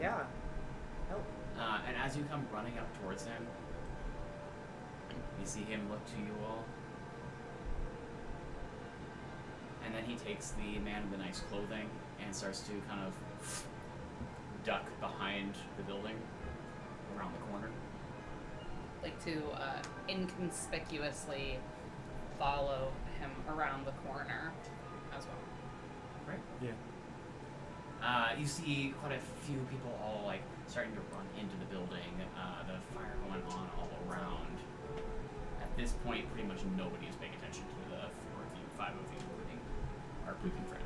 Yeah. And as you come running up towards him, you see him look to you all. And then he takes the man in the nice clothing and starts to kind of duck behind the building around the corner. Like to inconspicuously follow him around the corner as well. Right? Yeah. You see quite a few people all like starting to run into the building, the fire going on all around. At this point, pretty much nobody is paying attention to the 4 of you, 5 of you, including our pooping friend.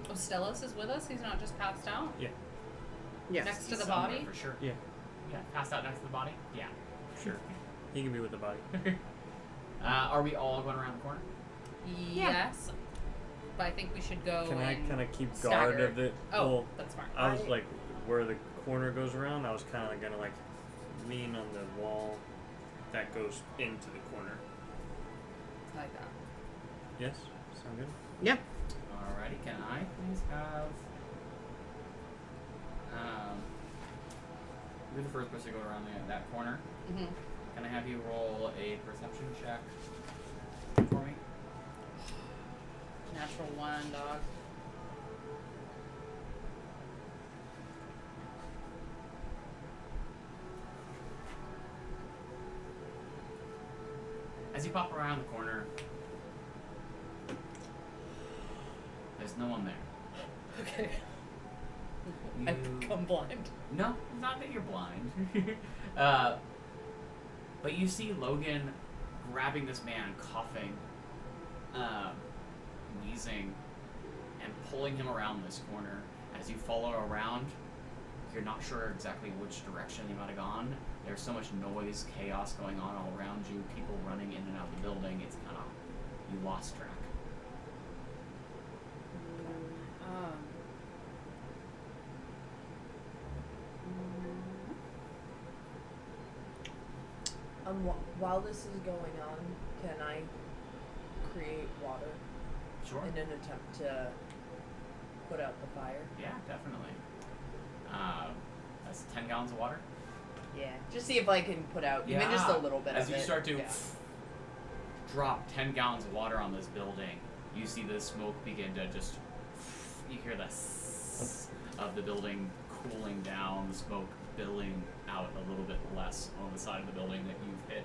Oh, Stellas is with us? He's not just passed out? Yeah. Yes. Next to He's the somewhere body? for sure. Yeah. Yeah, passed out next to the body. Yeah. Sure. He can be with the body. Are we all going around the corner? Yes. But I think we should go. Can I in kind of keep staggered. guard of it? Oh, Well, that's smart. I was like, where the corner goes around, I was kind of gonna like lean on the wall that goes into the corner. I like that. Yes? Sound good? Yeah. Alrighty, can I please have you're the first person to go around that corner. Mm-hmm. Can I have you roll a perception check for me? Natural 1, dog. As you pop around the corner, there's no one there. Okay. You... I've become blind. No, it's not that you're blind. But you see Logan grabbing this man, coughing, wheezing, and pulling him around this corner. As you follow around, you're not sure exactly which direction he might have gone. There's so much noise, chaos going on all around you, people running in and out of the building, it's kind of, you lost track. While this is going on, can I create water? Sure. in an attempt to put out the fire? Yeah, definitely. That's 10 gallons of water. Yeah. Just see if I can put out even just a little bit As of it. you start to Yeah. drop 10 gallons of water on this building, you see the smoke begin to just. You hear the of the building cooling down, the smoke billowing out a little bit less on the side of the building that you've hit.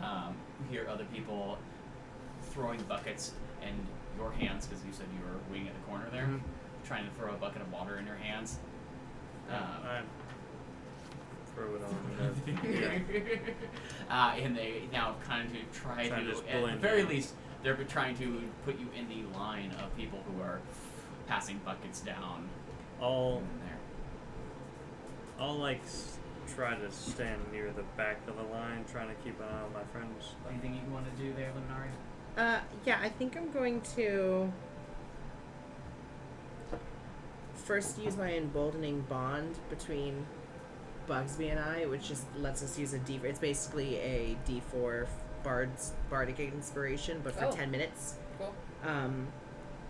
You hear other people throwing buckets in your hands, because you said you were waiting at the corner there, Mhm. trying to throw a bucket of water in your hands. I throw it on. And they now kind of try Trying to to, just at the blend very in. least, they're trying to put you in the line of people who are passing buckets down I'll in there. try to stand near the back of the line, trying to keep an eye on my friends. Anything you want to do there, Luminari? Yeah, I think I'm going to first use my emboldening bond between Bugsby and I, which just lets us use a D. It's basically a D4 bardic inspiration, but for Oh. 10 minutes. Cool.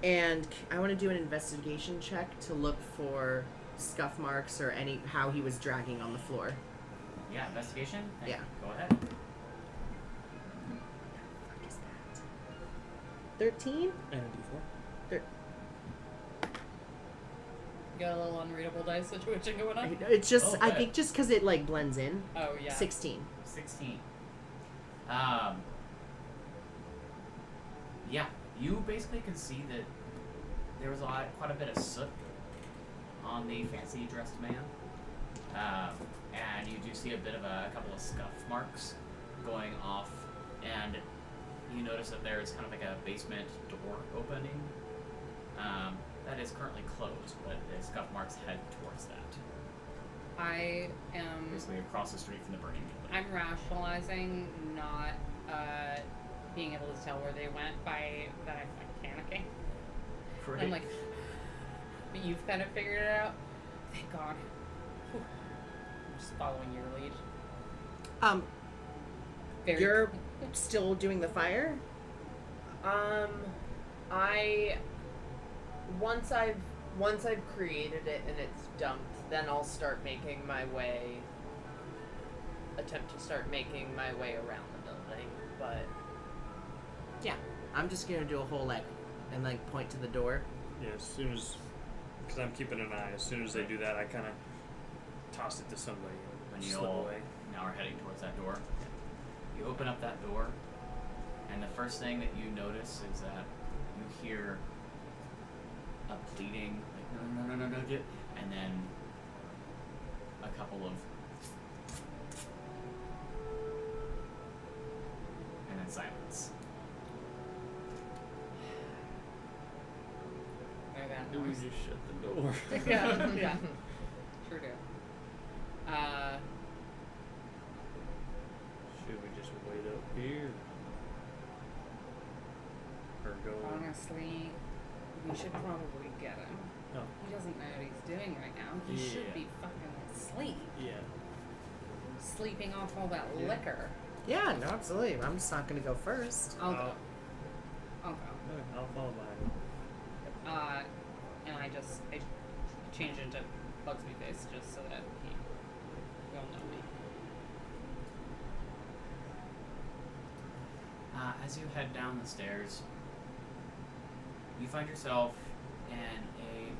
And I want to do an investigation check to look for scuff marks or how he was dragging on the floor. Yeah, investigation? Yeah. Go ahead. 13? And a D4. You got a little unreadable dice situation going on? It's just, Oh, I good. think just because it like blends in. Oh, yeah. 16. 16. Yeah, you basically can see that there was quite a bit of soot on the fancy dressed man. And you do see a bit of a couple of scuff marks going off, and you notice that there is kind of like a basement door opening that is currently closed, but the scuff marks head towards that. I am. Basically across the street from the burning building. I'm rationalizing not being able to tell where they went by that I'm like panicking. Great. I'm like, but you've kind of figured it out. Thank God. Whew. I'm just following your lead. Very. You're still doing the fire? I once I've created it and it's dumped, then I'll start making my way. Attempt to start making my way around the building, but Yeah. I'm just gonna do a whole and point to the door. Yeah, as soon as, because I'm keeping an eye. As soon as they do that, I kind of toss it to somebody When and you slip all away. now are heading towards that door, you open up that door, and the first thing that you notice is that you hear a pleading, like no, and then a couple of, and then silence. Or that Do we noise. just shut the door? Yeah, yeah. Sure do. Should we just wait up here? Or go? Honestly, we should probably get him. No. He doesn't know what he's doing right now. He should Yeah. be fucking asleep. Yeah. Sleeping off all that Yeah. liquor. Yeah, no, absolutely. I'm just not gonna go first. I'll go. I'll- I'll go. No, I'll follow behind. And I change into Bugsby face just so that he will know me. As you head down the stairs, you find yourself in a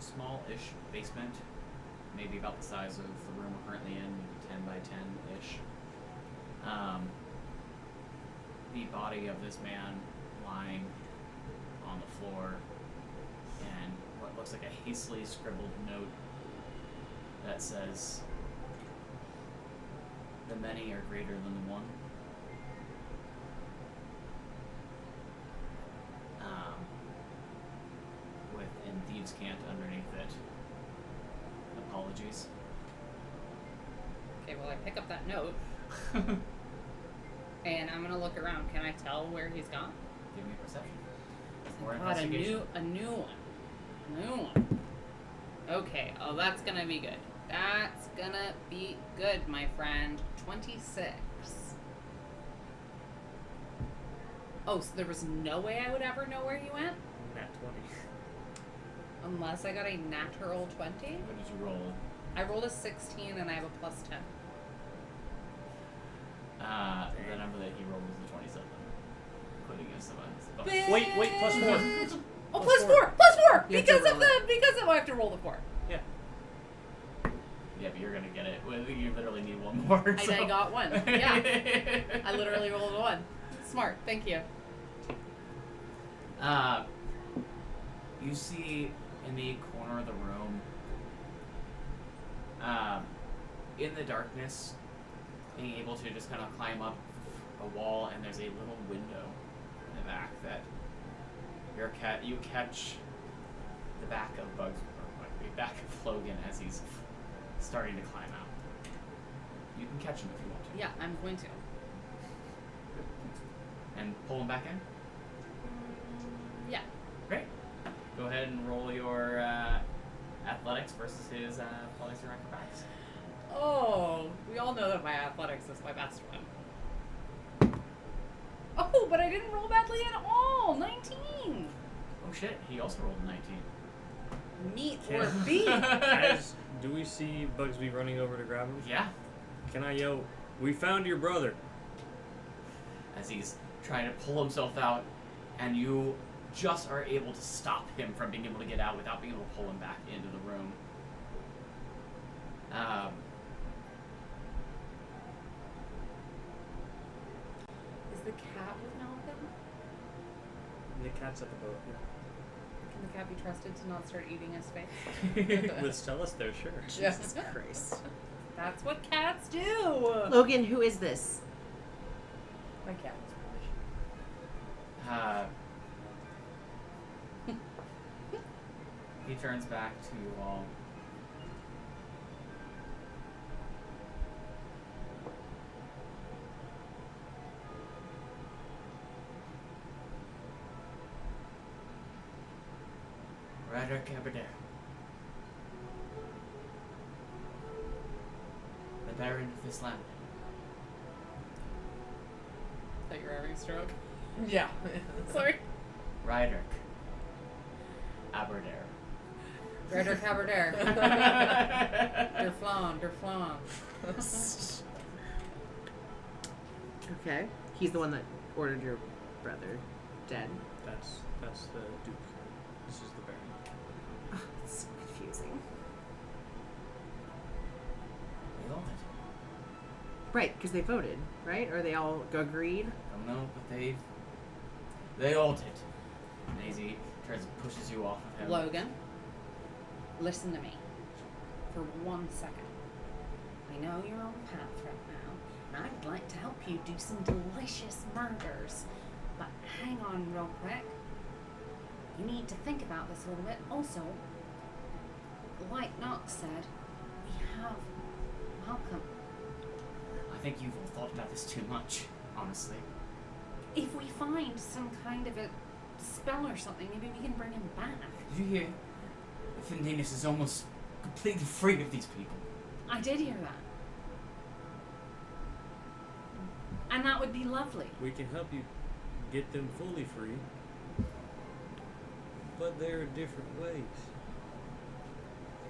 small-ish basement, maybe about the size of the room we're currently in, maybe 10 by 10-ish. The body of this man lying on the floor, and what looks like a hastily scribbled note that says, "The many are greater than the one." With "In Thieves' Cant" underneath it. Apologies. Okay, well I pick up that note and I'm gonna look around. Can I tell where he's gone? Give me a perception. Or God, investigation. a new one. Okay, oh that's gonna be good. That's gonna be good, my friend. 26. Oh, so there was no way I would ever know where you went? Nat 20. Unless I got a natural 20? What did you roll? I rolled a 16 and I have a plus 10. The number that he rolled was a 27, including his bonus. Wait, plus 4. Oh, Plus plus four. 4! Plus 4! You have to Because of roll the, because of I have to roll the 4. Yeah. Yeah, but you're gonna get it. Well, you literally need one more. And So. I got 1. Yeah. I literally rolled a 1. Smart, thank you. You see in the corner of the room, in the darkness, being able to just kind of climb up a wall, and there's a little window in the back that you catch the back of Bugs, or like the back of Logan as he's starting to climb out. You can catch him if you want to. Yeah, I'm going to. And pull him back in. Yeah. Great. Go ahead and roll your athletics versus his athletics or acrobatics. Oh, we all know that my athletics is my best one. Oh, but I didn't roll badly at all. 19. Oh shit, he also rolled a 19. Meet Can- or beat. Do we see Bugsby running over to grab him? Yeah. Can I yell, "We found your brother"? As he's trying to pull himself out, and you just are able to stop him from being able to get out without being able to pull him back into the room. Is the cat with Malcolm? The cat's at the boat. Can the cat be trusted to not start eating his face? Yeah. With Stella's there, sure. Jesus Christ. That's what cats do. Logan, who is this? My cat was He turns back to you all. Ryder Cabardere. The Baron of this land. Thought you were having a stroke. Yeah. Sorry. Ryder Aberdare. Rider Cabardere. Derflan. Okay. He's the one that ordered your brother dead. That's the Duke. This is the Baron. Oh, it's so confusing. They all did. Right, because they voted, right? Or they all agreed? Don't know, but they all did. Maisie tries pushes you off of him. Logan, listen to me for 1 second. I know you're on the path right now, and I'd like to help you do some delicious murders. But hang on real quick. You need to think about this a little bit. Also, like Knox said, we have Malcolm. I think you've all thought about this too much, honestly. If we find some kind of a spell or something, maybe we can bring him back. Did you hear? Unodinas is almost completely free of these people. I did hear that. And that would be lovely. We can help you get them fully free, but there are different ways.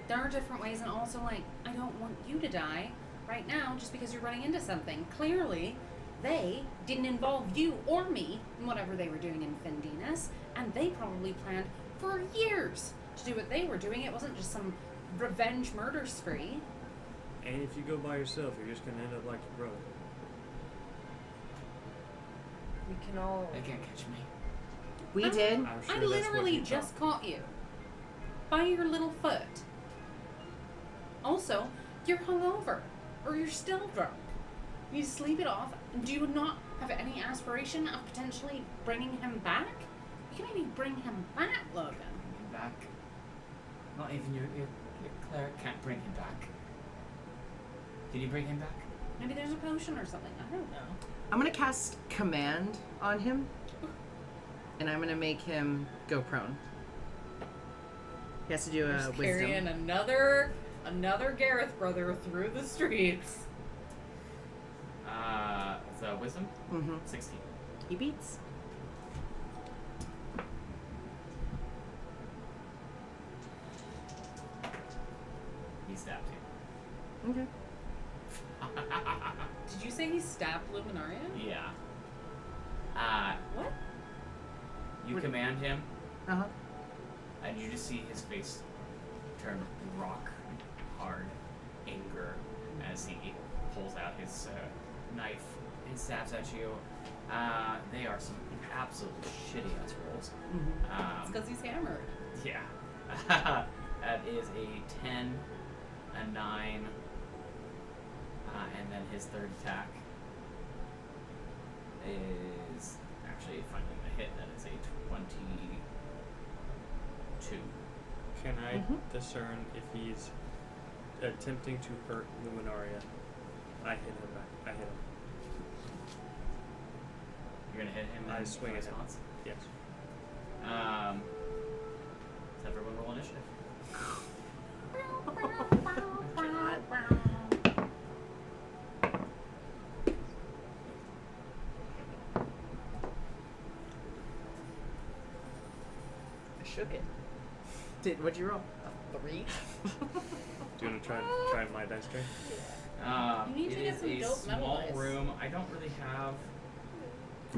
There are different ways, and also, like, I don't want you to die right now just because you're running into something. Clearly, they didn't involve you or me in whatever they were doing in Unodinas, and they probably planned for years to do what they were doing. It wasn't just some revenge murder spree. And if you go by yourself, you're just gonna end up like your brother. We can all. They can't catch me. We I'm- did. I'm sure I that's what literally you just thought. caught you by your little foot. Also, you're hungover, or you're still drunk. You sleep it off. Do you not have any aspiration of potentially bringing him back? You can maybe bring him back, Logan. Bring him back. Not even your cleric can't bring him back. Did you bring him back? Maybe there's a potion or something. I don't know. I'm going to cast Command on him, and I'm going to make him go prone. He has to do a Just wisdom. carrying another Gareth brother through the streets. It's wisdom? Mm-hmm. 16. He beats. stabbed you. Okay. Did you say he stabbed Luminaria? Yeah. What? You What- command him, Uh-huh. and you just see his face turn rock hard anger as he pulls out his knife and stabs at you. They are some absolute shitty ass rolls. Mm-hmm. It's because he's hammered. Yeah. That is a 10, a 9, and then his third attack is actually finding a hit. That is a 22. Can I Mhm. discern if he's attempting to hurt Luminaria? I hit him back. I hit him. You're gonna hit him. I in swing at him. response? Yes. Does everyone roll initiative? I shook it. What'd you roll? 3. Do you want to try my dice tray? You need to It get is some a dope metal small dice. room. I don't really have.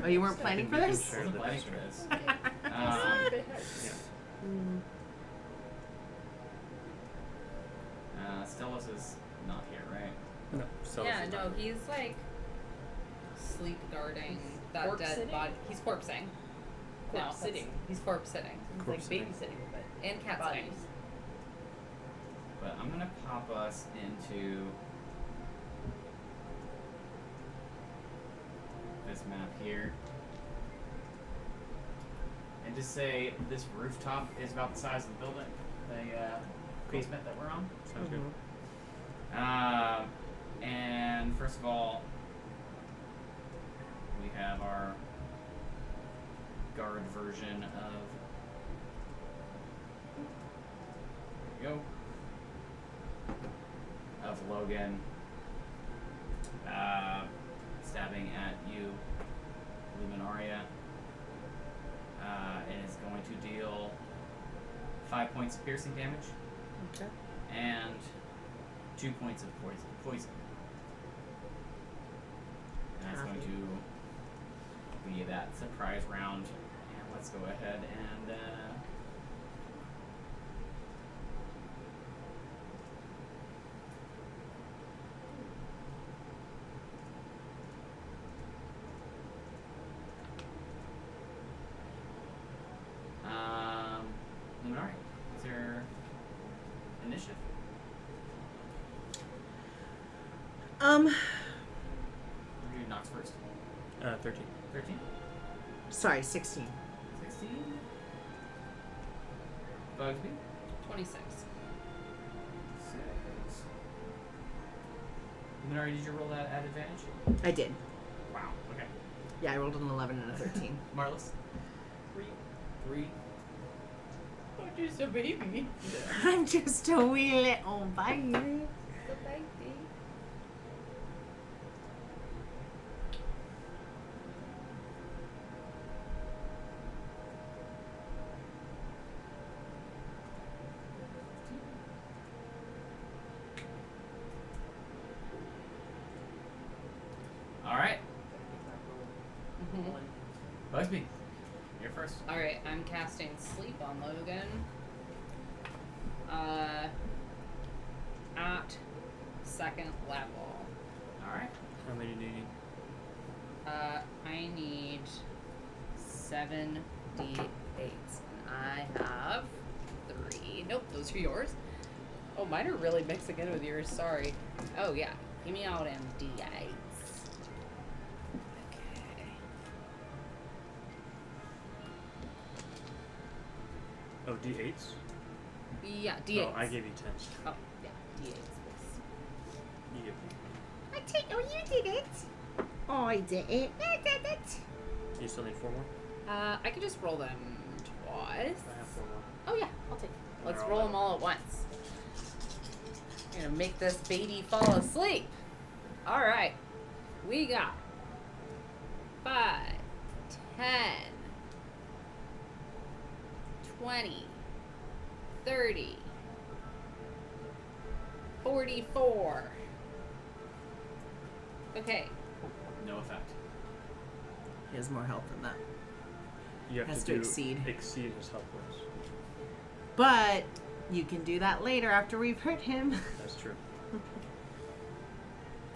Oh, you weren't planning for We can this? share Wasn't the planning dice for tray. this. Yeah. Stellas is not here, right? No. So Yeah, no, he's like sleep guarding that Corpse dead sitting? body. He's corpse sitting. Corpse No, sitting. He's corpse sitting. It's Corpse like sitting. babysitting, but And cat bodies. sitting. But I'm gonna pop us into this map here. And just say this rooftop is about the size of the building, the basement that we're on. Sounds good. And first of all, we have our guard version of. There we go. Of Logan stabbing at you, Luminaria. And is going to deal 5 points of piercing damage Okay. and 2 points of poison. And that's going to be that surprise round. And let's go ahead and Luminari, what's your initiative? Um, We're gonna do Nox first. 13. 13? sorry, 16. 16? Bugsby? 26. 6. Luminari, did you roll that at advantage? I did. Wow, okay. Yeah, I rolled an 11 and a 13. Marlis? 3. Oh, just a baby. I'm just a wee little baby. The baby. Alright, Mhm. Bugsby, you're first. Alright, I'm casting Sleep on Logan. At second level. Alright. How many do you need? I need 7 D8s. And I have 3. Nope, those are yours. Oh, mine are really mixing in with yours. Sorry. Oh, yeah. Give me all them D8s. Okay. Oh, D8s? Yeah, D8s. Oh, I gave you 10s. Oh, yeah, D8s, please. You give me. I take. Oh, you did it. Oh, I did it. I did it. You still need 4 more? I could just roll them twice. I have 4 more. Oh yeah, I'll take it. Let's They're all roll out. them all at once. I'm gonna make this baby fall asleep. All right, we got 5, 10, 20, 30, 44. Okay. No effect. He has more health than that. You have Has to to do exceed. exceed his health points. But you can do that later after we've hurt him. That's true.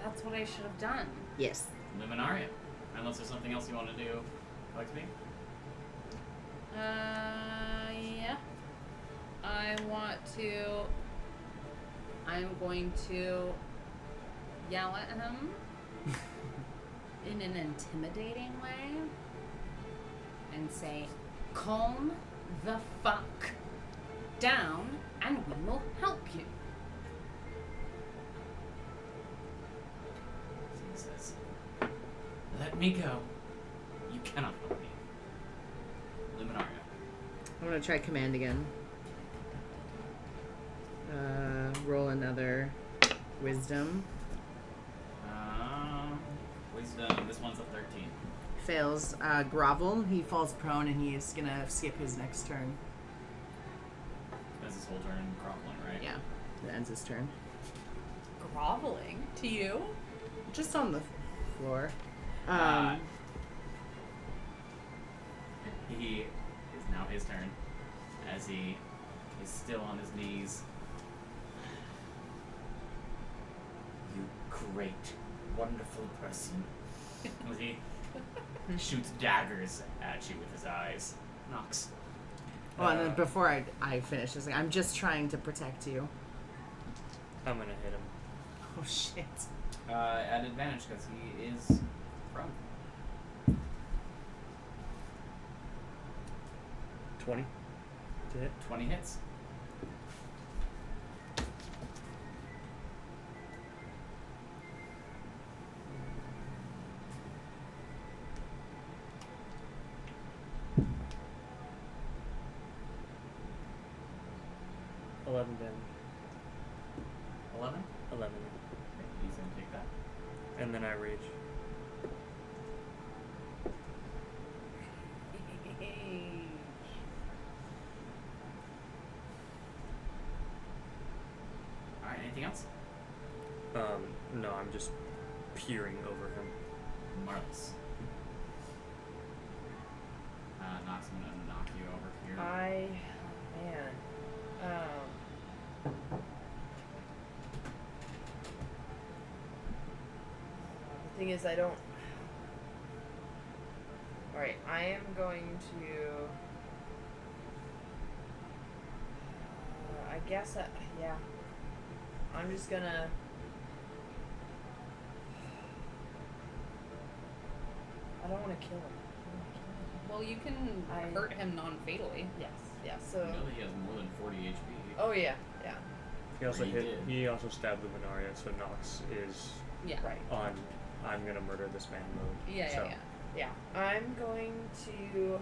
That's what I should have done. Yes. Luminaria. Unless there's something else you want to do, Bugsby. Yeah. I'm going to yell at him in an intimidating way and say, calm the fuck down and we will help you. He says, let me go. You cannot help me. Luminaria. I'm gonna try command again. Roll another wisdom. Wisdom. This one's a 13. Fails. Grovel. He falls prone and he is gonna skip his next turn. That's his whole turn groveling, right? Yeah, that ends his turn. Groveling to you? Just on the floor. He is now his turn as he is still on his knees. You great, wonderful person. As he shoots daggers at you with his eyes. Knocks. Oh, and then before I finish this, I'm just trying to protect you. I'm gonna hit him. Oh shit. At advantage because he is prone. 20 to hit. 20 hits. $11 damage. 11. 11. He's gonna take that. And then I rage. All right. Anything else? No, I'm just peering over him. Marlis. Knox, I'm gonna knock you over here. Man. The thing is, I don't. Alright, I am going to. I guess, yeah. I'm just gonna. I don't want to kill him. Well, you can hurt him non-fatally. Yes, yeah, so. You know that he has more than 40 HP. Oh, yeah, yeah. He also He did. He also stabbed Luminaria, so Nox is Yeah. Right. on I'm gonna murder this man mode. Yeah, so. yeah, yeah. Yeah, I'm going to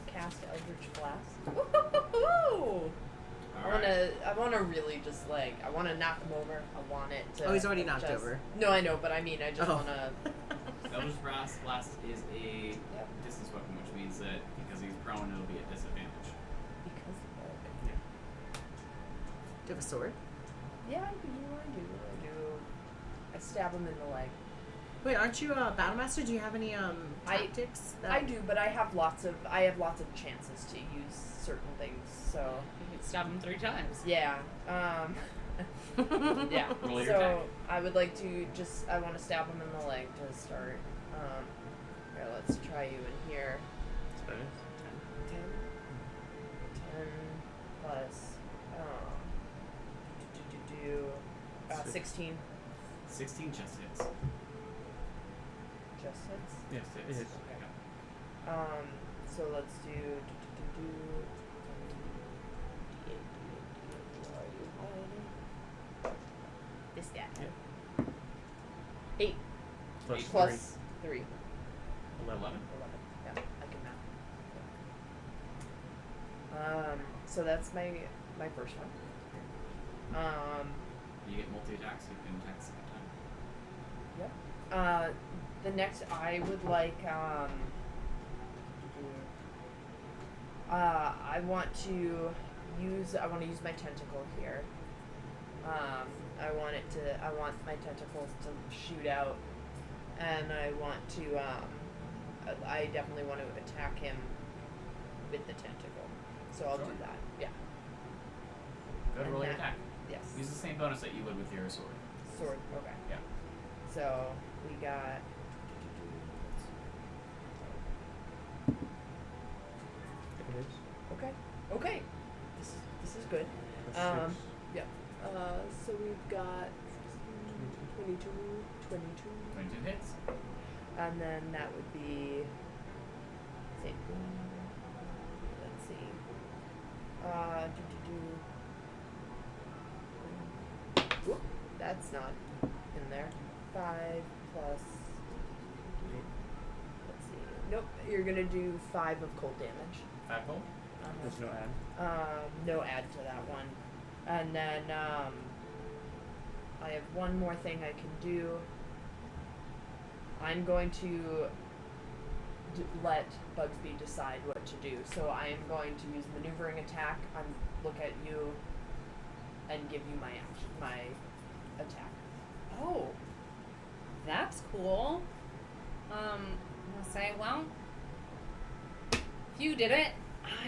cast Eldritch Blast. Woo-hoo-hoo-hoo! I wanna really just I wanna knock him over. I want it to. Oh, he's already knocked over. No, I know, but I mean, I just wanna. Eldritch Blast is a distance weapon, which means that because he's prone, it'll be a disadvantage. Because Do you have a sword? yeah, I do. I stab him in the leg. Wait, aren't you a battle master? Do you have any tactics? I do, but I have lots of chances to use certain things. So You can stab him 3 times. yeah, yeah. Roll your So attack. I would like to I want to stab him in the leg to start. Here, let's try you in here. That's better. 10 plus 16 16 just hits. just hits. Yes, it hits. Okay. So let's do. This guy. 8 Plus plus 3. 11. 11. Yeah, I can math. So that's my first one. You get multi attacks, you can attack the second time. Yep. The next I would like I want to I want to use my tentacle here. I want my tentacles to shoot out, and I want to, I definitely want to attack him with the tentacle. So I'll Sure. do that. Yeah. Go to And roll your that- attack. Yes. Use the same bonus that you would with your sword. Sword. Okay. Yeah. So we got. It is. Okay. Okay. This is good. That's six. Yeah. So we've got 22. 22 hits. And then that would be. Same. Let's see. Whoop, that's not in there. 5 plus. Let's see. Nope. You're gonna do 5 of cold damage. 5 gold. There's no add. No add to that one. And then I have one more thing I can do. I'm going to let Bugsby decide what to do. So I am going to use maneuvering attack. Look at you and give you my action, my attack. Oh, that's cool. I'll say, well, if you did it,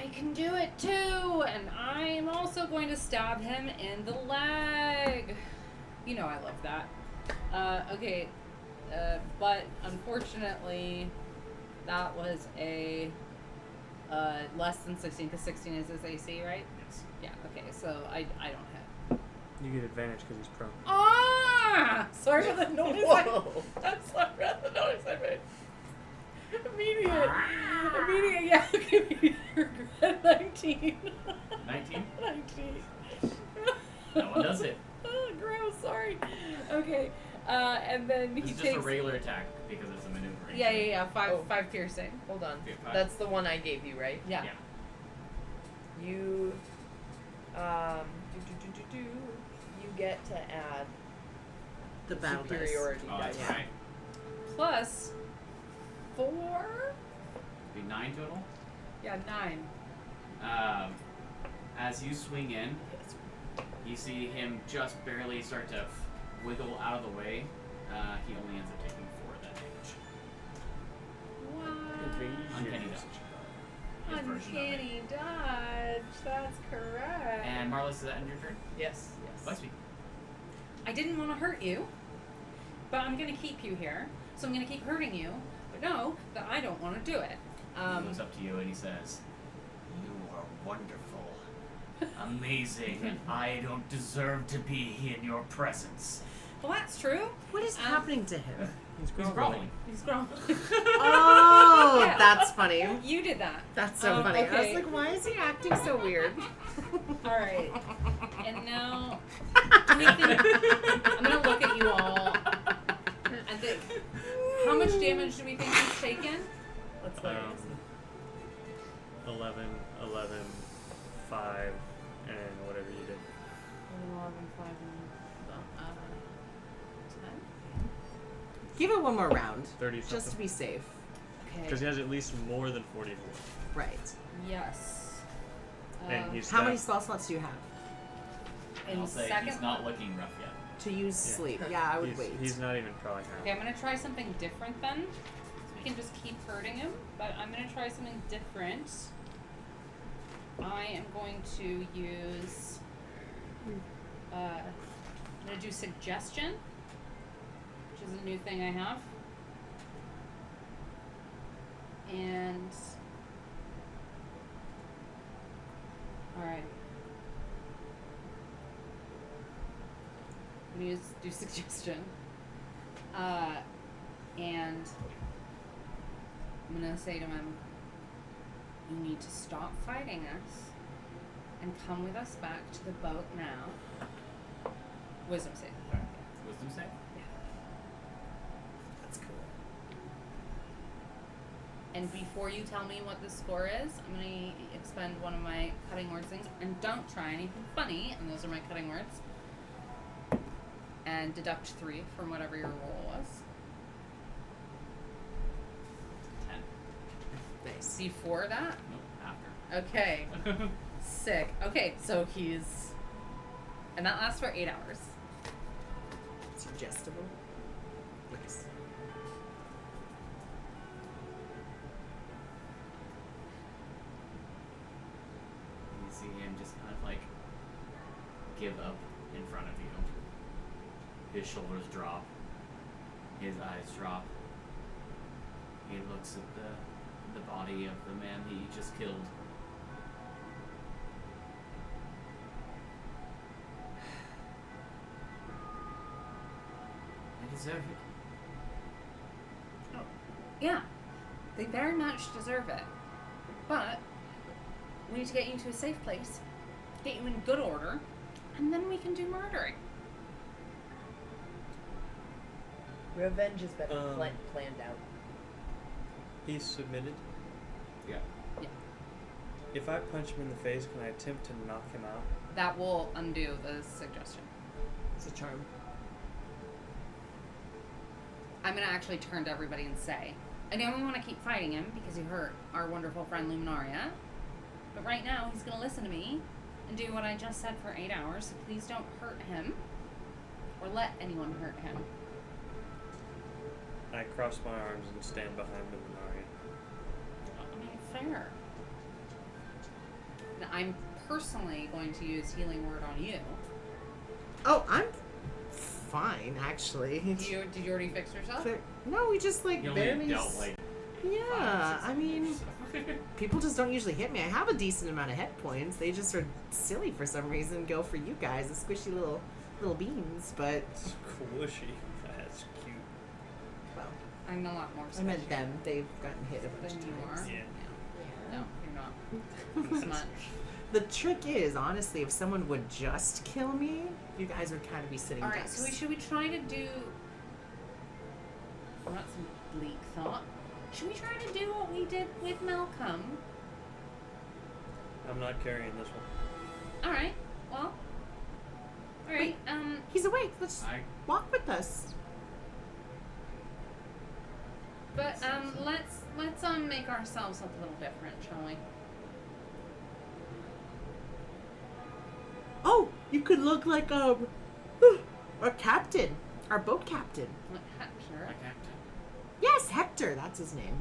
I can do it too, and I'm also going to stab him in the leg. You know I love that. Okay, but unfortunately, that was a less than 16, because 16 is his AC, right? Yes. Yeah, okay, so I don't have. You get advantage because he's prone. Ah! Sorry for the noise. Whoa. I'm sorry for the noise I made. Immediate, yeah, okay, regret. 19. 19? 19. No one does it. Oh, gross, sorry. Okay, and then This he is takes... just a regular attack because it's a maneuvering. Yeah, Oh. 5 piercing. Hold on. Okay, 5. That's the one I gave you, right? Yeah. Yeah. You, you get to add The battle dice. superiority Oh, dice. that's right. Plus 4? Be 9 total. Yeah, 9. As you swing in, you see him just barely start to wiggle out of the way. He only ends up taking 4 of that damage. Wow. Uncanny dodge. His version of it. Uncanny dodge. That's correct. And Marlis, is that end your turn? Yes. Bugsby. I didn't want to hurt you, but I'm going to keep you here. So I'm going to keep hurting you, but know that I don't want to do it. He looks up to you and he says, "You are wonderful, amazing, and I don't deserve to be in your presence." Well, that's true. What is happening to him? He's groveling. He's grown. Oh, Yeah. that's funny. You did that. That's so funny. I okay. was like, why is he acting so weird? All right. And now, do we think... I'm going to look at you all and think, how much damage do we think he's taken? Let's look. 11, 5, and whatever you did. 11, 5, and 10. Give it one more round, 30 just to something. be safe. Okay. Because he has at least more than 40 to live. Right. Yes. And he's How many spell slots do you have? And I'll say second he's not looking rough yet. To use Yeah. sleep. Yeah, I would he's, wait. He's not even crawling out. Okay, I'm gonna try something different then. We can just keep hurting him, but I'm gonna try something different. I am going to use. I'm gonna do suggestion, which is a new thing I have, and. All right. I'm gonna do suggestion. And I'm gonna say to him, you need to stop fighting us and come with us back to the boat now. Wisdom save. Sorry. Wisdom save? That's cool. And before you tell me what the score is, I'm gonna expend one of my cutting words things. And don't try anything funny, and those are my cutting words. And deduct 3 from whatever your roll was. 10. Nice. Before that? Nope, after. Okay. Sick. Okay, so he's, and that lasts for 8 hours. Suggestible. Yes. You see him just kind of like give up in front of you. His shoulders drop. His eyes drop. He looks at the body of the man he just killed. I deserve it. Yeah, they very much deserve it. But we need to get you to a safe place, get you in good order, and then we can do murdering. Revenge has been Um, planned out. He's submitted. Yeah. If I punch him in the face, can I attempt to knock him out? That will undo the suggestion. It's a charm. I'm gonna actually turn to everybody and say, I know we want to keep fighting him because he hurt our wonderful friend Luminaria, but right now he's gonna listen to me and do what I just said for 8 hours, so please don't hurt him or let anyone hurt him. I cross my arms and stand behind Luminaria. I mean, fair. Now, I'm personally going to use Healing Word on you. Oh, I'm fine, actually. Did you already fix yourself? No, we just like He only barely. dealt like Yeah, 5 or 6 I mean, damage, so. people just don't usually hit me. I have a decent amount of hit points. They just are silly for some reason. Go for you guys, the squishy little beans. But Squishy. That's cute. well, I'm a lot more I meant special them. They've gotten hit a bunch than of you times. are. Yeah. No, you're not. As much. The trick is, honestly, if someone would just kill me, you guys would kind of be sitting Alright, ducks. so should we try to do... Not some bleak thought. Should we try to do what we did with Malcolm? I'm not carrying this one. Alright, well... Alright, He's awake. Let's I walk with us. but, let's make ourselves look a little different, shall we? Oh, you could look like our captain, our boat captain. Sure. my captain. Yes, Hector. That's his name.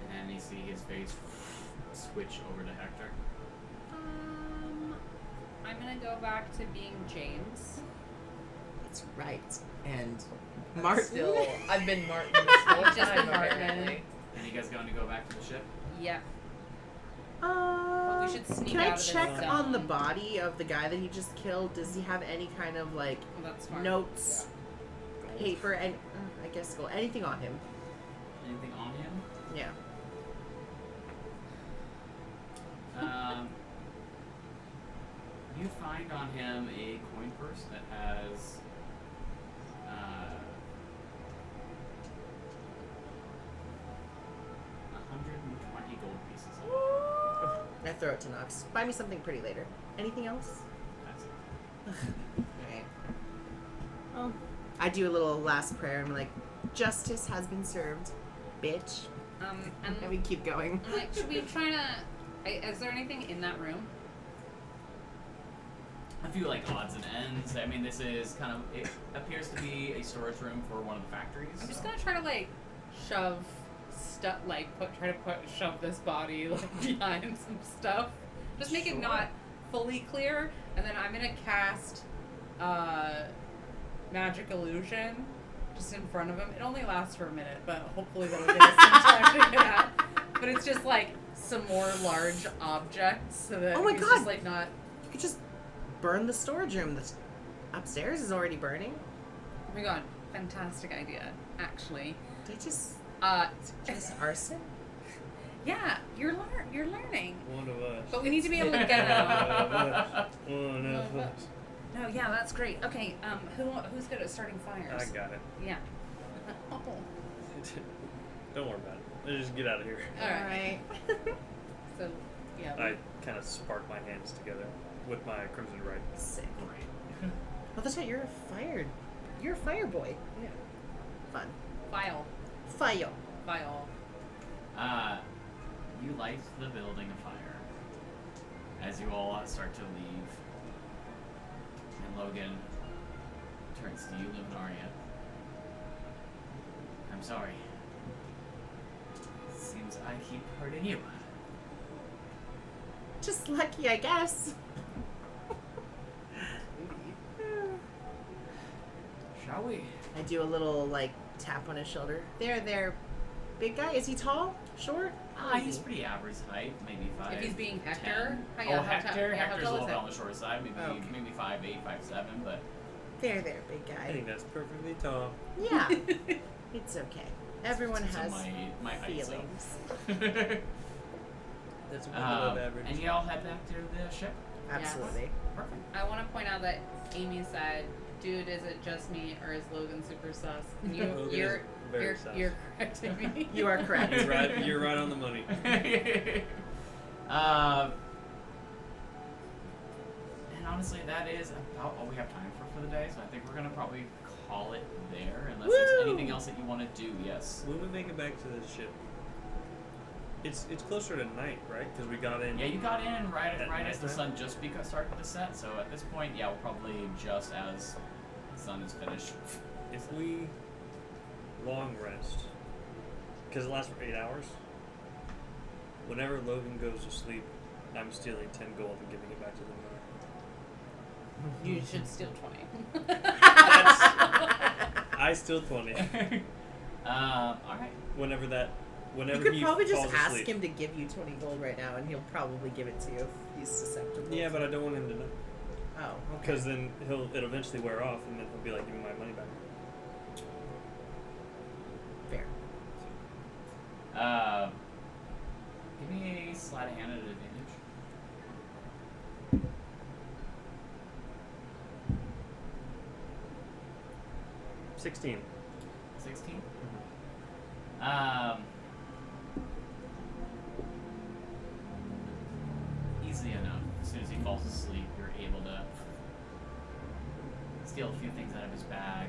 And then you see his face switch over to Hector. I'm gonna go back to being James. That's right. And I'm Martin. Still, I've been Martin this whole I've just time, been Martin. apparently. And you guys going to go back to the ship? Yeah. Well, we should sneak can I out of this check on the zone. body of the guy that he just killed? Does he have any kind of like Well, that's fine. notes, Gold. paper, and I guess gold, anything on him? Anything on him? Yeah. You find on him a coin purse that has 120 gold pieces in it. I throw it to Nox. Buy me something pretty later. Anything else? That's it. Alright. Well, I do a little last prayer. I'm like, justice has been served, bitch. And we keep going. I'm like, should we try to... Is there anything in that room? A few like odds and ends. I mean, this is kind of, it appears to be a storage room for one of the factories. I'm just so- gonna try to like shove stuff, like shove this body like behind some stuff. Just make it Sure. not fully clear, and then I'm gonna cast magic illusion just in front of him. It only lasts for a minute, but hopefully that'll give us some time to get out. But it's just like some more large objects, so that Oh my he's God. just like not. You could just burn the storage room. The upstairs is already burning. Oh my god, fantastic idea, actually. They just arson. Yeah, you're learning. One of us. But we need to be able to get out. One of us. No, yeah, that's great. Okay, who's good at starting fires? I got it. Yeah. Oh. Don't worry about it. Let's just get out of here. All right. So, yeah. I kind of spark my hands together with my crimson right. Sick. Oh, that's right. You're a fire boy. Yeah. Fun. File. Fire. File. you light the building afire as you all start to leave. And Logan turns to you, Luminaria. I'm sorry. Seems I keep hurting you. Just lucky, I guess. Shall we? I do a little, like, tap on his shoulder. There, big guy. Is he tall? Short? How is He's he? pretty average height, maybe 5. If he's being 10. Hector, Oh, how Hector. how Hector's a tall little is bit it? on the short side, maybe Okay. maybe 5'8", 5'7", but There, big I guy. think that's perfectly tall. Yeah. It's okay. Everyone so has my height. So. feelings. That's well above Um, average. and y'all head back to the ship. Absolutely. Perfect. I want to point out that Amy said, "Dude, is it just me or is Logan super sus?" And Logan is very sus. you're correcting me. You are correct. You're right on the money. And honestly, that is about all we have time for the day. So I think we're gonna probably call it there, unless there's Woo! anything else that you want to do. Yes. When we make it back to the ship, it's closer to night, right? Because we got in. Yeah, you got in right At as the nighttime? sun just started to set. So at this point, yeah, we're probably just as the sun is finished. If we long rest, because it lasts for 8 hours. Whenever Logan goes to sleep, I'm stealing 10 gold and giving it back to them. You should steal 20. I steal 20. All right. Whenever You could he probably just falls ask asleep. him to give you 20 gold right now, and he'll probably give it to you if he's susceptible. Yeah, but I don't want him to know. Oh, okay. Because then it'll eventually wear off, and then he'll be like, "Give me my money back." Fair. Give me a sleight of hand at advantage. Mm-hmm. 16. 16. Easily enough. As soon as he falls asleep, you're able to steal a few things out of his bag.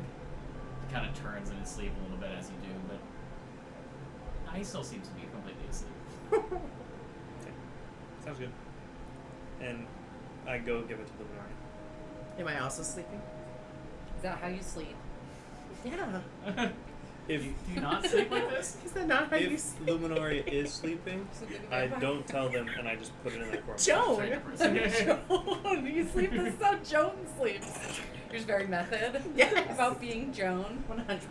He kind of turns in his sleep a little bit as you do, but he still seems to be completely asleep. Okay. Sounds good. And I go give it to Luminari. Am I also sleeping? Is that how you sleep? Yeah. If Do you not sleep like this? Is that not how you if sleep? Luminari is sleeping, Sleep with the I vampire? don't tell them, and I just put it in their corpse. Joan! Joan, you sleep. This is how Joan sleeps. You're just very method Yes. about being Joan. 100%. Perfect.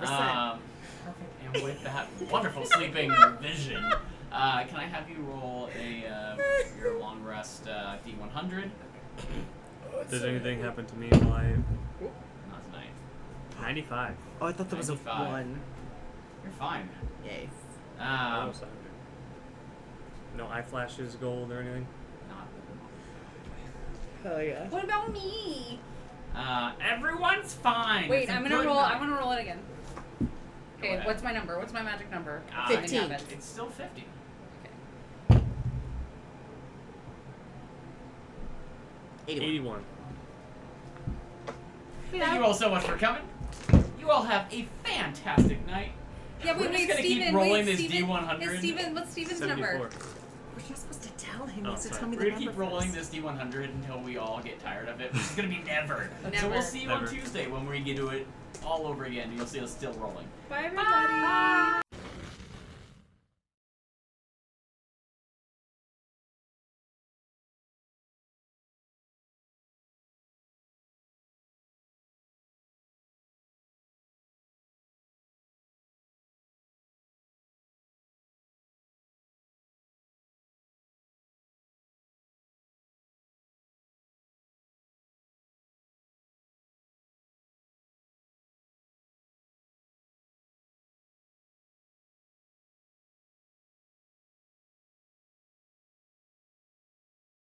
And with that wonderful sleeping vision, can I have you roll your long rest D100? Does anything happen to me while I... Not tonight. 95. Oh, I thought that was a 95. 1. You're fine. Yay. Almost 100. No eye flashes, gold, or anything? Not. Oh, yeah. What about me? Everyone's fine. Wait, It's a I'm gonna good roll. night. I'm gonna roll it again. Okay, ahead. what's my number? What's my magic number? Ah, 15. I have it. It's still 50. Okay. 81. Thank you all so much for coming. You all have a fantastic night. Yeah, We're wait, just gonna Steven. keep rolling wait, this Steven, D100. Hey, Steven, what's Steven's 74. number? We're not supposed to tell him. Oh, He has to sorry. tell me We're the gonna number keep rolling first. this D100 until we all get tired of it, which is gonna be never. So Never. we'll see you on Never. Tuesday when we do it all over again. You'll see us still rolling. Bye, everybody.